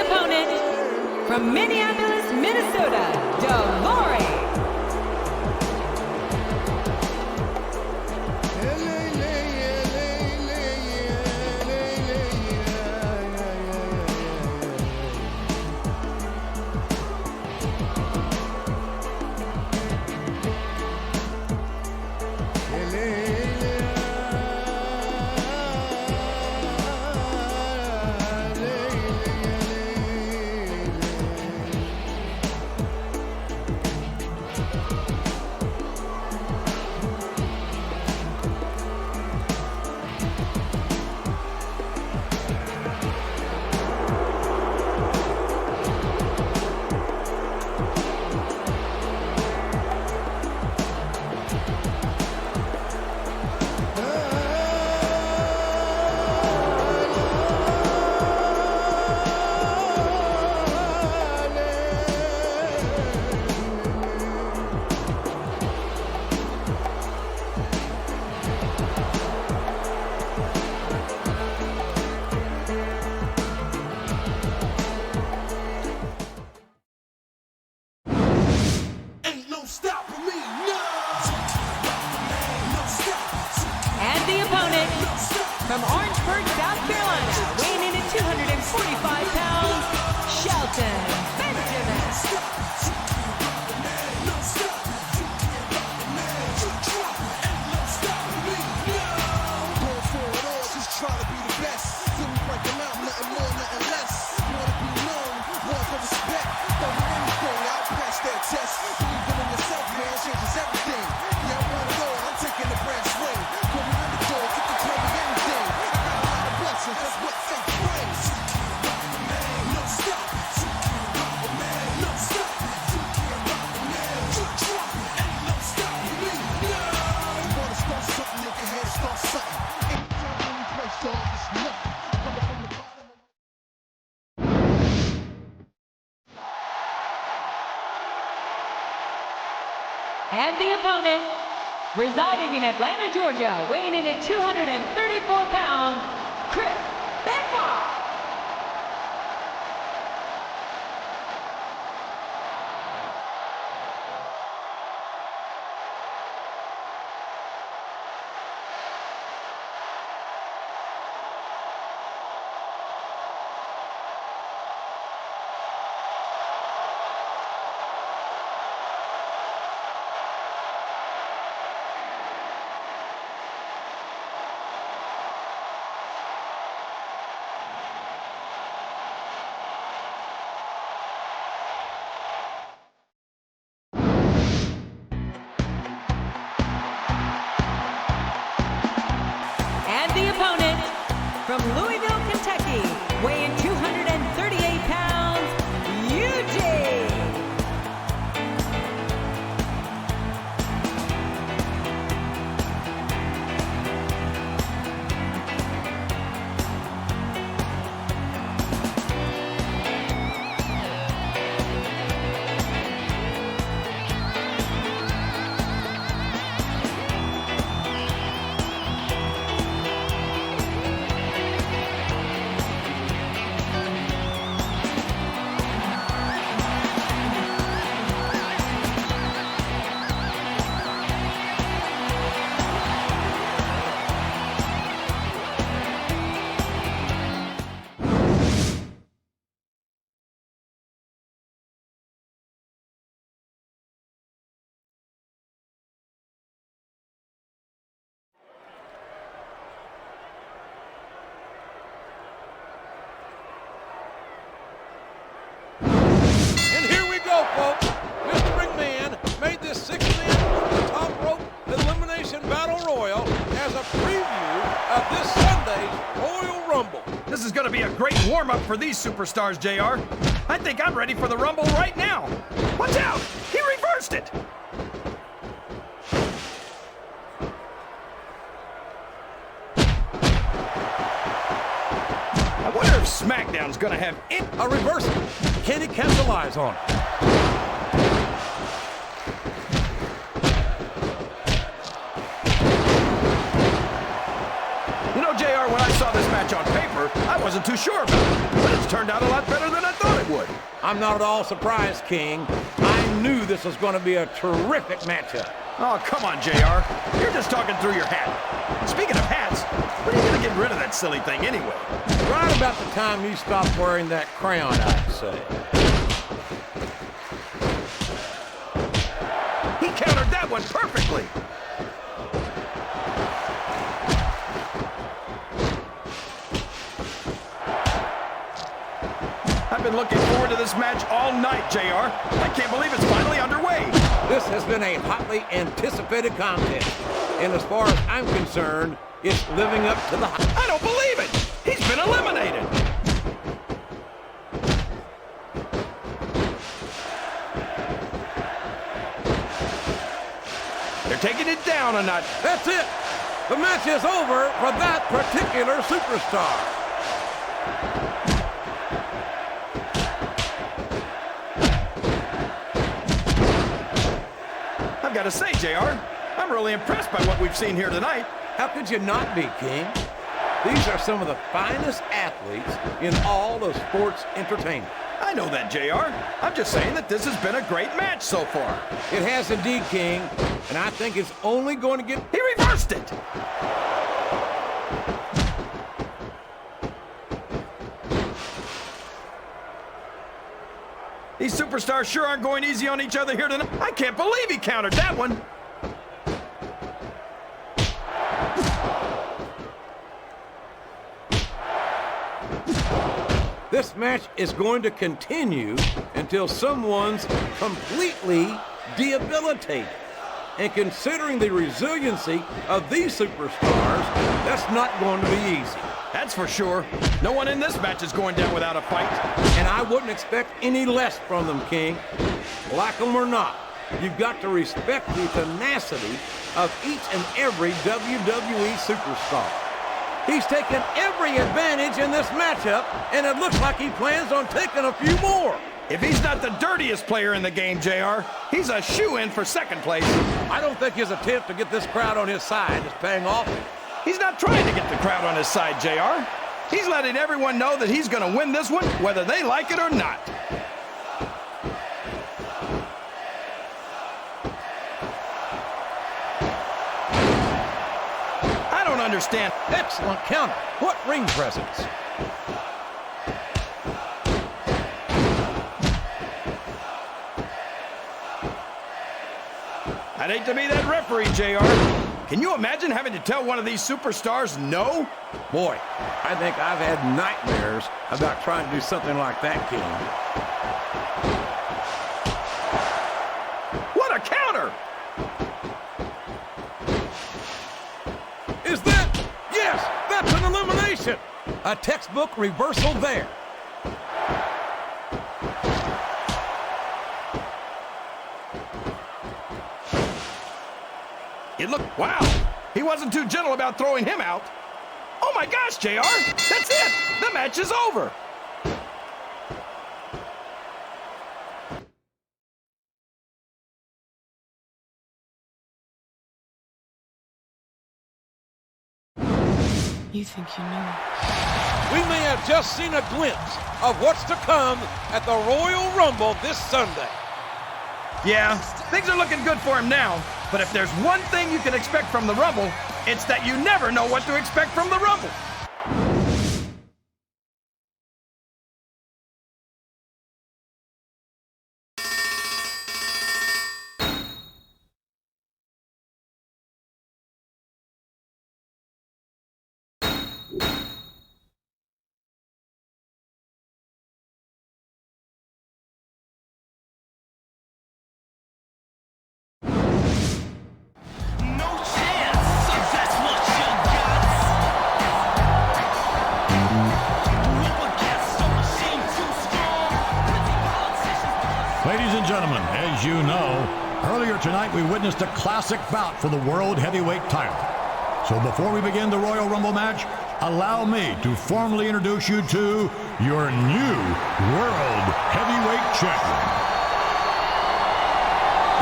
opponent, from Minneapolis, Minnesota, Dolores. From Orangeburg, South Carolina, weighing in at 245 pounds, Shelton Benjamin. Going for it all, just try to be the best. Till we break them out, nothing more, nothing less. Wanna be known, want for respect. Throw you anything, I'll pass that test. Believing in yourself, man, changes everything. Yeah, I want it all, I'm taking the brand swing. Put me in the door, you can tell me anything. I got a lot of blessings, that's what faith brings. No stop, no stop. No stop, you wanna start something, you can head start something. Anytime when we play stars, it's nothing. Coming from the bottom of And the opponent, residing in Atlanta, Georgia, weighing in at 234 pounds, Chris Bischoff. The opponent, from Louisville, Kentucky, weighing 238 pounds, Eugene. Folks, Mr. McMahon made this six-man top rope elimination battle royal as a preview of this Sunday's Royal Rumble. This is going to be a great warm-up for these superstars, JR. I think I'm ready for the Rumble right now. Watch out! He reversed it! I wonder if SmackDown's going to have a reversal. Can he capitalize on it? match on paper, I wasn't too sure about it. But it's turned out a lot better than I thought it would. I'm not at all surprised, King. I knew this was going to be a terrific matchup. Oh, come on, JR. You're just talking through your hat. Speaking of hats, when are you going to get rid of that silly thing anyway? Right about the time you stop wearing that crown, I'd say. He countered that one perfectly. I've been looking forward to this match all night, JR. I can't believe it's finally underway. This has been a hotly anticipated contest. And as far as I'm concerned, it's living up to the hype. I don't believe it! He's been eliminated! They're taking it down a notch. That's it! The match is over for that particular superstar. I've got to say, JR, I'm really impressed by what we've seen here tonight. How could you not be, King? These are some of the finest athletes in all of sports entertainment. I know that, JR. I'm just saying that this has been a great match so far. It has indeed, King, and I think it's only going to get... He reversed it! These superstars sure aren't going easy on each other here tonight. I can't believe he countered that one. This match is going to continue until someone's completely debilitated. And considering the resiliency of these superstars, that's not going to be easy. That's for sure. No one in this match is going down without a fight. And I wouldn't expect any less from them, King. Like them or not, you've got to respect the tenacity of each and every WWE superstar. He's taken every advantage in this matchup, and it looks like he plans on taking a few more. If he's not the dirtiest player in the game, JR, he's a shoo-in for second place. I don't think his attempt to get this crowd on his side is paying off. He's not trying to get the crowd on his side, JR. He's letting everyone know that he's going to win this one, whether they like it or not. I don't understand. Excellent counter. What ring presence. I'd hate to be that referee, JR. Can you imagine having to tell one of these superstars no? Boy, I think I've had nightmares about trying to do something like that, King. What a counter! Is that? Yes, that's an elimination. A textbook reversal there. It looked, wow, he wasn't too gentle about throwing him out. Oh my gosh, JR, that's it. The match is over. You think you know? We may have just seen a glimpse of what's to come at the Royal Rumble this Sunday. Yeah, things are looking good for him now. But if there's one thing you can expect from the Rumble, it's that you never know what to expect from the Rumble. Ladies and gentlemen, as you know, earlier tonight we witnessed a classic bout for the World Heavyweight title. So before we begin the Royal Rumble match, allow me to formally introduce you to your new World Heavyweight Champion.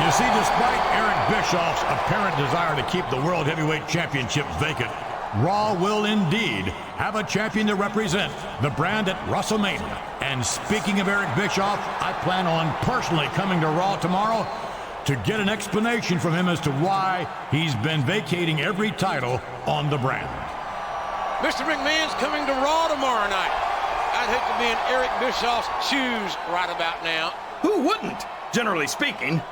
You see, despite Eric Bischoff's apparent desire to keep the World Heavyweight Championship vacant, Raw will indeed have a champion to represent the brand at WrestleMania. And speaking of Eric Bischoff, I plan on personally coming to Raw tomorrow to get an explanation from him as to why he's been vacating every title on the brand. Mr. McMahon's coming to Raw tomorrow night. I'd hate to be in Eric Bischoff's shoes right about now. Who wouldn't, generally speaking?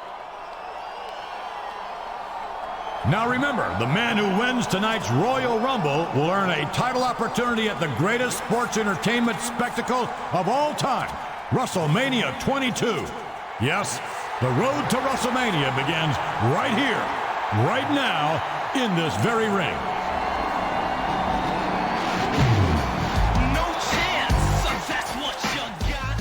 Now remember, the man who wins tonight's Royal Rumble will earn a title opportunity at the greatest sports entertainment spectacle of all time, WrestleMania 22. Yes, the road to WrestleMania begins right here, right now, in this very ring. No chance, so that's what you got.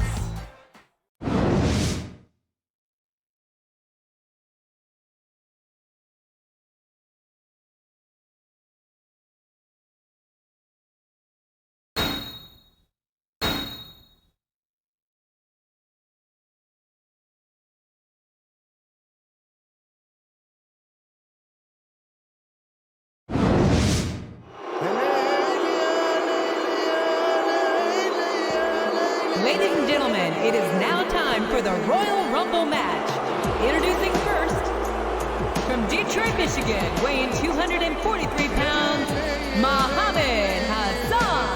Ladies and gentlemen, it is now time for the Royal Rumble match. Introducing first, from Detroit, Michigan, weighing 243 pounds, Muhammad Hassan.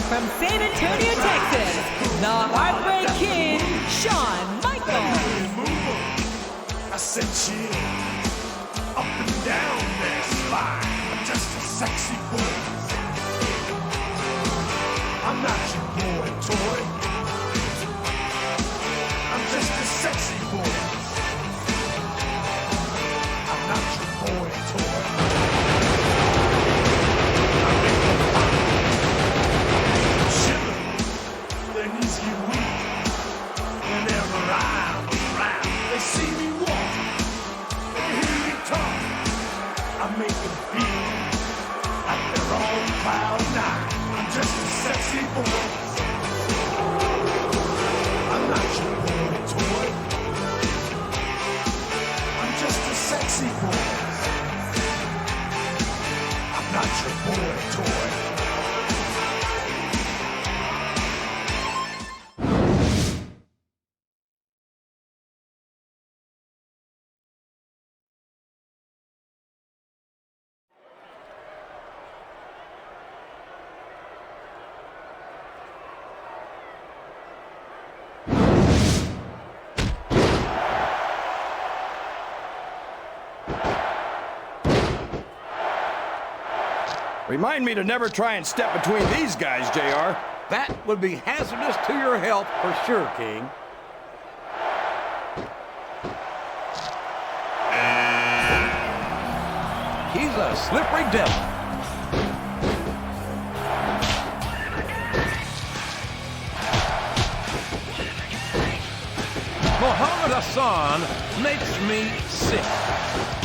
From San Antonio, Texas, the Heartbreak Kid, Shawn Michaels. I said chill, up and down that spine. I'm just a sexy boy. I'm not your boy toy. I'm just a sexy boy. I'm not your boy toy. See me walk, they hear me talk. I make them feel like they're on cloud nine. I'm just a sexy boy. I'm not your boy toy. I'm just a sexy boy. I'm not your boy toy. Remind me to never try and step between these guys, JR. That would be hazardous to your health for sure, King. He's a slippery devil. Muhammad Hassan makes me sick.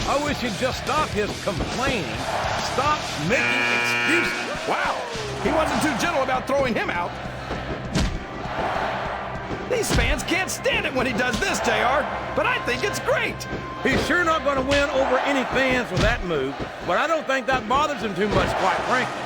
I wish he'd just stop his complaining. Stop making excuses. Wow, he wasn't too gentle about throwing him out. These fans can't stand it when he does this, JR, but I think it's great. He's sure not going to win over any fans with that move, but I don't think that bothers him too much, quite frankly.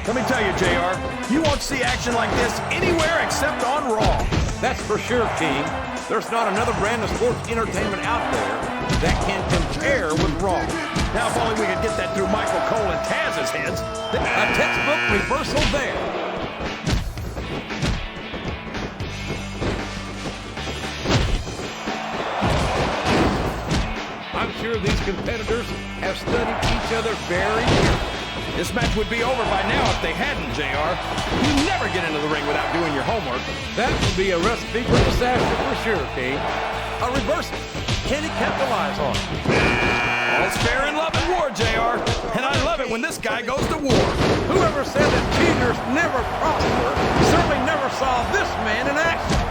Let me tell you, JR, you won't see action like this anywhere except on Raw. That's for sure, King. There's not another brand of sports entertainment out there that can compare with Raw. Now, if only we could get that through Michael Cole and Taz's heads. A textbook reversal there. I'm sure these competitors have studied each other very carefully. This match would be over by now if they hadn't, JR. You never get into the ring without doing your homework. That would be a recipe for disaster for sure, King. A reversal. Can he capitalize on it? All's fair in love and war, JR. And I love it when this guy goes to war. Whoever said that cheaters never prosper certainly never saw this man in action.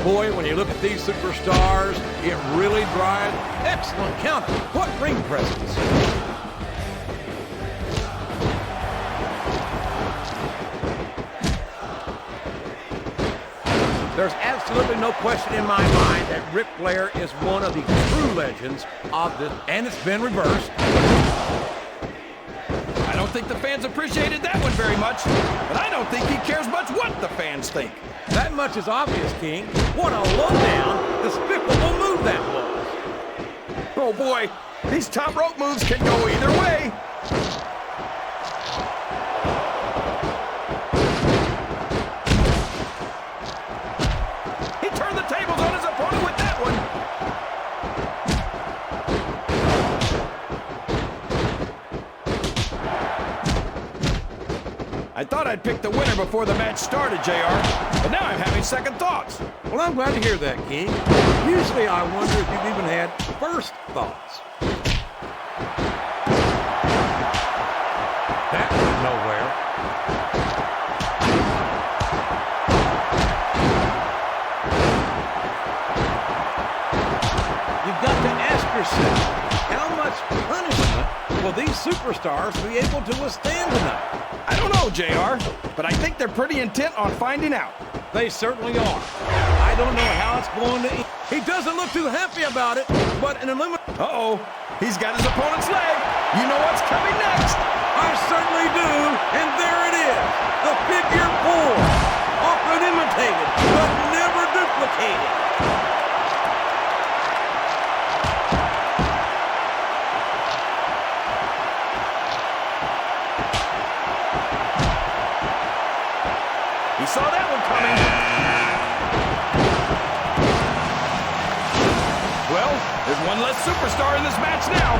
Boy, when you look at these superstars, it really drives excellent counter. What ring presence. There's absolutely no question in my mind that Ric Flair is one of the true legends of this, and it's been reversed. I don't think the fans appreciated that one very much, but I don't think he cares much what the fans think. That much is obvious, King. What a low-down, despicable move that was. Oh boy, these top rope moves can go either way. He turned the tables on his opponent with that one. I thought I'd pick the winner before the match started, JR, but now I'm having second thoughts. Well, I'm glad to hear that, King. Usually I wonder if you've even had first thoughts. That went nowhere. You've got to ask yourself, how much punishment will these superstars be able to withstand tonight? I don't know, JR, but I think they're pretty intent on finding out. They certainly are. I don't know how it's going to end. He doesn't look too happy about it, but an elimination... Uh-oh, he's got his opponent's leg. You know what's coming next. I certainly do, and there it is. The figure 4. Often imitated, but never duplicated. He saw that one coming. Well, there's one less superstar in this match now.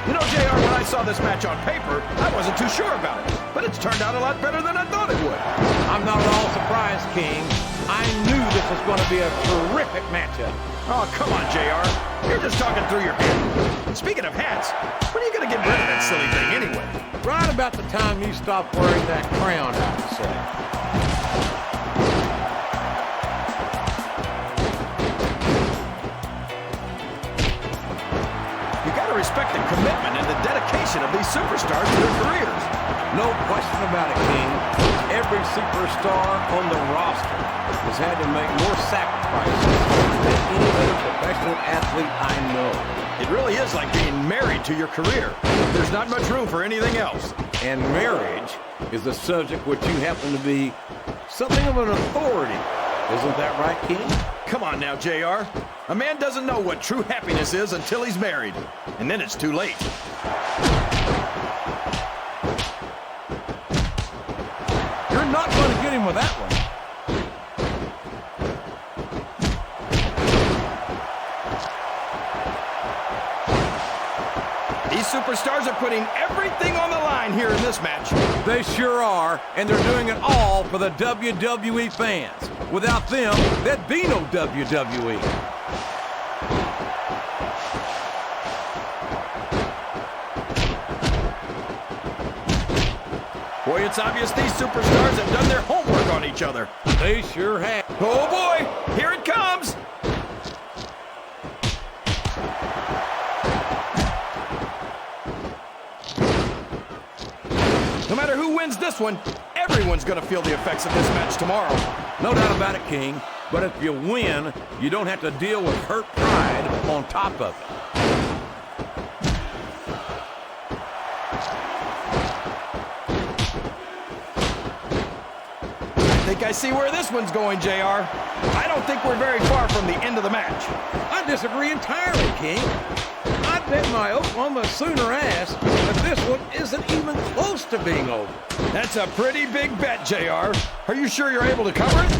You know, JR, when I saw this match on paper, I wasn't too sure about it. But it's turned out a lot better than I thought it would. I'm not at all surprised, King. I knew this was going to be a terrific matchup. Oh, come on, JR. You're just talking through your hat. Speaking of hats, when are you going to get rid of that silly thing anyway? Right about the time you stop wearing that crown, I would say. You got to respect the commitment and the dedication of these superstars to their careers. No question about it, King. Every superstar on the roster has had to make more sacrifices than any other professional athlete I know. It really is like being married to your career. There's not much room for anything else. And marriage is a subject which you happen to be something of an authority. Isn't that right, King? Come on now, JR. A man doesn't know what true happiness is until he's married. And then it's too late. You're not going to get him with that one. These superstars are putting everything on the line here in this match. They sure are, and they're doing it all for the WWE fans. Without them, there'd be no WWE. Boy, it's obvious these superstars have done their homework on each other. They sure have. Oh boy, here it comes. No matter who wins this one, everyone's going to feel the effects of this match tomorrow. No doubt about it, King. But if you win, you don't have to deal with hurt pride on top of it. I think I see where this one's going, JR. I don't think we're very far from the end of the match. I disagree entirely, King. I bet my Oklahoma Sooner ass that this one isn't even close to being over. That's a pretty big bet, JR. Are you sure you're able to cover it?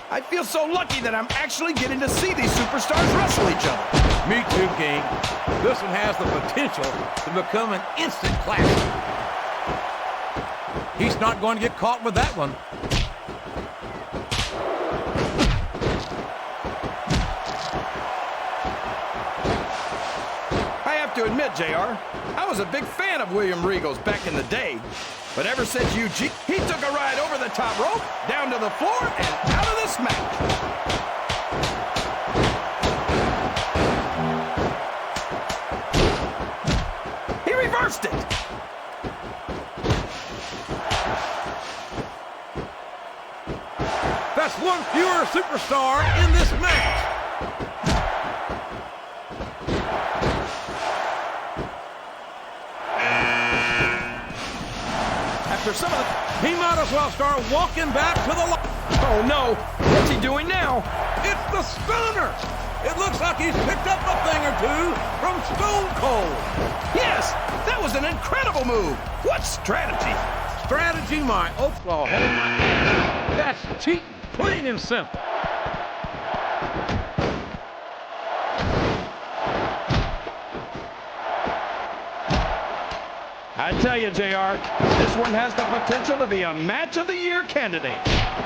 I feel so lucky that I'm actually getting to see these superstars wrestle each other. Me too, King. This one has the potential to become an instant classic. He's not going to get caught with that one. I have to admit, JR, I was a big fan of William Regal's back in the day. But ever since Eugene, he took a ride over the top rope, down to the floor, and out of this match. He reversed it. That's one fewer superstar in this match. After some of the... He might as well start walking back to the line. Oh, no. What's he doing now? It's the stunner. It looks like he's picked up a thing or two from Stone Cold. Yes, that was an incredible move. What strategy? Strategy, my Oklahoma. That's cheap, plain and simple. I tell you, JR, this one has the potential to be a match of the year candidate.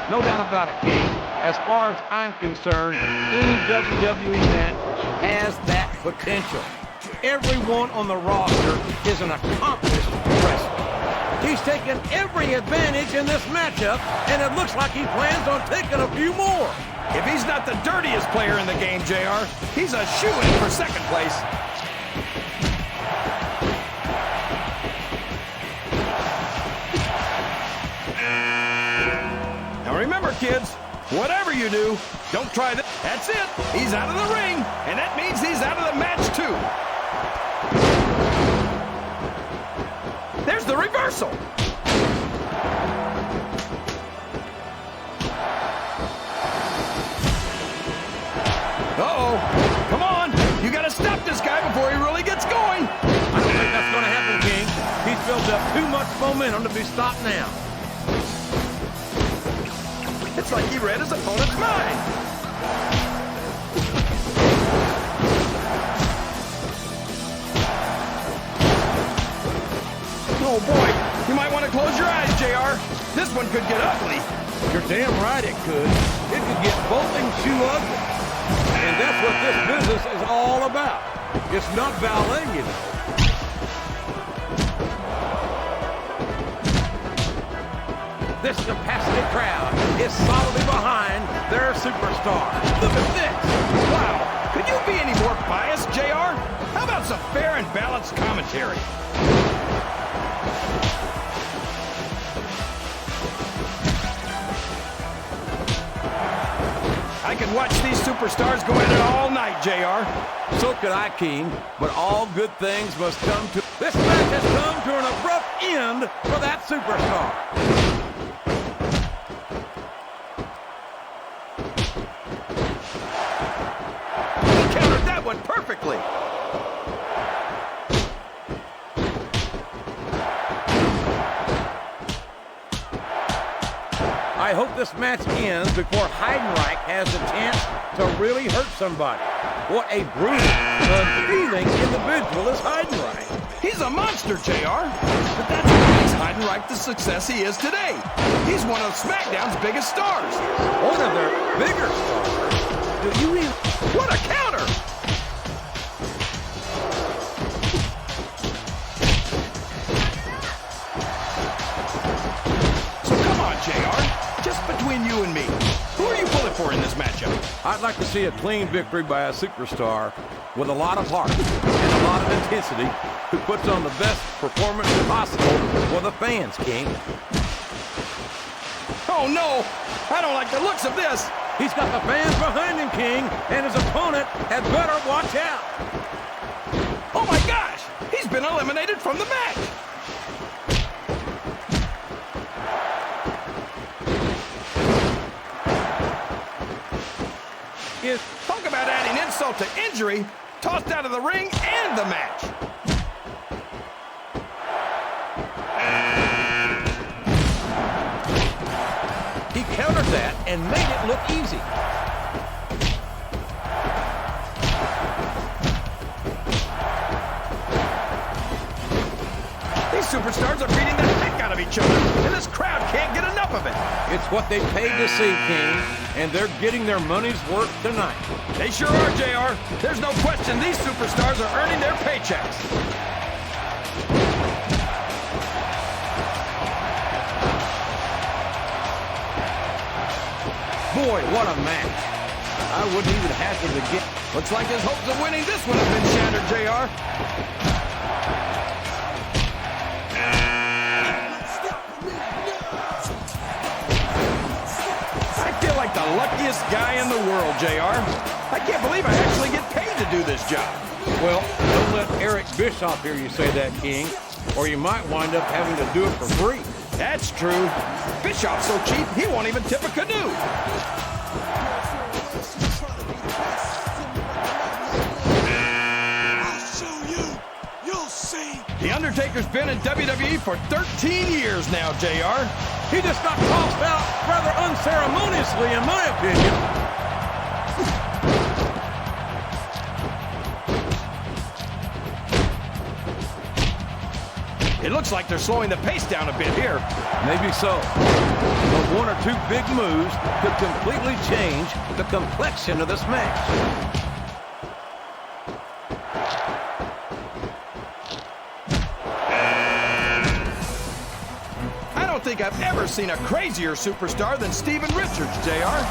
No doubt about it, King. As far as I'm concerned, any WWE match has that potential. Everyone on the roster is an accomplished wrestler. He's taken every advantage in this matchup, and it looks like he plans on taking a few more. If he's not the dirtiest player in the game, JR, he's a shoo-in for second place. Now remember, kids, whatever you do, don't try this. That's it. He's out of the ring, and that means he's out of the match, too. There's the reversal. Uh-oh. Come on. You got to stop this guy before he really gets going. I don't think that's going to happen, King. He's built up too much momentum to be stopped now. It's like he read his opponent's mind. Oh, boy. You might want to close your eyes, JR. This one could get ugly. You're damn right it could. It could get bowling shoe ugly. And that's what this business is all about. It's not ballet, you know. This capacity crowd is solidly behind their superstar. Look at this. Wow. Could you be any more biased, JR? How about some fair and balanced commentary? I could watch these superstars go at it all night, JR. So could I, King, but all good things must come to... This match has come to an abrupt end for that superstar. Perfectly. I hope this match ends before Heidenreich has a chance to really hurt somebody. What a brutal, unfeeling individual is Heidenreich. He's a monster, JR. But that's what makes Heidenreich the success he is today. He's one of SmackDown's biggest stars. One of their bigger stars? Do you even... What a counter! JR, just between you and me, who are you pulling for in this matchup? I'd like to see a clean victory by a superstar with a lot of heart and a lot of intensity who puts on the best performance possible for the fans, King. Oh, no! I don't like the looks of this! He's got the fans behind him, King, and his opponent had better watch out. Oh, my gosh! He's been eliminated from the match! Talk about adding insult to injury, tossed out of the ring and the match. He countered that and made it look easy. These superstars are beating the heck out of each other, and this crowd can't get enough of it. It's what they paid to see, King, and they're getting their money's worth tonight. They sure are, JR. There's no question these superstars are earning their paychecks. Boy, what a match. I wouldn't even hazard a guess. Looks like his hopes of winning this one have been shattered, JR. Like the luckiest guy in the world, JR. I can't believe I actually get paid to do this job. Well, don't let Eric Bischoff hear you say that, King, or you might wind up having to do it for free. That's true. Bischoff's so cheap, he won't even tip a canoe. I'll show you. You'll see. The Undertaker's been in WWE for 13 years now, JR. He just got tossed out rather unceremoniously, in my opinion. It looks like they're slowing the pace down a bit here. Maybe so. But one or two big moves could completely change the complexion of this match. I don't think I've ever seen a crazier superstar than Steven Richards, JR.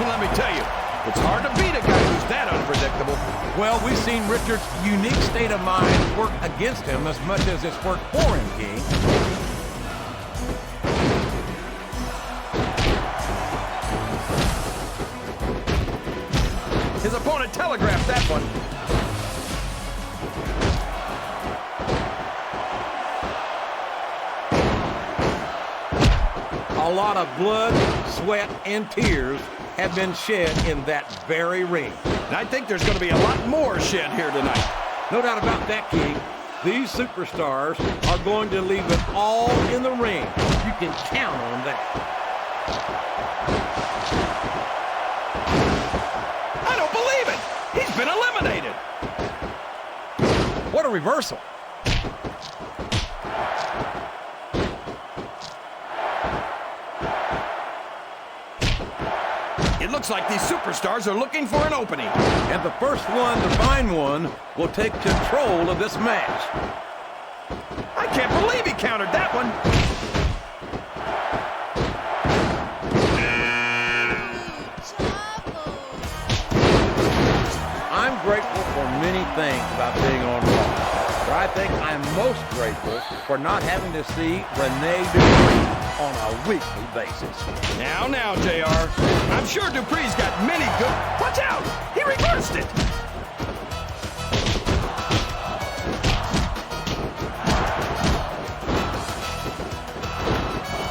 And let me tell you, it's hard to beat a guy who's that unpredictable. Well, we've seen Richards' unique state of mind work against him as much as it's worked for him, King. His opponent telegraphed that one. A lot of blood, sweat, and tears have been shed in that very ring. And I think there's going to be a lot more shed here tonight. No doubt about that, King. These superstars are going to leave it all in the ring. You can count on that. I don't believe it! He's been eliminated! What a reversal. It looks like these superstars are looking for an opening. And the first one to find one will take control of this match. I can't believe he countered that one. I'm grateful for many things about being on Raw. But I think I'm most grateful for not having to see Rene Dupree on a weekly basis. Now, JR. I'm sure Dupree's got many good... Watch out! He reversed it!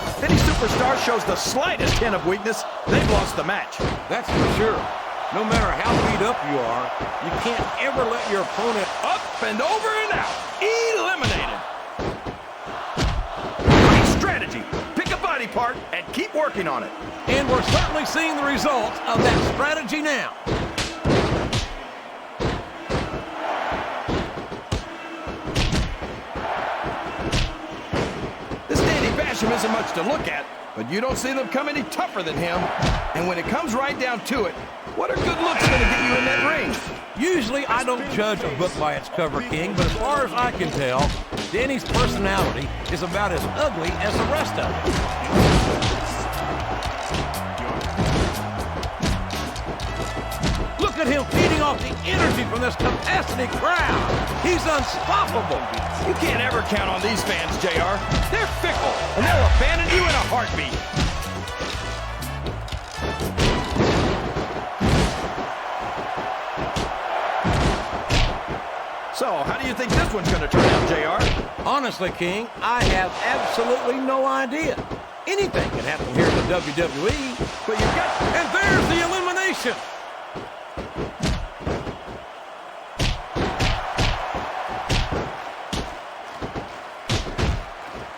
If any superstar shows the slightest hint of weakness, they've lost the match. That's for sure. No matter how beat up you are, you can't ever let your opponent up and over and out. Eliminated. Great strategy. Pick a body part and keep working on it. And we're certainly seeing the results of that strategy now. This Danny Basham isn't much to look at, but you don't see them come any tougher than him. And when it comes right down to it, what are good looks going to get you in that ring? Usually I don't judge a book by its cover, King, but as far as I can tell, Danny's personality is about as ugly as the rest of it. Look at him feeding off off the energy from this capacity crowd. He's unstoppable. You can't ever count on these fans, JR. They're fickle, and they'll abandon you in a heartbeat. So, how do you think this one's going to turn out, JR? Honestly, King, I have absolutely no idea. Anything can happen here in the WWE, but you've got... And there's the elimination!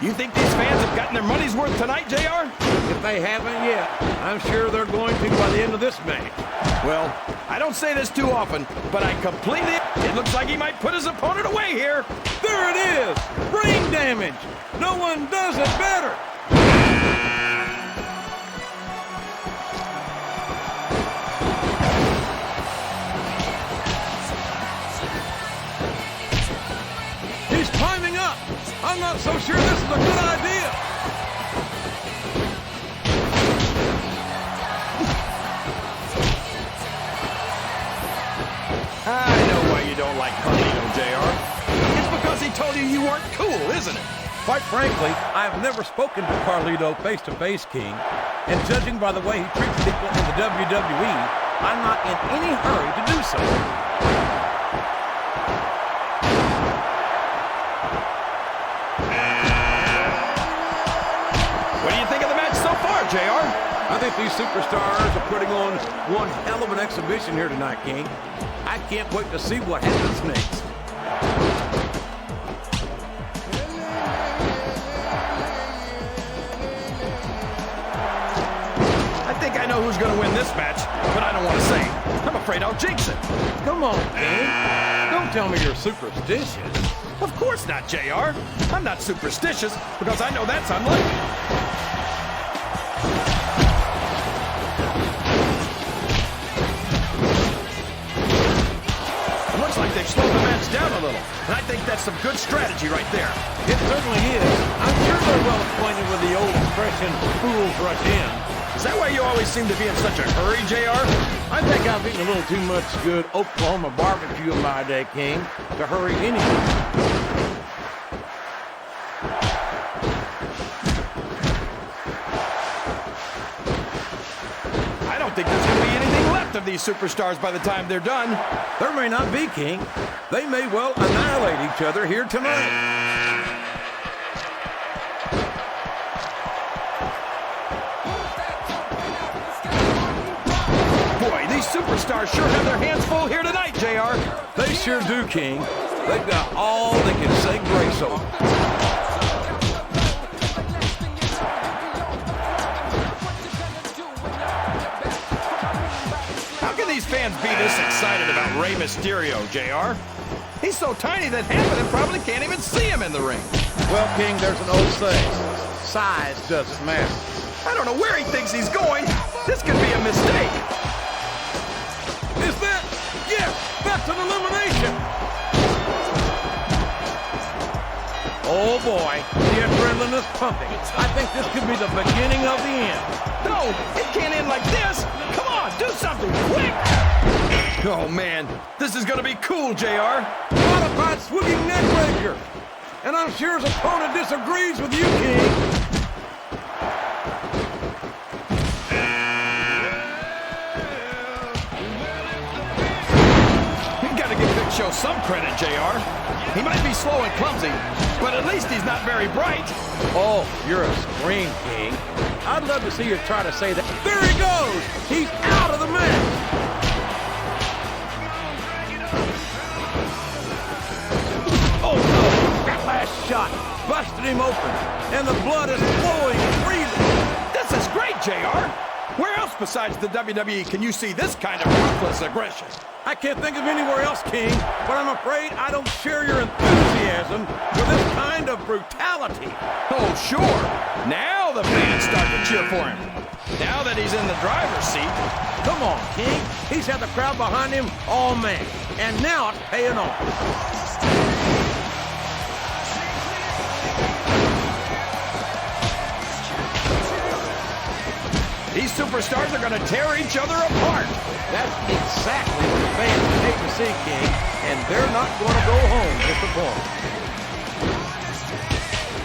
You think these fans have gotten their money's worth tonight, JR? If they haven't yet, I'm sure they're going to by the end of this match. Well, I don't say this too often, but I completely... It looks like he might put his opponent away here. There it is! Brain damage! No one does it better! He's climbing up! I'm not so sure this is a good idea! I know why you don't like Carlito, JR. It's because he told you weren't cool, isn't it? Quite frankly, I've never spoken to Carlito face-to-face, King. And judging by the way he treats people in the WWE, I'm not in any hurry to do so. What do you think of the match so far, JR? I think these superstars are putting on one hell of an exhibition here tonight, King. I can't wait to see what happens next. I think I know who's going to win this match, but I don't want to say. I'm afraid I'll jinx it. Come on, King. Don't tell me you're superstitious. Of course not, JR. I'm not superstitious because I know that's unlikely. Like they've slowed the match down a little, and I think that's some good strategy right there. It certainly is. I'm sure they're well acquainted with the old expression, fools rush in. Is that why you always seem to be in such a hurry, JR? I think I've eaten a little too much good Oklahoma barbecue in my day, King, to hurry anywhere. I don't think there's going to be anything left of these superstars by the time they're done. There may not be, King. They may well annihilate each other here tonight. Boy, these superstars sure have their hands full here tonight, JR. They sure do, King. They've got all they can say grace over. These fans be this excited about Rey Mysterio, JR? He's so tiny that half of them probably can't even see him in the ring. Well, King, there's an old saying. Size doesn't matter. I don't know where he thinks he's going. This could be a mistake. Is that? Yes, that's an elimination. Oh, boy, the adrenaline is pumping. I think this could be the beginning of the end. No, it can't end like this. Come on, do something quick. Oh, man, this is going to be cool, JR. Modified swinging neck breaker. And I'm sure his opponent disagrees with you, King. You got to give Big Show some credit, JR. He might be slow and clumsy, but at least he's not very bright. Oh, you're a scream, King. I'd love to see you try to say that. There he goes! He's out of the match! Oh, no! That last shot busted him open, and the blood is flowing freely. This is great, JR. Where else besides the WWE can you see this kind of ruthless aggression? I can't think of anywhere else, King, but I'm afraid I don't share your enthusiasm for this kind of brutality. Oh, sure. Now the fans start to cheer for him. Now that he's in the driver's seat. Come on, King. He's had the crowd behind him all match, and now it's paying off. These superstars are going to tear each other apart. That's exactly what the fans hate to see, King, and they're not going to go home disappointed.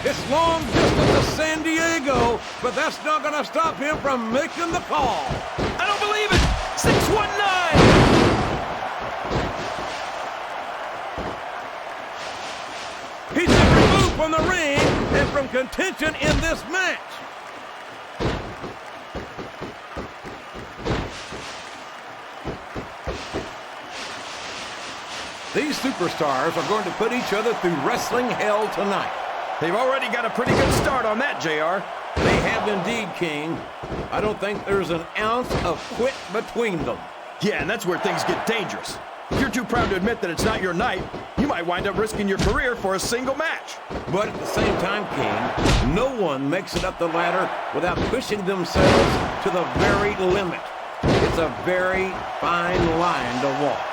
It's long distance to San Diego, but that's not going to stop him from making the call. I don't believe it. 619. He's been removed from the ring and from contention in this match. These superstars are going to put each other through wrestling hell tonight. They've already got a pretty good start on that, JR. They have indeed, King. I don't think there's an ounce of quit between them. Yeah, and that's where things get dangerous. If you're too proud to admit that it's not your night, you might wind up risking your career for a single match. But at the same time, King, no one makes it up the ladder without pushing themselves to the very limit. It's a very fine line to walk.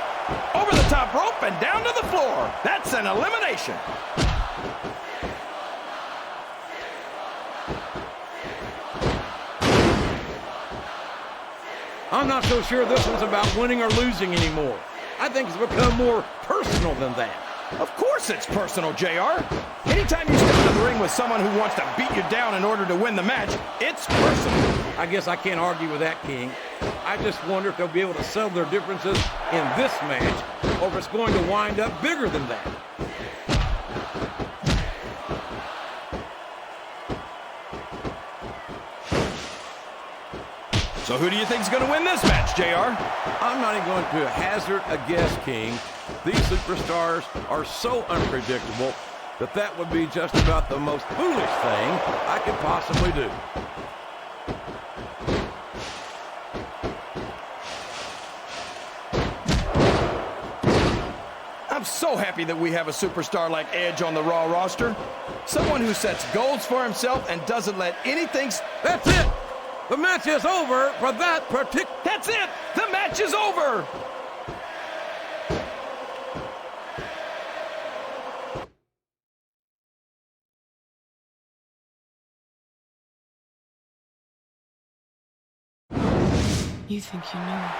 Over the top rope and down to the floor. That's an elimination. I'm not so sure this one's about winning or losing anymore. I think it's become more personal than that. Of course it's personal, JR. Anytime you step into the ring with someone who wants to beat you down in order to win the match, it's personal. I guess I can't argue with that, King. I just wonder if they'll be able to settle their differences in this match, or if it's going to wind up bigger than that. So who do you think's going to win this match, JR? I'm not even going to hazard a guess, King. These superstars are so unpredictable that that would be just about the most foolish thing I could possibly do. I'm so happy that we have a superstar like Edge on the Raw roster. Someone who sets goals for himself and doesn't let anything... That's it! The match is over for that particular... That's it! The match is over! You think you know.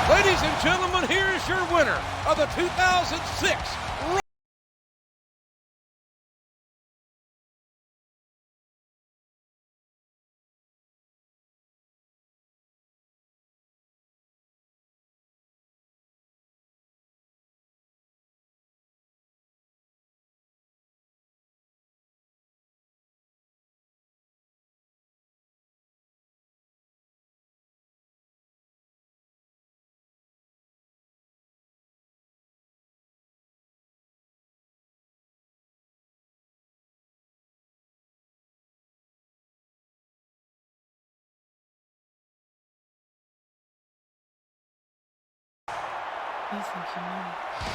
Ladies and gentlemen, here is your winner of the 2006 You think you know.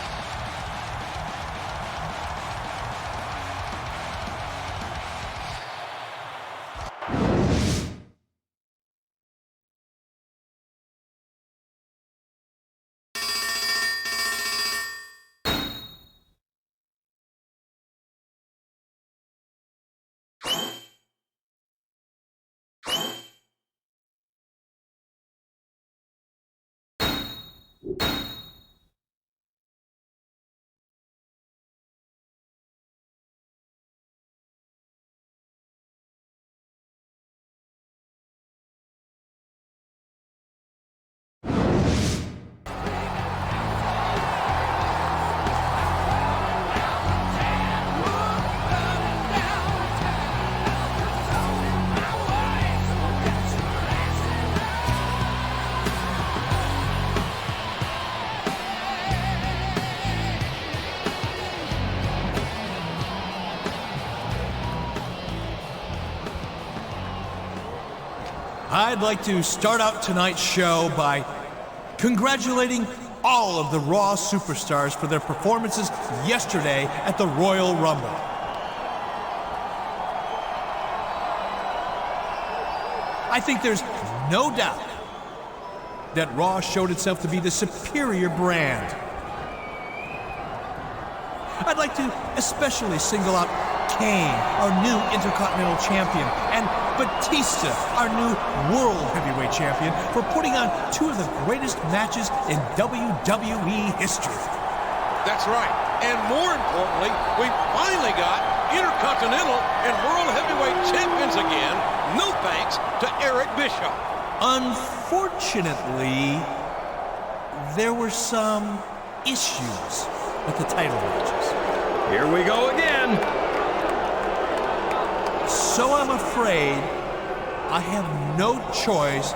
I'd like to start out tonight's show by congratulating all of the Raw superstars for their performances yesterday at the Royal Rumble. I think there's no doubt that Raw showed itself to be the superior brand. I'd like to especially single out Kane, our new Intercontinental Champion, and Batista, our new World Heavyweight Champion, for putting on two of the greatest matches in WWE history. That's right. And more importantly, we finally got Intercontinental and World Heavyweight Champions again. No thanks to Eric Bischoff. Unfortunately, there were some issues with the title matches. Here we go again. So I'm afraid I have no choice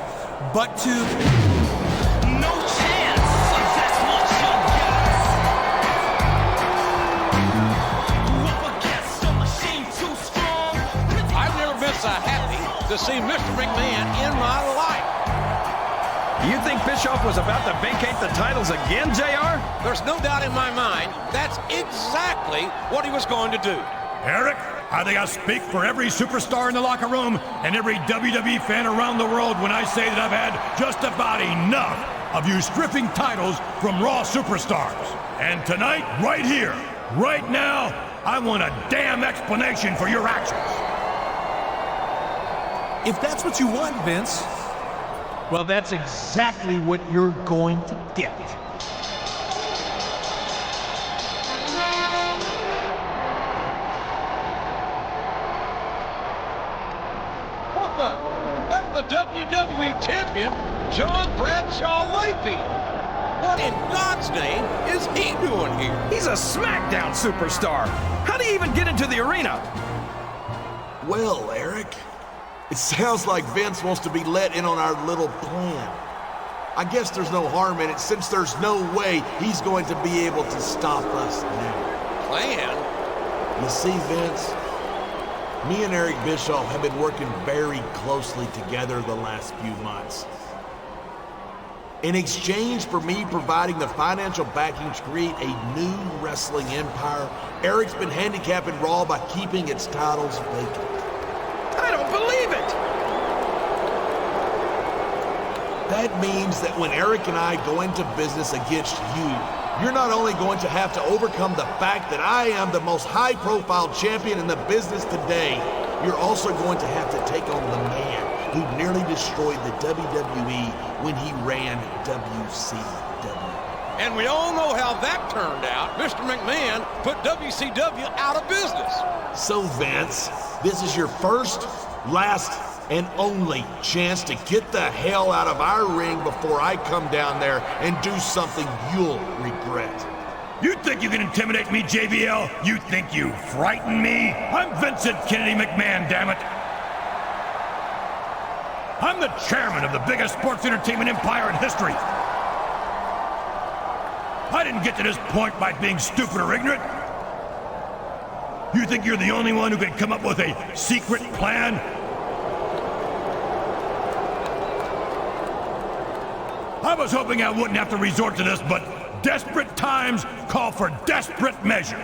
but to... No chance! That's what you got! Up against a machine too strong. I've never been so happy to see Mr. McMahon in my life. You think Bischoff was about to vacate the titles again, JR? There's no doubt in my mind that's exactly what he was going to do. Eric, I think I speak for every superstar in the locker room and every WWE fan around the world when I say that I've had just about enough of you stripping titles from Raw superstars. And tonight, right here, right now, I want a damn explanation for your actions. If that's what you want, Vince, well, that's exactly what you're going to get. That's the WWE Champion, John Bradshaw Layfield. What in God's name is he doing here? He's a SmackDown superstar. How did he even get into the arena? Well, Eric, it sounds like Vince wants to be let in on our little plan. I guess there's no harm in it since there's no way he's going to be able to stop us now. Plan? You see, Vince, me and Eric Bischoff have been working very closely together the last few months. In exchange for me providing the financial backing to create a new wrestling empire, Eric's been handicapping Raw by keeping its titles vacant. I don't believe it! That means that when Eric and I go into business against you, you're not only going to have to overcome the fact that I am the most high-profile champion in the business today, you're also going to have to take on the man who nearly destroyed the WWE when he ran WCW. And we all know how that turned out. Mr. McMahon put WCW out of business. So, Vince, this is your first, last, and only chance to get the hell out of our ring before I come down there and do something you'll regret. You think you can intimidate me, JBL? You think you frighten me? I'm Vincent Kennedy McMahon, damn it. I'm the chairman of the biggest sports entertainment empire in history. I didn't get to this point by being stupid or ignorant. You think you're the only one who can come up with a secret plan? I was hoping I wouldn't have to resort to this, but desperate times call for desperate measures.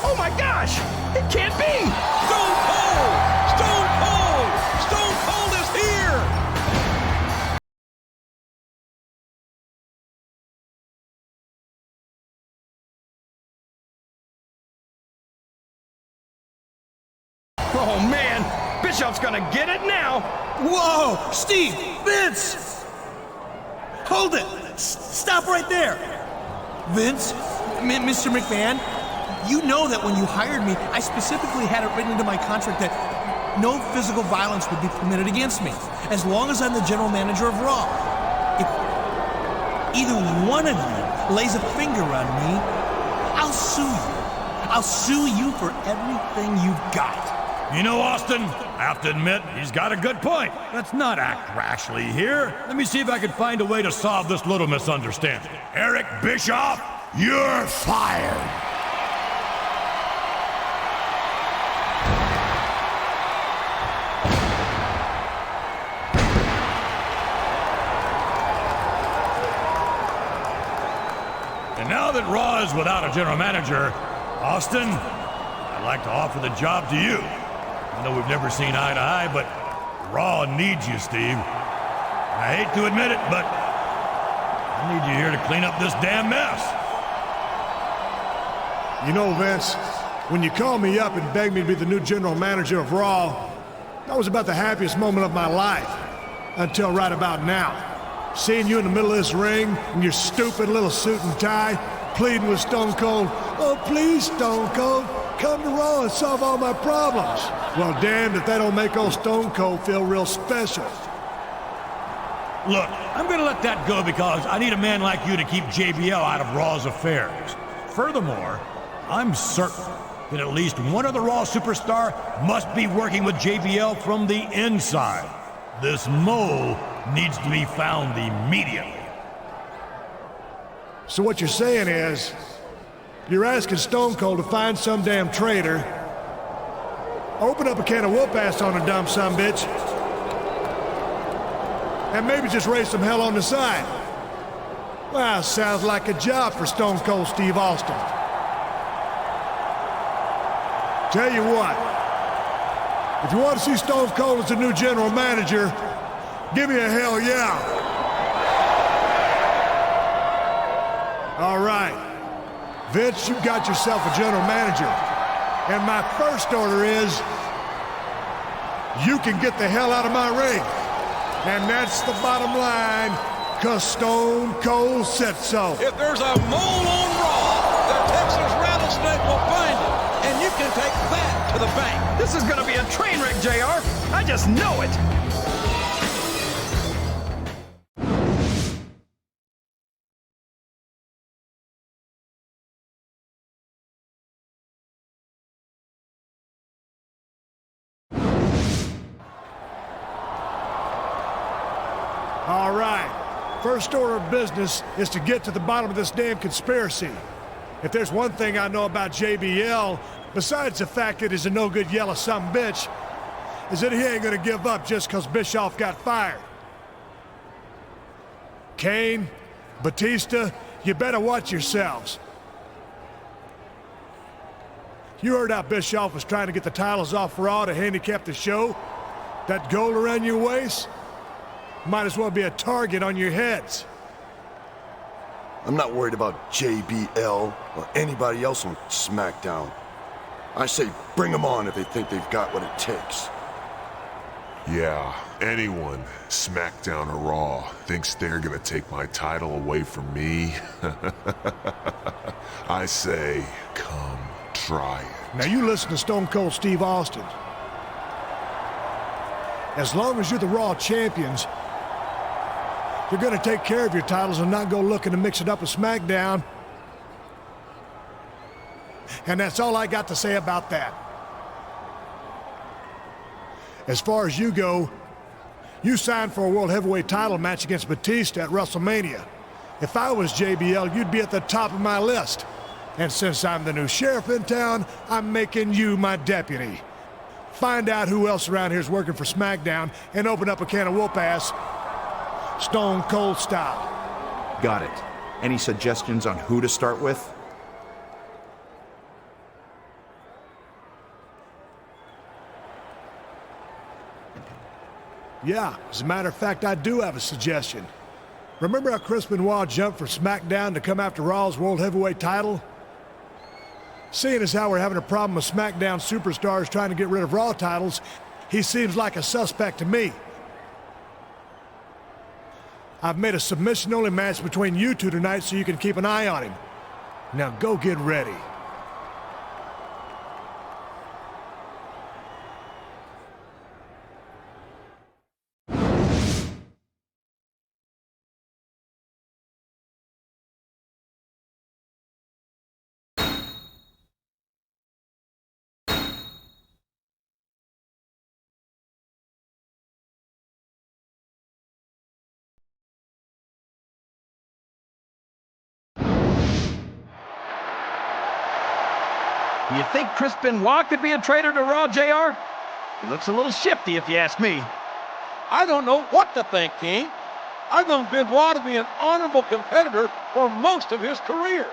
Oh my gosh! It can't be! Stone Cold! Stone Cold! Stone Cold is here! Oh man! Bischoff's gonna get it now! Whoa! Steve! Vince! Hold it! Stop right there! Vince? Mr. McMahon? You know that when you hired me, I specifically had it written into my contract that no physical violence would be permitted against me, as long as I'm the general manager of Raw. If either one of you lays a finger on me, I'll sue you. I'll sue you for everything you've got. You know, Austin, I have to admit, he's got a good point. Let's not act rashly here. Let me see if I can find a way to solve this little misunderstanding. Eric Bischoff, you're fired. that Raw is without a general manager, Austin, I'd like to offer the job to you. I know we've never seen eye to eye, but Raw needs you, Steve. I hate to admit it, but I need you here to clean up this damn mess. You know, Vince, when you called me up and begged me to be the new general manager of Raw, that was about the happiest moment of my life. Until right about now. Seeing you in the middle of this ring in your stupid little suit and tie, pleading with Stone Cold, "Oh, please, Stone Cold, come to Raw and solve all my problems." Well, damned if that don't make old Stone Cold feel real special. Look, I'm gonna let that go because I need a man like you to keep JBL out of Raw's affairs. Furthermore, I'm certain that at least one of the Raw superstar must be working with JBL from the inside. This mole needs to be found immediately. So what you're saying is, you're asking Stone Cold to find some damn traitor, open up a can of whoop-ass on a dumb sumbitch, and maybe just raise some hell on the side. Well, sounds like a job for Stone Cold Steve Austin. Tell you what, if you want to see Stone Cold as the new general manager, give me a hell yeah. All right, Vince, you got yourself a general manager. And my first order is, you can get the hell out of my ring. And that's the bottom line, because Stone Cold said so. If there's a mole on Raw, the Texas Rattlesnake will find it. And you can take that to the bank. This is gonna be a train wreck, JR. I just know it. All right, first order of business is to get to the bottom of this damn conspiracy. If there's one thing I know about JBL, besides the fact that he's a no-good yellow sumbitch, is that he ain't gonna give up just because Bischoff got fired. Kane, Batista, you better watch yourselves. You heard how Bischoff was trying to get the titles off Raw to handicap the show? That gold around your waist? Might as well be a target on your heads. I'm not worried about JBL or anybody else on SmackDown. I say bring them on if they think they've got what it takes. Yeah, anyone, SmackDown or Raw, thinks they're gonna take my title away from me, I say, come try it. Now you listen to Stone Cold Steve Austin. As long as you're the Raw champions, you're gonna take care of your titles and not go looking to mix it up with SmackDown. And that's all I got to say about that. As far as you go, you signed for a World Heavyweight title match against Batista at WrestleMania. If I was JBL, you'd be at the top of my list. And since I'm the new sheriff in town, I'm making you my deputy. Find out who else around here is working for SmackDown and open up a can of whoop-ass, Stone Cold style. Got it. Any suggestions on who to start with? Yeah, as a matter of fact, I do have a suggestion. Remember how Chris Benoit jumped for SmackDown to come after Raw's World Heavyweight title? Seeing as how we're having a problem with SmackDown superstars trying to get rid of Raw titles, he seems like a suspect to me. I've made a submission-only match between you two tonight so you can keep an eye on him. Now go get ready. You think Chris Benoit could be a traitor to Raw, JR? He looks a little shifty, if you ask me. I don't know what to think, King. I've known Benoit to be an honorable competitor for most of his career.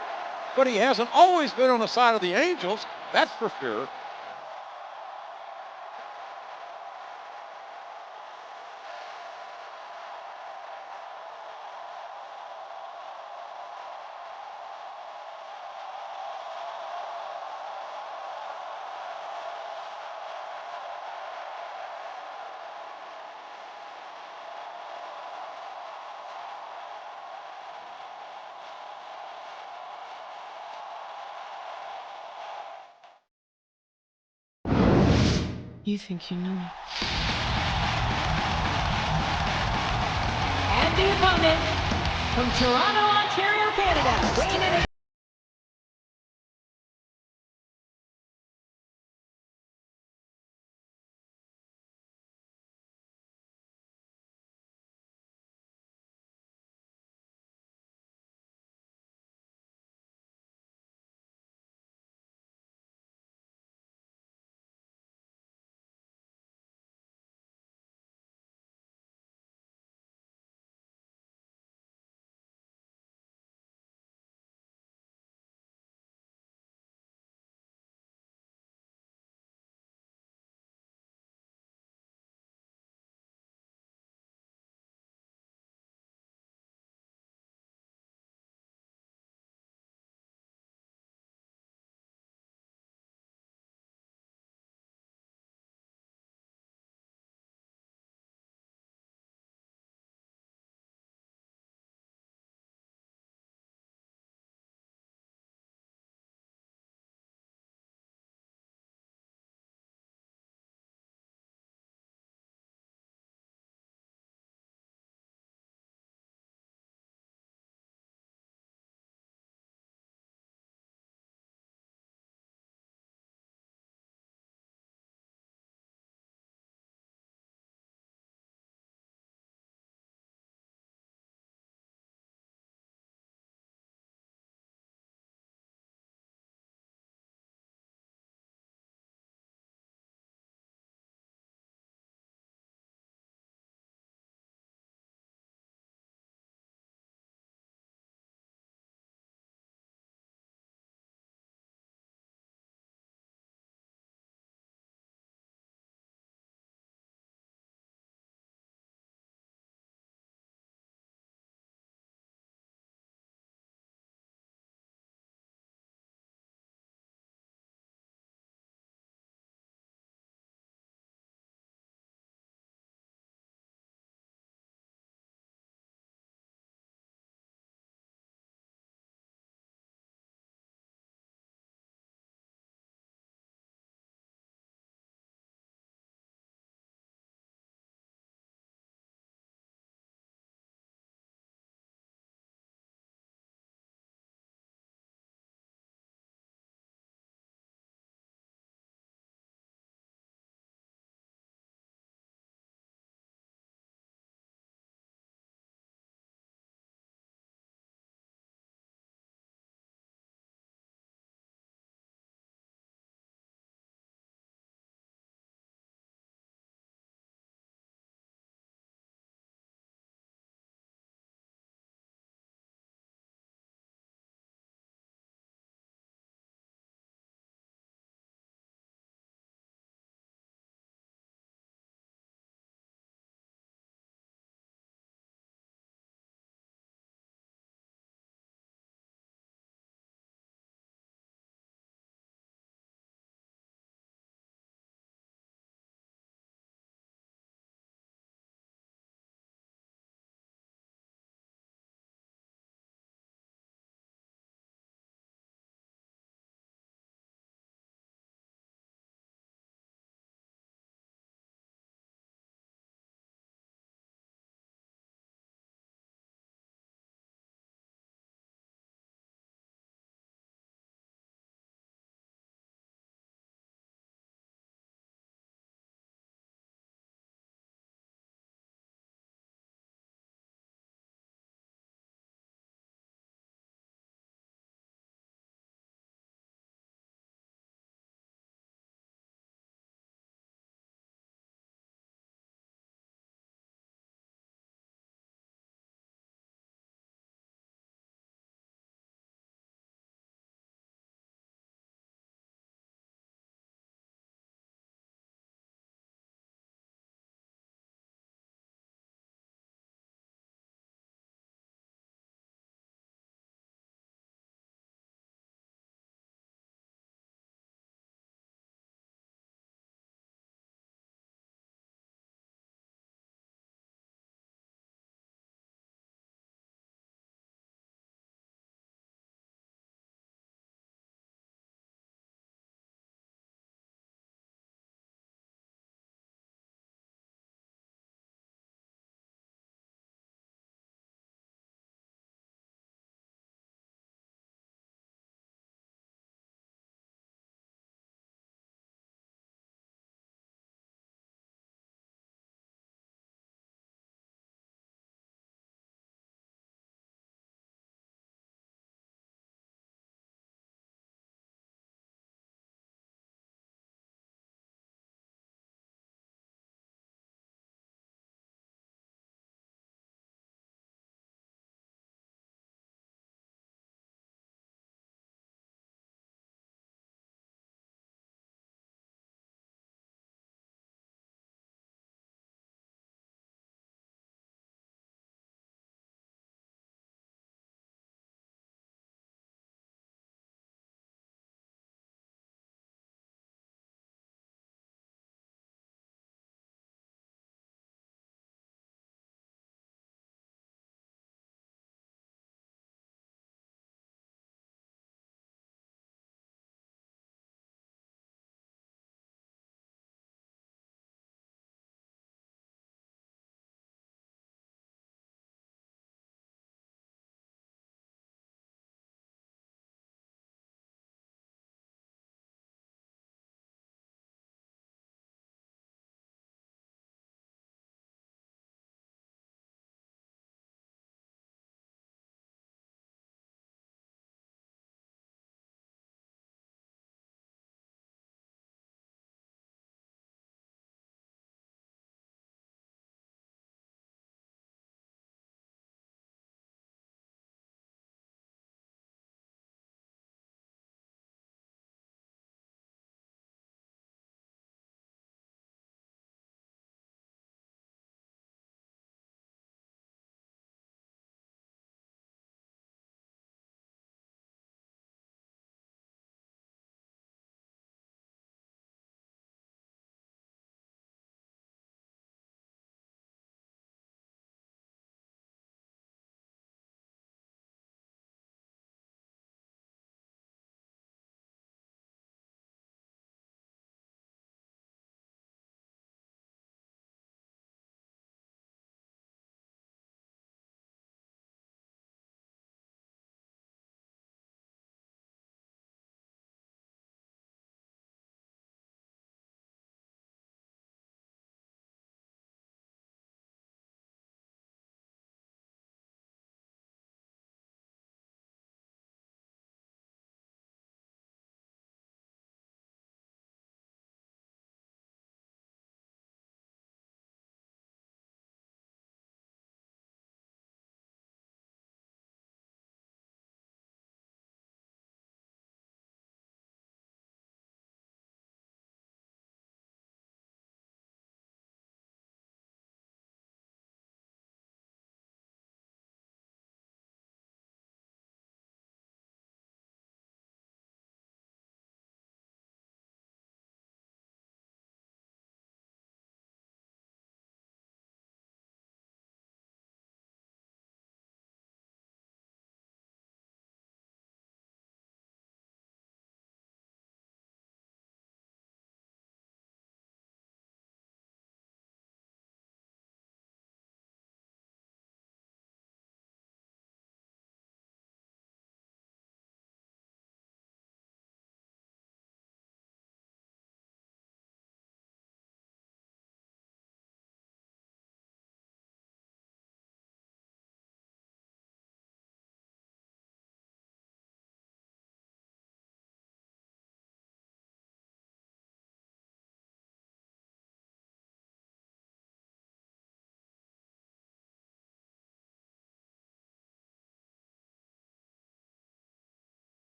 but he hasn't always been on the side of the Angels, that's for sure. You think you know me? And the opponent from Toronto, Ontario, Canada, weighing in at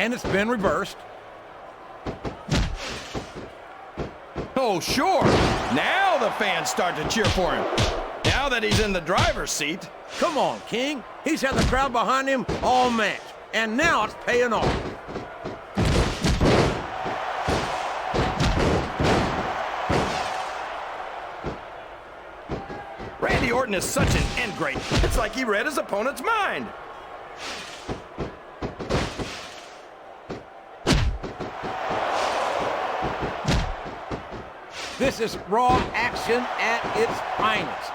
And it's been reversed. Oh, sure. Now the fans start to cheer for him. Now that he's in the driver's seat. Come on, King. He's had the crowd behind him all match. And now it's paying off. Randy Orton is such an ingrate. It's like he read his opponent's mind. This is Raw action at its finest.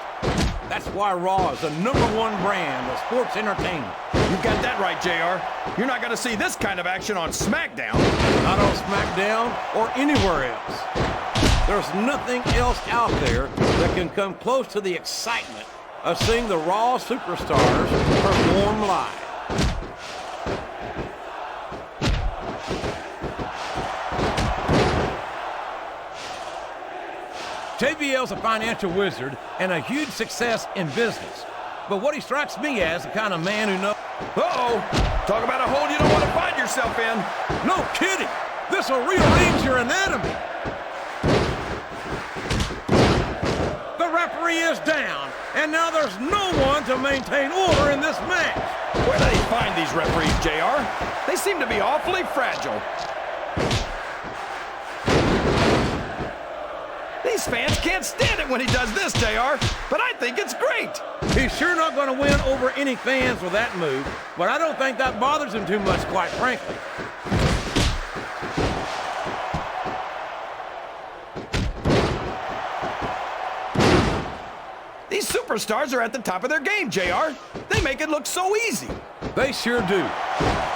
That's why Raw is the #1 brand of sports entertainment. You got that right, JR. You're not going to see this kind of action on SmackDown. Not on SmackDown or anywhere else. There's nothing else out there that can come close to the excitement of seeing the Raw superstars perform live. JBL's a financial wizard and a huge success in business. But what he strikes me as the kind of man who knows... Uh-oh! Talk about a hole you don't want to find yourself in. No kidding! This will rearrange your anatomy. The referee is down, and now there's no one to maintain order in this match. Where do they find these referees, JR? They seem to be awfully fragile. These fans can't stand it when he does this, JR, but I think it's great. He's sure not going to win over any fans with that move, but I don't think that bothers him too much, quite frankly. These superstars are at the top of their game, JR. They make it look so easy. They sure do.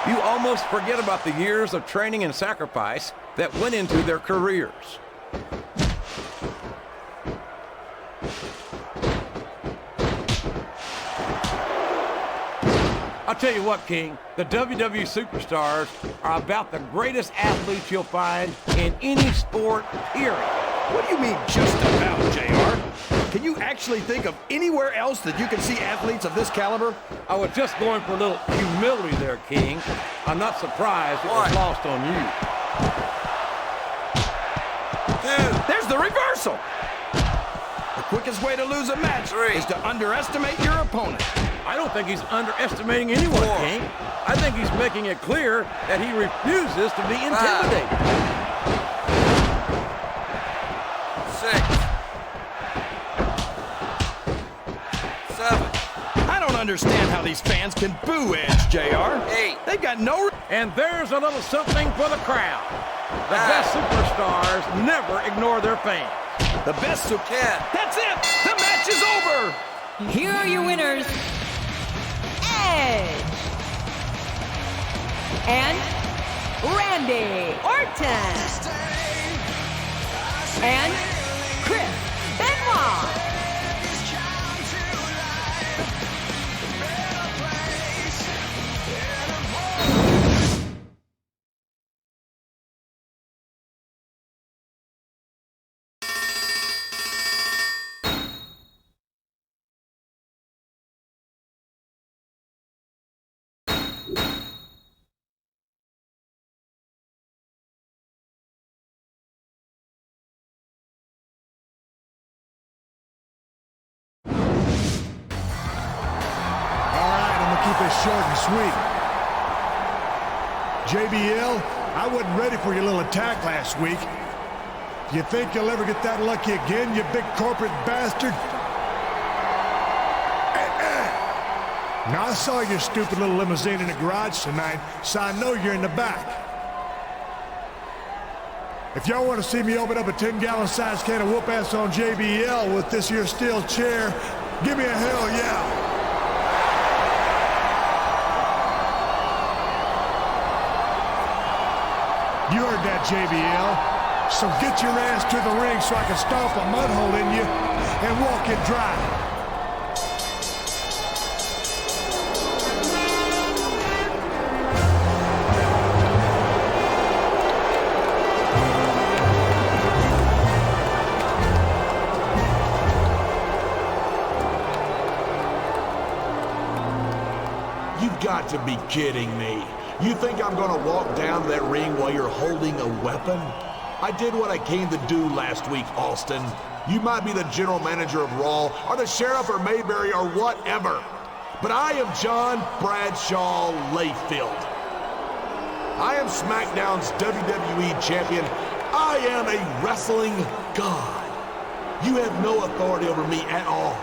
You almost forget about the years of training and sacrifice that went into their careers. I'll tell you what, King, the WWE superstars are about the greatest athletes you'll find in any sport, period. What do you mean, just about, JR? Can you actually think of anywhere else that you can see athletes of this caliber? I was just going for a little humility there, King. I'm not surprised it was lost on you. There's the reversal. The quickest way to lose a match is to underestimate your opponent. I don't think he's underestimating anyone, King. I think he's making it clear that he refuses to be intimidated. 6, 7. I don't understand how these fans can boo Edge, JR. 8. They've got no... And there's a little something for the crowd. The best superstars never ignore their fans. The best 10. That's it! The match is over! Here are your winners, Edge and Randy Orton and Chris Benoit. Keep it short and sweet. JBL, I wasn't ready for your little attack last week. You think you'll ever get that lucky again, you big corporate bastard? Now, I saw your stupid little limousine in the garage tonight, so I know you're in the back. If y'all want to see me open up a 10-gallon size can of whoop ass on JBL with this here steel chair, give me a hell yeah. You heard that, JBL. So get your ass to the ring so I can stomp a mud hole in you and walk it dry. You've got to be kidding me. You think I'm gonna walk down that ring while you're holding a weapon? I did what I came to do last week, Austin. You might be the general manager of Raw, or the sheriff, or Mayberry, or whatever. But I am John Bradshaw Layfield. I am SmackDown's WWE champion. I am a wrestling god. You have no authority over me at all.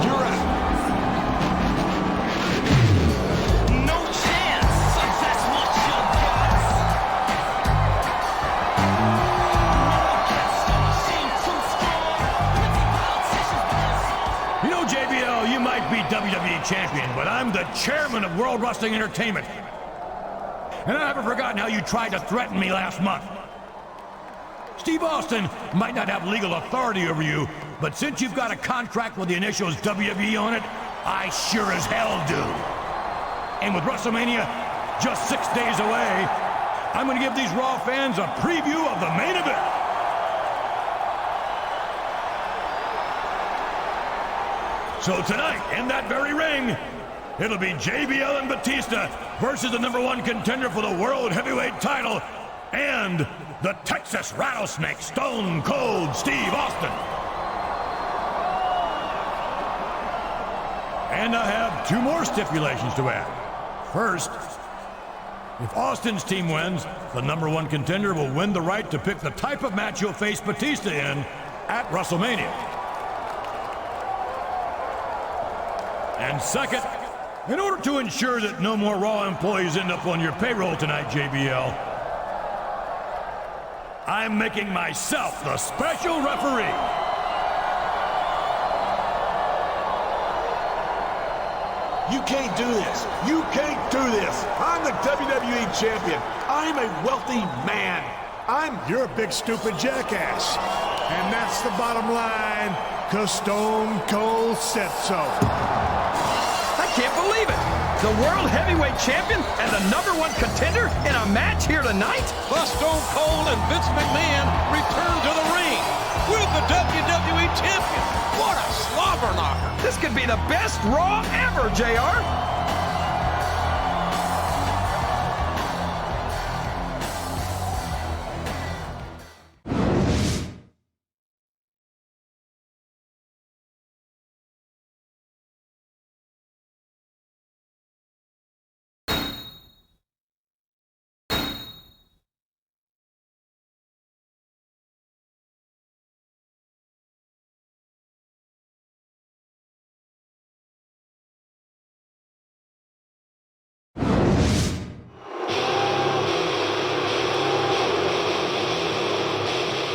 You're out. No chance! That's what you got! You know, JBL, you might be WWE champion, but I'm the chairman of World Wrestling Entertainment. And I haven't forgotten how you tried to threaten me last month. Steve Austin might not have legal authority over you, but since you've got a contract with the initials WWE on it, I sure as hell do. And with WrestleMania just 6 days away, I'm going to give these Raw fans a preview of the main event. So tonight, in that very ring, it'll be JBL and Batista versus the #1 contender for the World Heavyweight title and the Texas Rattlesnake, Stone Cold Steve Austin. And I have 2 more stipulations to add. First, if Austin's team wins, the #1 contender will win the right to pick the type of match he'll face Batista in at WrestleMania. And second, in order to ensure that no more Raw employees end up on your payroll tonight, JBL, I'm making myself the special referee. You can't do this. You can't do this. I'm the WWE champion. I'm a wealthy man. You're a big stupid jackass. And that's the bottom line, 'cause Stone Cold said so. I can't believe it! The World Heavyweight Champion and the #1 contender in a match here tonight? Plus Stone Cold and Vince McMahon return to the ring with the WWE Champion. What a slobber knocker! This could be the best Raw ever, JR!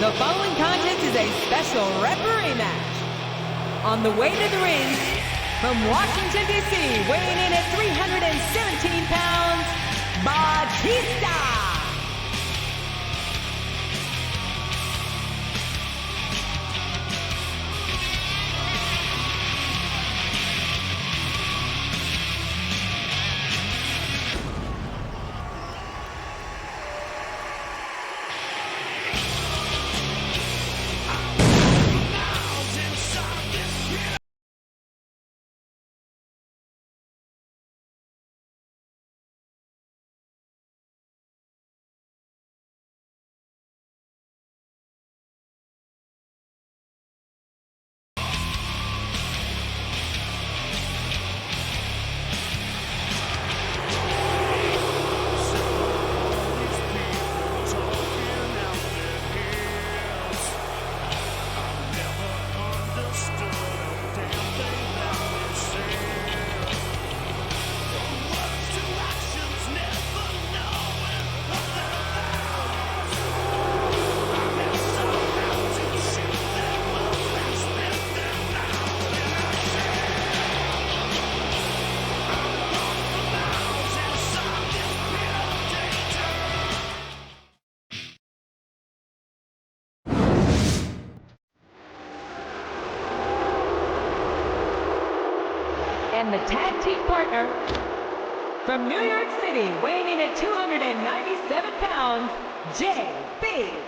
The following contest is a special referee match. On the way to the ring, from Washington, D.C., weighing in at 317 pounds, Batista. And the tag team partner from New York City, weighing in at 297 pounds, JBL.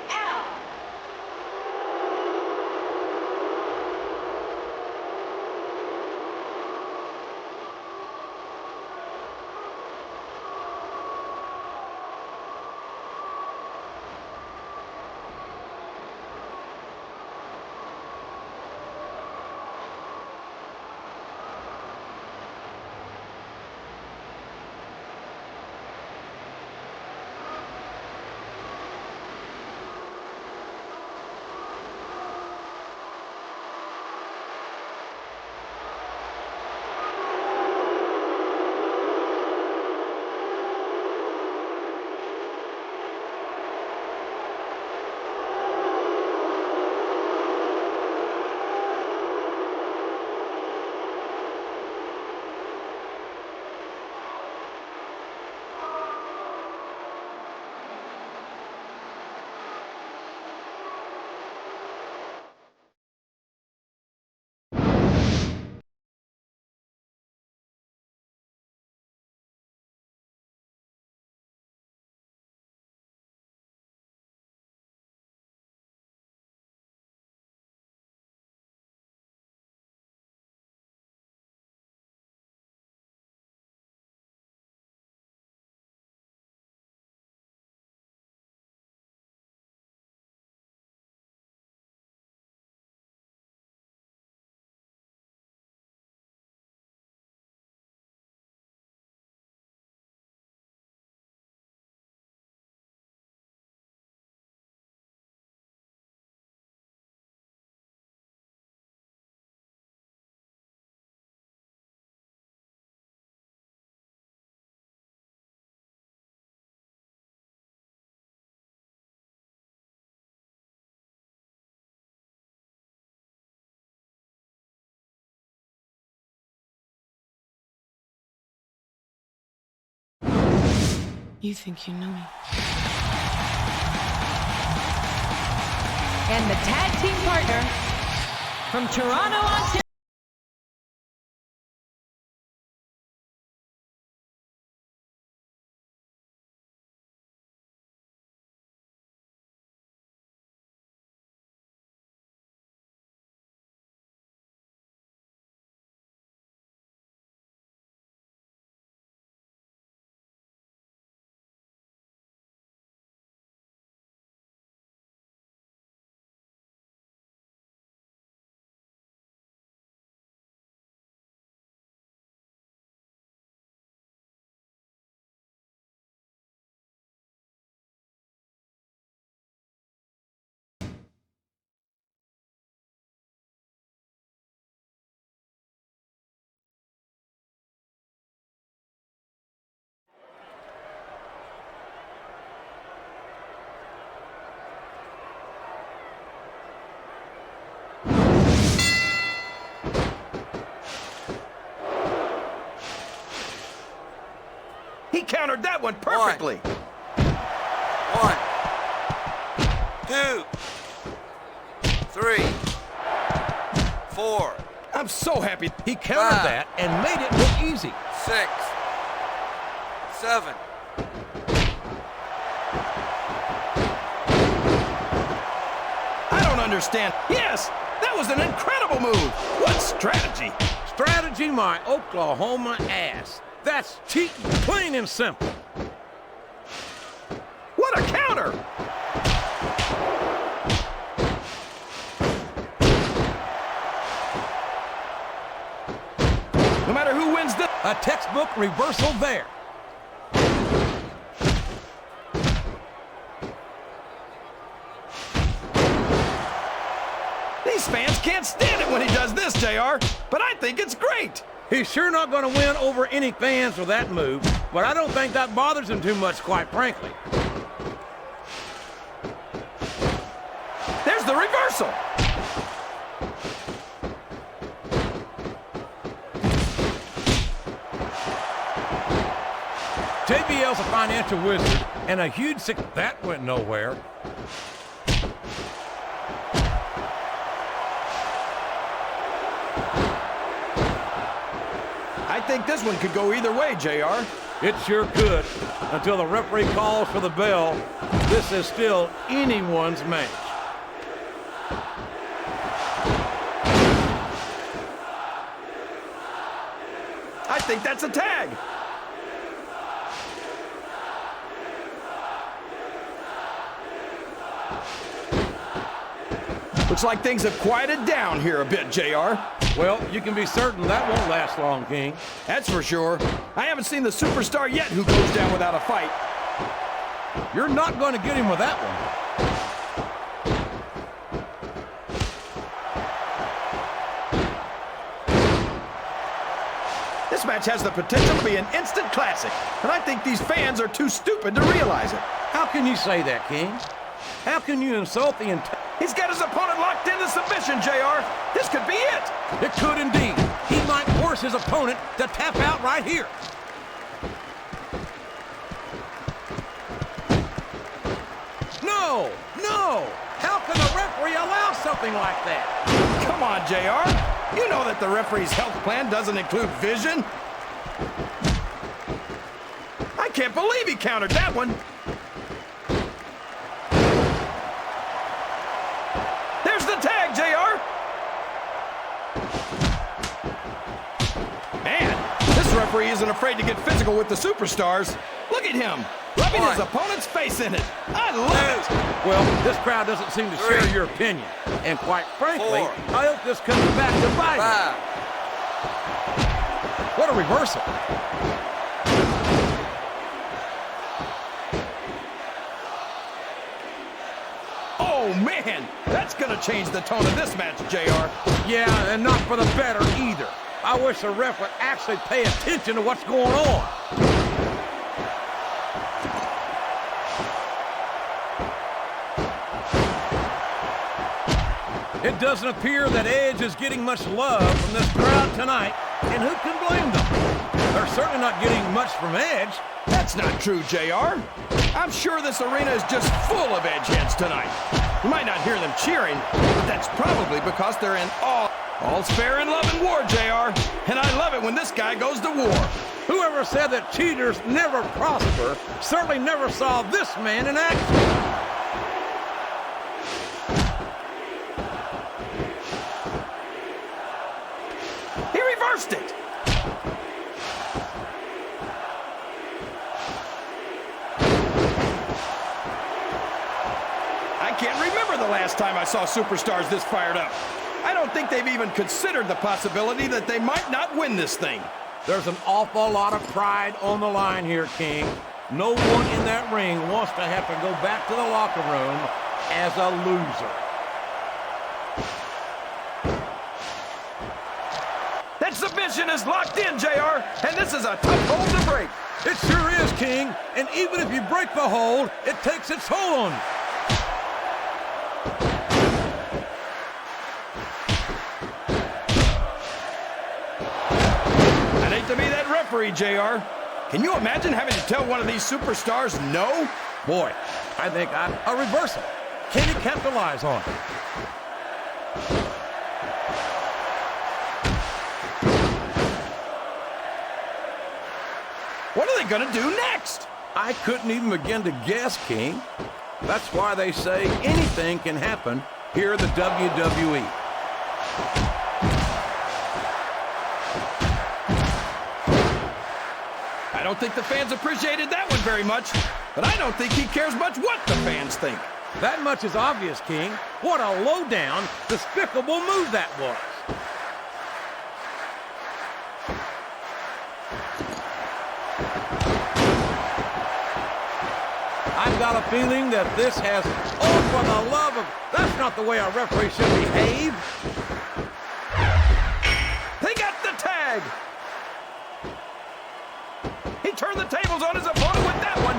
You think you know me. And the tag team partner from Toronto, Ontario. He countered that one perfectly. 1, 2, 3, 4. I'm so happy he countered 5, that and made it look easy. 6, 7. I don't understand. Yes, that was an incredible move. What strategy? Strategy my Oklahoma ass. That's cheating, plain and simple. What a counter! No matter who wins this, a textbook reversal there. These fans can't stand it when he does this, JR, but I think it's great. He's sure not going to win over any fans with that move, but I don't think that bothers him too much, quite frankly. There's the reversal. JBL's a financial wizard and a huge that went nowhere. I think this one could go either way, JR. It sure could. Until the referee calls for the bell, this is still anyone's match. I think that's a tag. Looks like things have quieted down here a bit, JR. Well, you can be certain that won't last long, King. That's for sure. I haven't seen the superstar yet who goes down without a fight. You're not going to get him with that one. This match has the potential to be an instant classic, and I think these fans are too stupid to realize it. How can you say that, King? How can you insult the entire... He's got his opponent locked into submission, JR. This could be it. It could indeed. He might force his opponent to tap out right here. No! No! How can the referee allow something like that? Come on, JR. You know that the referee's health plan doesn't include vision. I can't believe he countered that one. There's the tag, JR. Man, this referee isn't afraid to get physical with the superstars. Look at him, rubbing his opponent's face in it. I love it. Well, this crowd doesn't seem to share your opinion. And quite frankly, 4, I hope this comes back to bite him. 5. What a reversal. Oh, man, that's going to change the tone of this match, JR. Yeah, and not for the better either. I wish the ref would actually pay attention to what's going on. It doesn't appear that Edge is getting much love from this crowd tonight, and who can blame them? They're certainly not getting much from Edge. That's That's not true, JR. I'm sure this arena is just full of edgeheads tonight. You might not hear them cheering, but that's probably because they're in awe. All's fair in love and war, JR. And I love it when this guy goes to war. Whoever said that cheaters never prosper certainly never saw this man in action. He reversed it. I can't remember the last time I saw superstars this fired up. I don't think they've even considered the possibility that they might not win this thing. There's an awful lot of pride on the line here, King. No one in that ring wants to have to go back to the locker room as a loser. That submission is locked in, JR, and this is a tough hold to break. It sure is, King, and even if you break the hold, it takes its toll on you. To be that referee, JR. Can you imagine having to tell one of these superstars no? Boy, I think a reversal. Can he capitalize on it? What are they going to do next? I couldn't even begin to guess, King. That's why they say anything can happen here at the WWE. I don't think the fans appreciated that one very much, but I don't think he cares much what the fans think. That much is obvious, King. What a low-down, despicable move that was. I've got a feeling that this has, oh, for the love of, that's not the way a referee should behave. They got the tag. He turned the tables on his opponent with that one.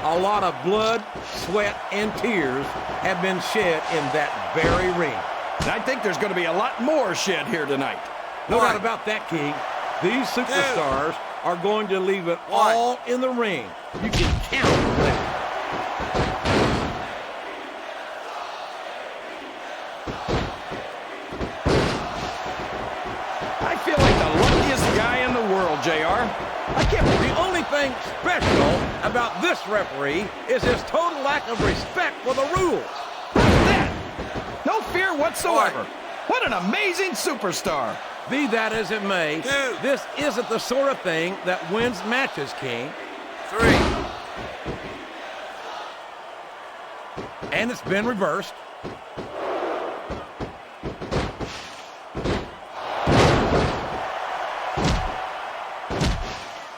A lot of blood, sweat, and tears have been shed in that very ring. And I think there's going to be a lot more shed here tonight. No doubt about that, King. These superstars are going to leave it all in the ring. You can count on that. I feel like the luckiest guy in the world, JR. The only thing special about this referee is his total lack of respect for the rules. No fear whatsoever. What an amazing superstar. Be that as it may, this isn't the sort of thing that wins matches, King. 3. And it's been reversed.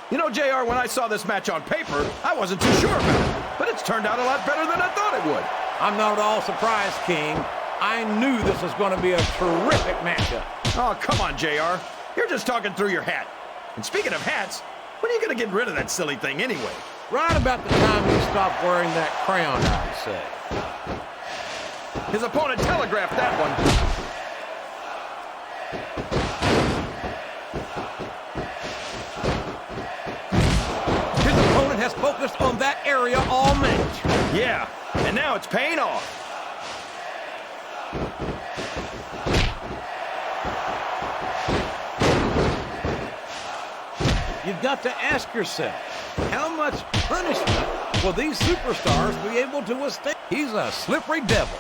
You know, JR, when I saw this match on paper, I wasn't too sure about it. But it's turned out a lot better than I thought it would. I'm not at all surprised, King. I knew this was going to be a terrific matchup. Oh, come on, JR. You're just talking through your hat. And speaking of hats, when are you going to get rid of that silly thing anyway? Right about the time you stop wearing that crown, I'd say. His opponent telegraphed that one. His opponent has focused on that area all match. Yeah, and now it's paying off. You've got to ask yourself, how much punishment will these superstars be able to withstand? He's a slippery devil.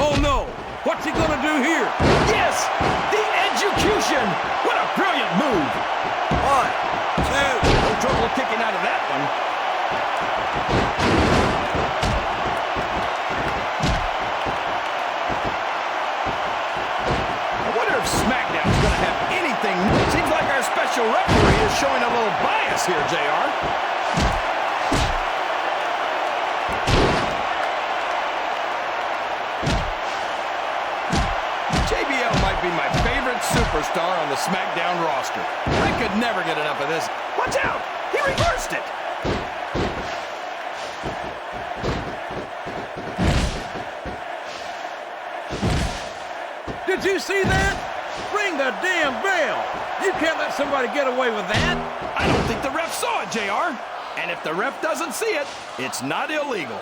Oh no, what's he gonna do here? Yes, the execution. What a brilliant move. 1, 2. No trouble kicking out of that one. I wonder if SmackDown's gonna have anything. Seems like our special referee is showing a little bias here, JR. JBL might be my favorite superstar on the SmackDown roster. I could never get enough of this. Watch out! He reversed it! Did you see that? Ring the damn bell. You can't let somebody get away with that. I don't think the ref saw it, JR. And if the ref doesn't see it, it's not illegal.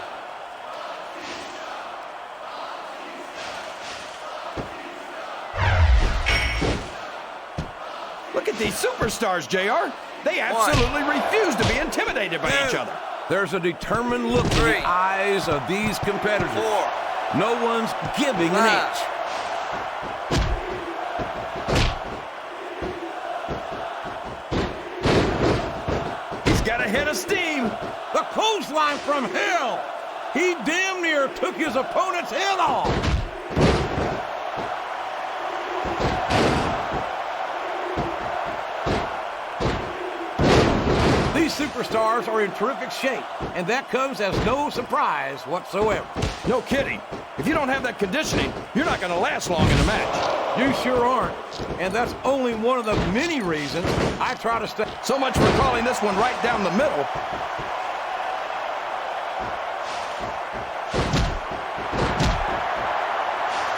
Look at these superstars, JR. They absolutely refuse to be intimidated by each other. There's a determined look in the eyes of these competitors. No one's giving an inch. He's got a head of steam. The clothesline from hell. He damn near took his opponent's head off. These superstars are in terrific shape, and that comes as no surprise whatsoever. No kidding. If you don't have that conditioning, you're not going to last long in a match. You sure aren't. And that's only one of the many reasons I try to stay. So much for calling this one right down the middle.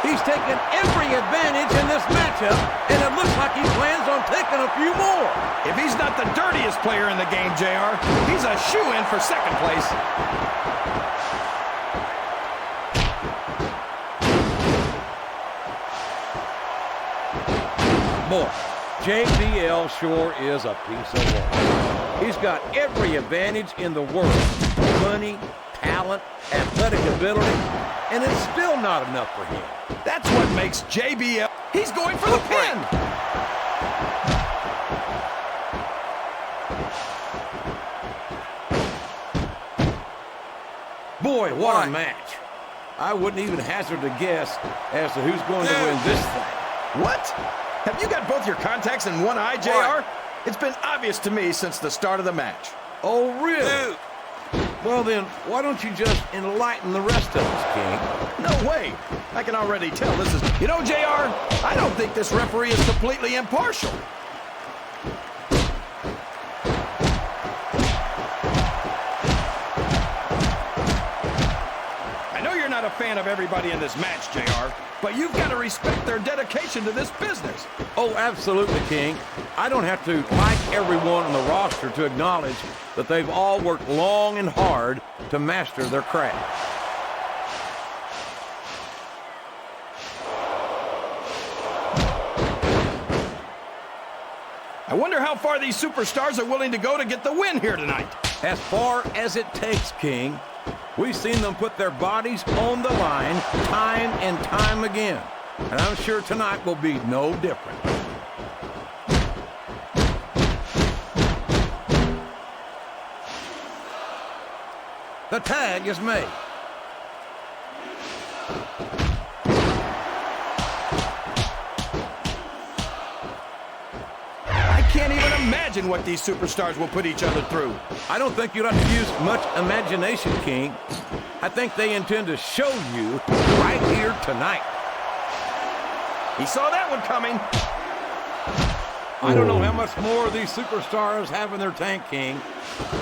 He's taken every advantage in this matchup, and it looks like he plans on taking a few more. If he's not the dirtiest player in the game, JR, he's a shoo-in for second place. Boy, JBL sure is a piece of work. He's got every advantage in the world. Money, talent, athletic ability, and it's still not enough for him. That's what makes JBL. He's going for the pin. Boy, what a match. I wouldn't even hazard a guess as to who's going to win this thing. What? Have you got both your contacts in one eye, JR? It's been obvious to me since the start of the match. Oh, really? Well, then, why don't you just enlighten the rest of us, King? No way. I can already tell this is... You know, JR, I don't think this referee is completely impartial. I know you're not a fan of everybody in this match, JR, but you've got to respect their dedication to this business. Oh, absolutely, King. I don't have to like everyone on the roster to acknowledge that they've all worked long and hard to master their craft. I wonder how far these superstars are willing to go to get the win here tonight. As far as it takes, King. We've seen them put their bodies on the line time and time again. And I'm sure tonight will be no different. The tag is made. I can't even imagine what these superstars will put each other through. I don't think you'll have to use much imagination, King. I think they intend to show you right here tonight. He saw that one coming. I don't know how much more these superstars have in their tank, King.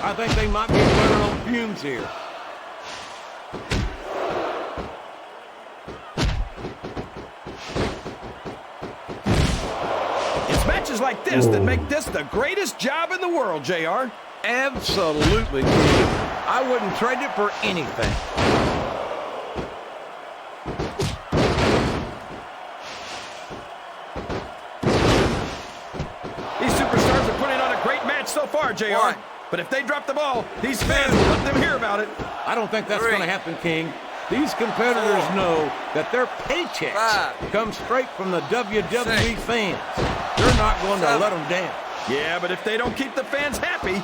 I think they might be running on fumes here. It's matches like this that make this the greatest job in the world, JR. Absolutely, King. I wouldn't trade it for anything. So far, JR. But if they drop the ball, these fans will let them hear about it. I don't think that's going to happen, King. These competitors know that their paychecks come straight from the WWE fans. They're not going to let them down. Yeah, but if they don't keep the fans happy...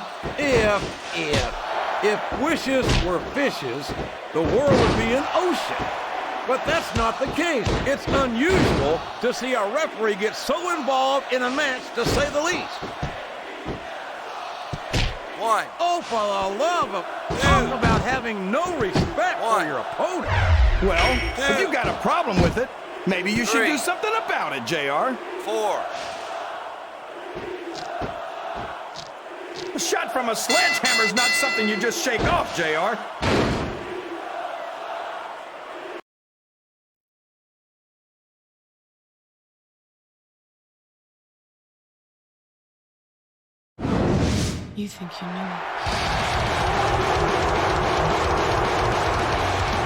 If wishes were fishes, the world would be an ocean. But that's not the case. It's unusual to see a referee get so involved in a match, to say the least. Oh, for the love of... Talk about having no respect for your opponent. Well, if you got a problem with it, maybe you should do something about it, JR. 4. A shot from a sledgehammer is not something you just shake off, JR. You think you know me?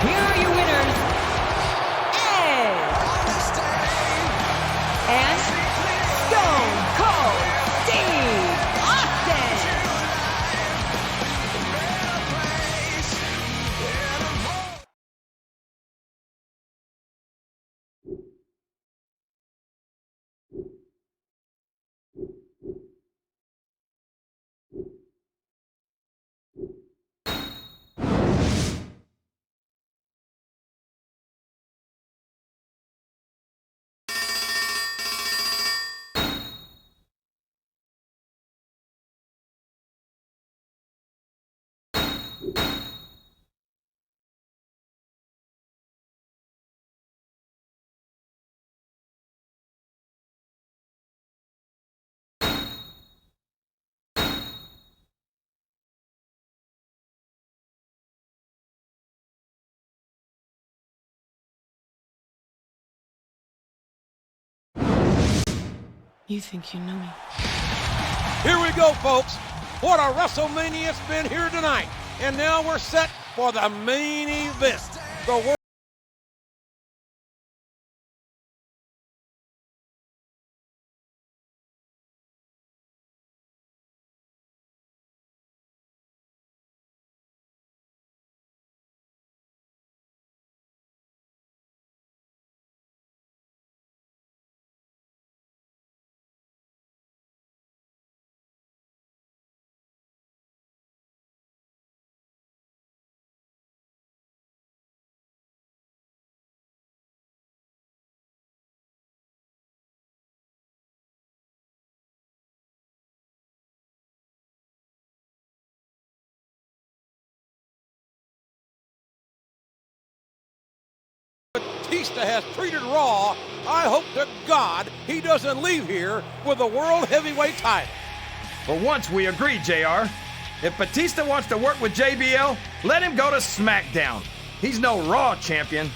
Here are your winners, Edge and Stone Cold Steve Austin. You think you know me? Here we go, folks. What a WrestleMania it's been here tonight. And now we're set for the main event. The world. Batista has treated Raw. I hope to God he doesn't leave here with the World Heavyweight title. For once, we agree, JR. If Batista wants to work with JBL, let him go to SmackDown. He's no Raw champion.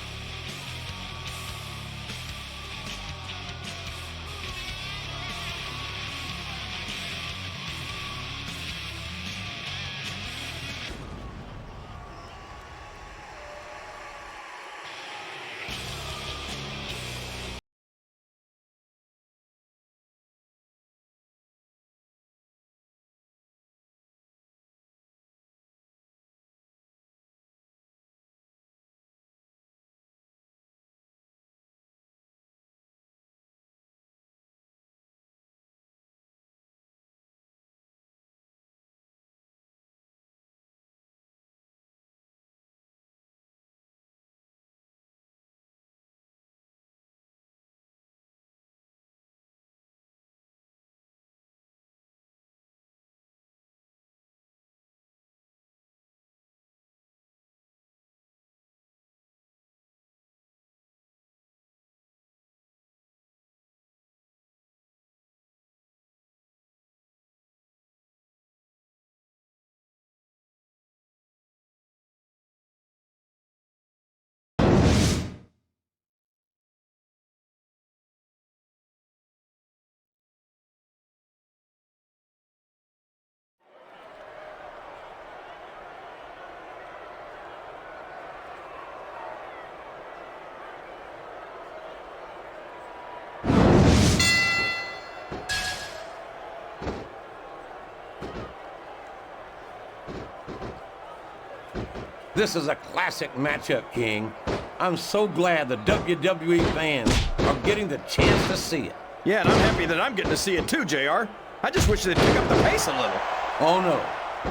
This is a classic matchup, King. I'm so glad the WWE fans are getting the chance to see it. Yeah, and I'm happy that I'm getting to see it too, JR. I just wish they'd pick up the pace a little. Oh no,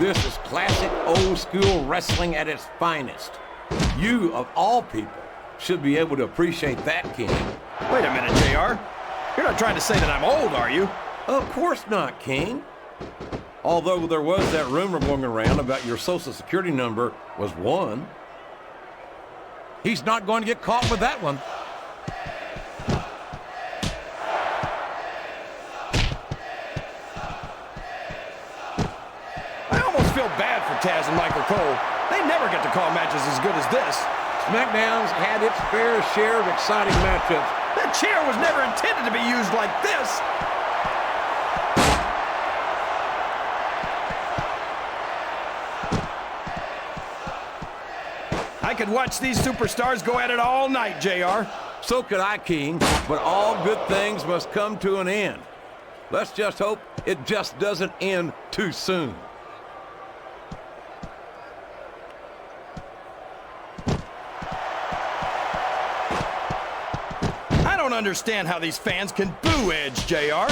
this is classic old school wrestling at its finest. You, of all people, should be able to appreciate that, King. Wait a minute, JR. You're not trying to say that I'm old, are you? Of course not, King. Although there was that rumor going around about your social security number was 1. He's not going to get caught with that one. I almost feel bad for Taz and Michael Cole. They never get to call matches as good as this. SmackDown's had its fair share of exciting matchups. That chair was never intended to be used like this. could watch these superstars go at it all night, JR. So could I, King, but all good things must come to an end. Let's just hope it just doesn't end too soon. I don't understand how these fans can boo Edge, JR.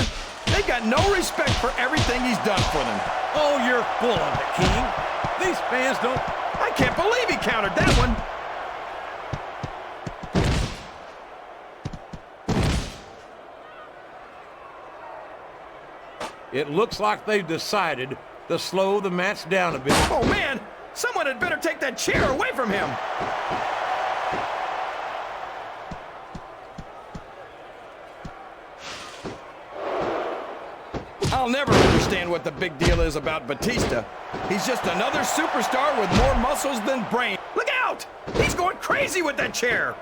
They got no respect for everything he's done for them. Oh, you're full of it, King. These fans don't... I can't believe he countered that one. It looks like they've decided to slow the match down a bit. Oh, man! Someone had better take that chair away from him. I'll never understand what the big deal is about Batista. He's just another superstar with more muscles than brain. Look out! He's going crazy with that chair.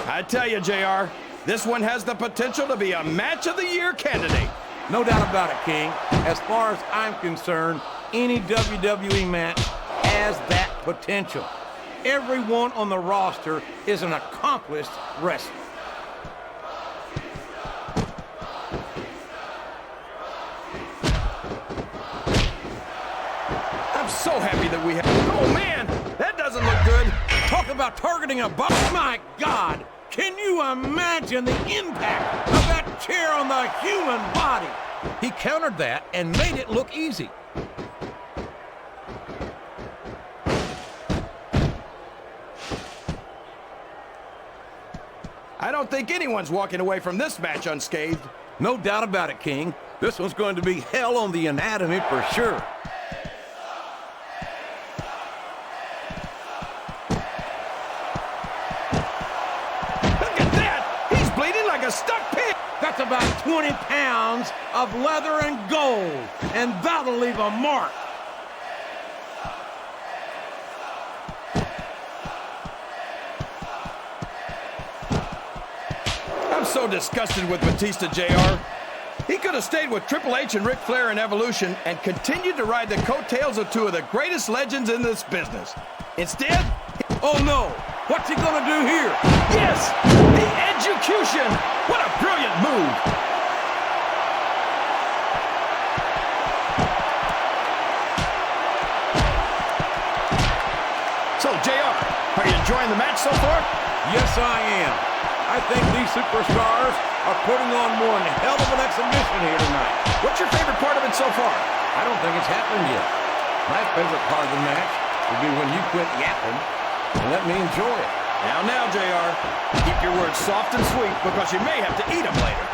I tell you, JR, this one has the potential to be a Match of the Year candidate. No doubt about it, King. As far as I'm concerned, any WWE match has that potential. Everyone on the roster is an accomplished wrestler. I'm so happy that we have... Oh, man! That doesn't look good. Talk about targeting a box. My God! Can you imagine the impact of that chair on the human body? He countered that and made it look easy. I don't think anyone's walking away from this match unscathed. No doubt about it, King. This one's going to be hell on the anatomy for sure. Stuck pig! That's about 20 pounds of leather and gold, and that'll leave a mark. I'm so disgusted with Batista, JR. He could have stayed with Triple H and Ric Flair in Evolution and continued to ride the coattails of two of the greatest legends in this business. Instead... Oh no! What's he gonna do here? Yes! The execution! What a brilliant move! So, JR, are you enjoying the match so far? Yes, I am. I think these superstars are putting on one hell of an exhibition here tonight. What's your favorite part of it so far? I don't think it's happened yet. My favorite part of the match will be when you quit yapping and let me enjoy it. Now, JR, keep your words soft and sweet because you may have to eat them later.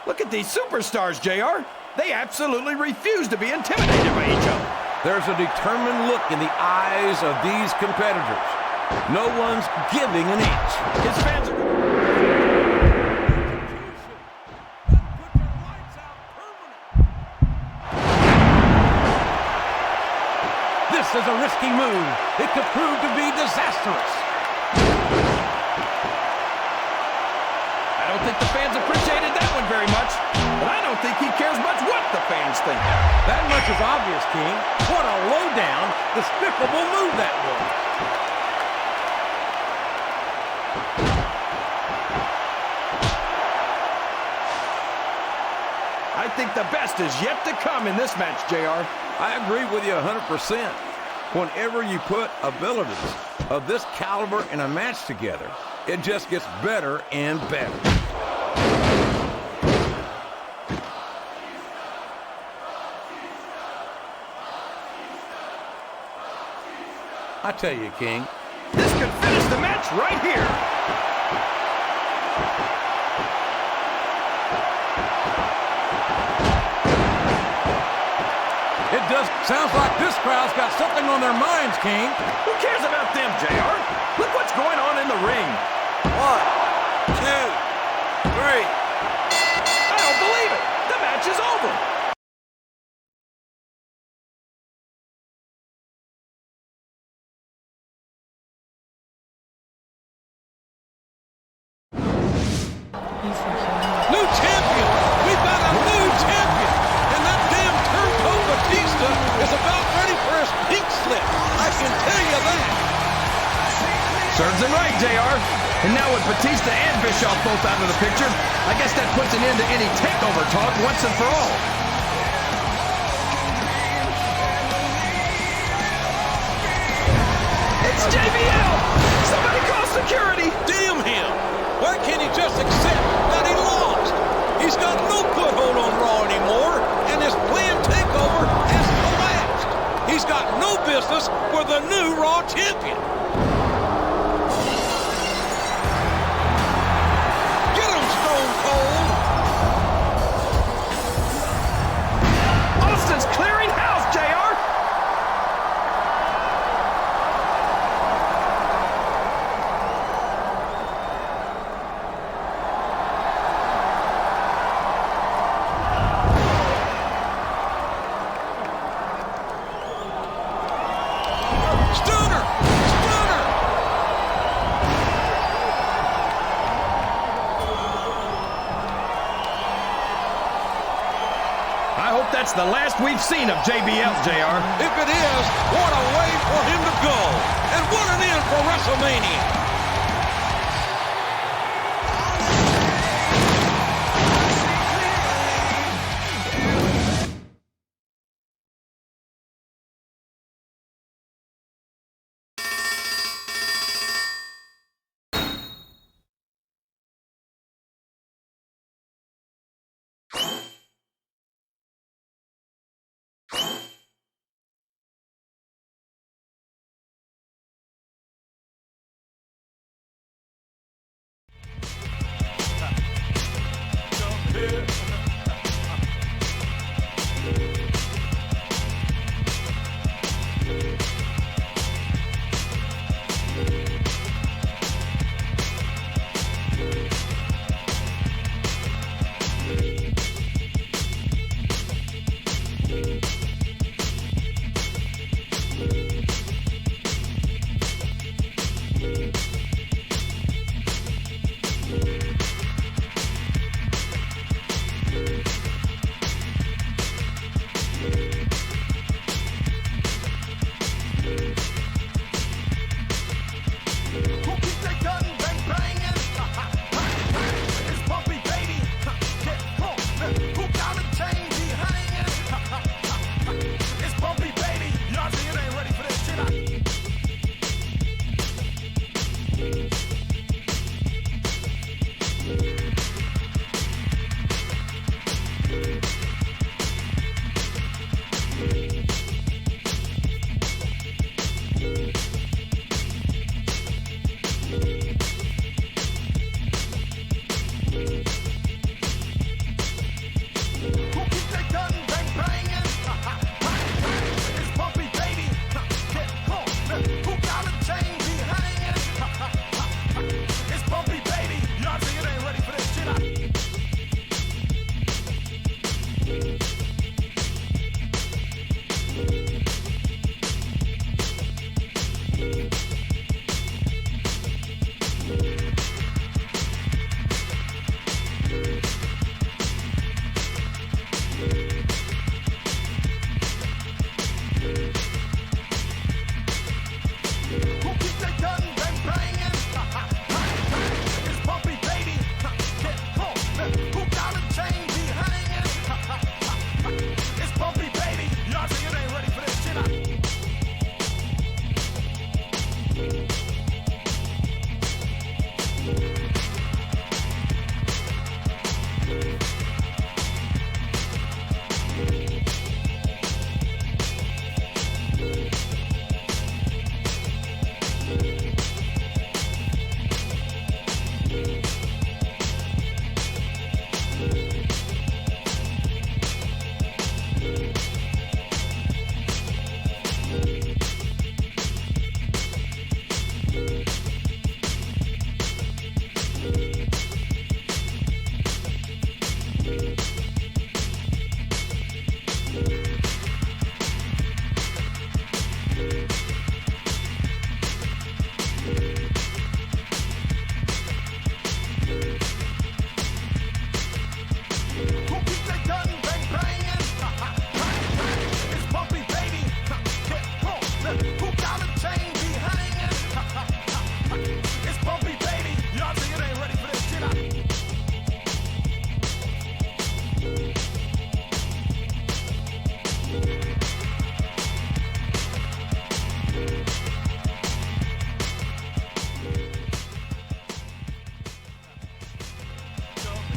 Look at these superstars, JR. They absolutely refuse to be intimidated by each other. There's a determined look in the eyes of these competitors. No one's giving an inch. His fans are... This is a risky move. It could prove to be disastrous. I don't think the fans appreciated that one very much, but I don't think he cares much what the fans think. That much is obvious, King. What a low-down, despicable move that was. I think the best is yet to come in this match, JR. I agree with you 100%. Whenever you put abilities of this caliber in a match together, it just gets better and better. I tell you, King, this could finish the match right here. It does. Sounds like this crowd's got something on their minds, King. Who cares about them, JR? Look what's going on in the ring. 1, 2, 3. I don't believe it. The match is over. New champion! We've got a new champion! And that damn turncoat Batista is about ready for his pink slip. I can tell you that. Serves him right, JR. And now with Batista and Bischoff both out of the picture, I guess that puts an end to any takeover talk once and for all. It's JBL! Somebody call security! Damn him! Why can't he just accept that he lost? He's got no foothold on Raw anymore, and his planned takeover has collapsed. He's got no business with the new Raw champion. Get him, Stone Cold! Austin's clearing house, JR! That's the last we've seen of JBL, JR. If it is, what a way for him to go. And what an end for WrestleMania.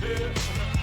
here.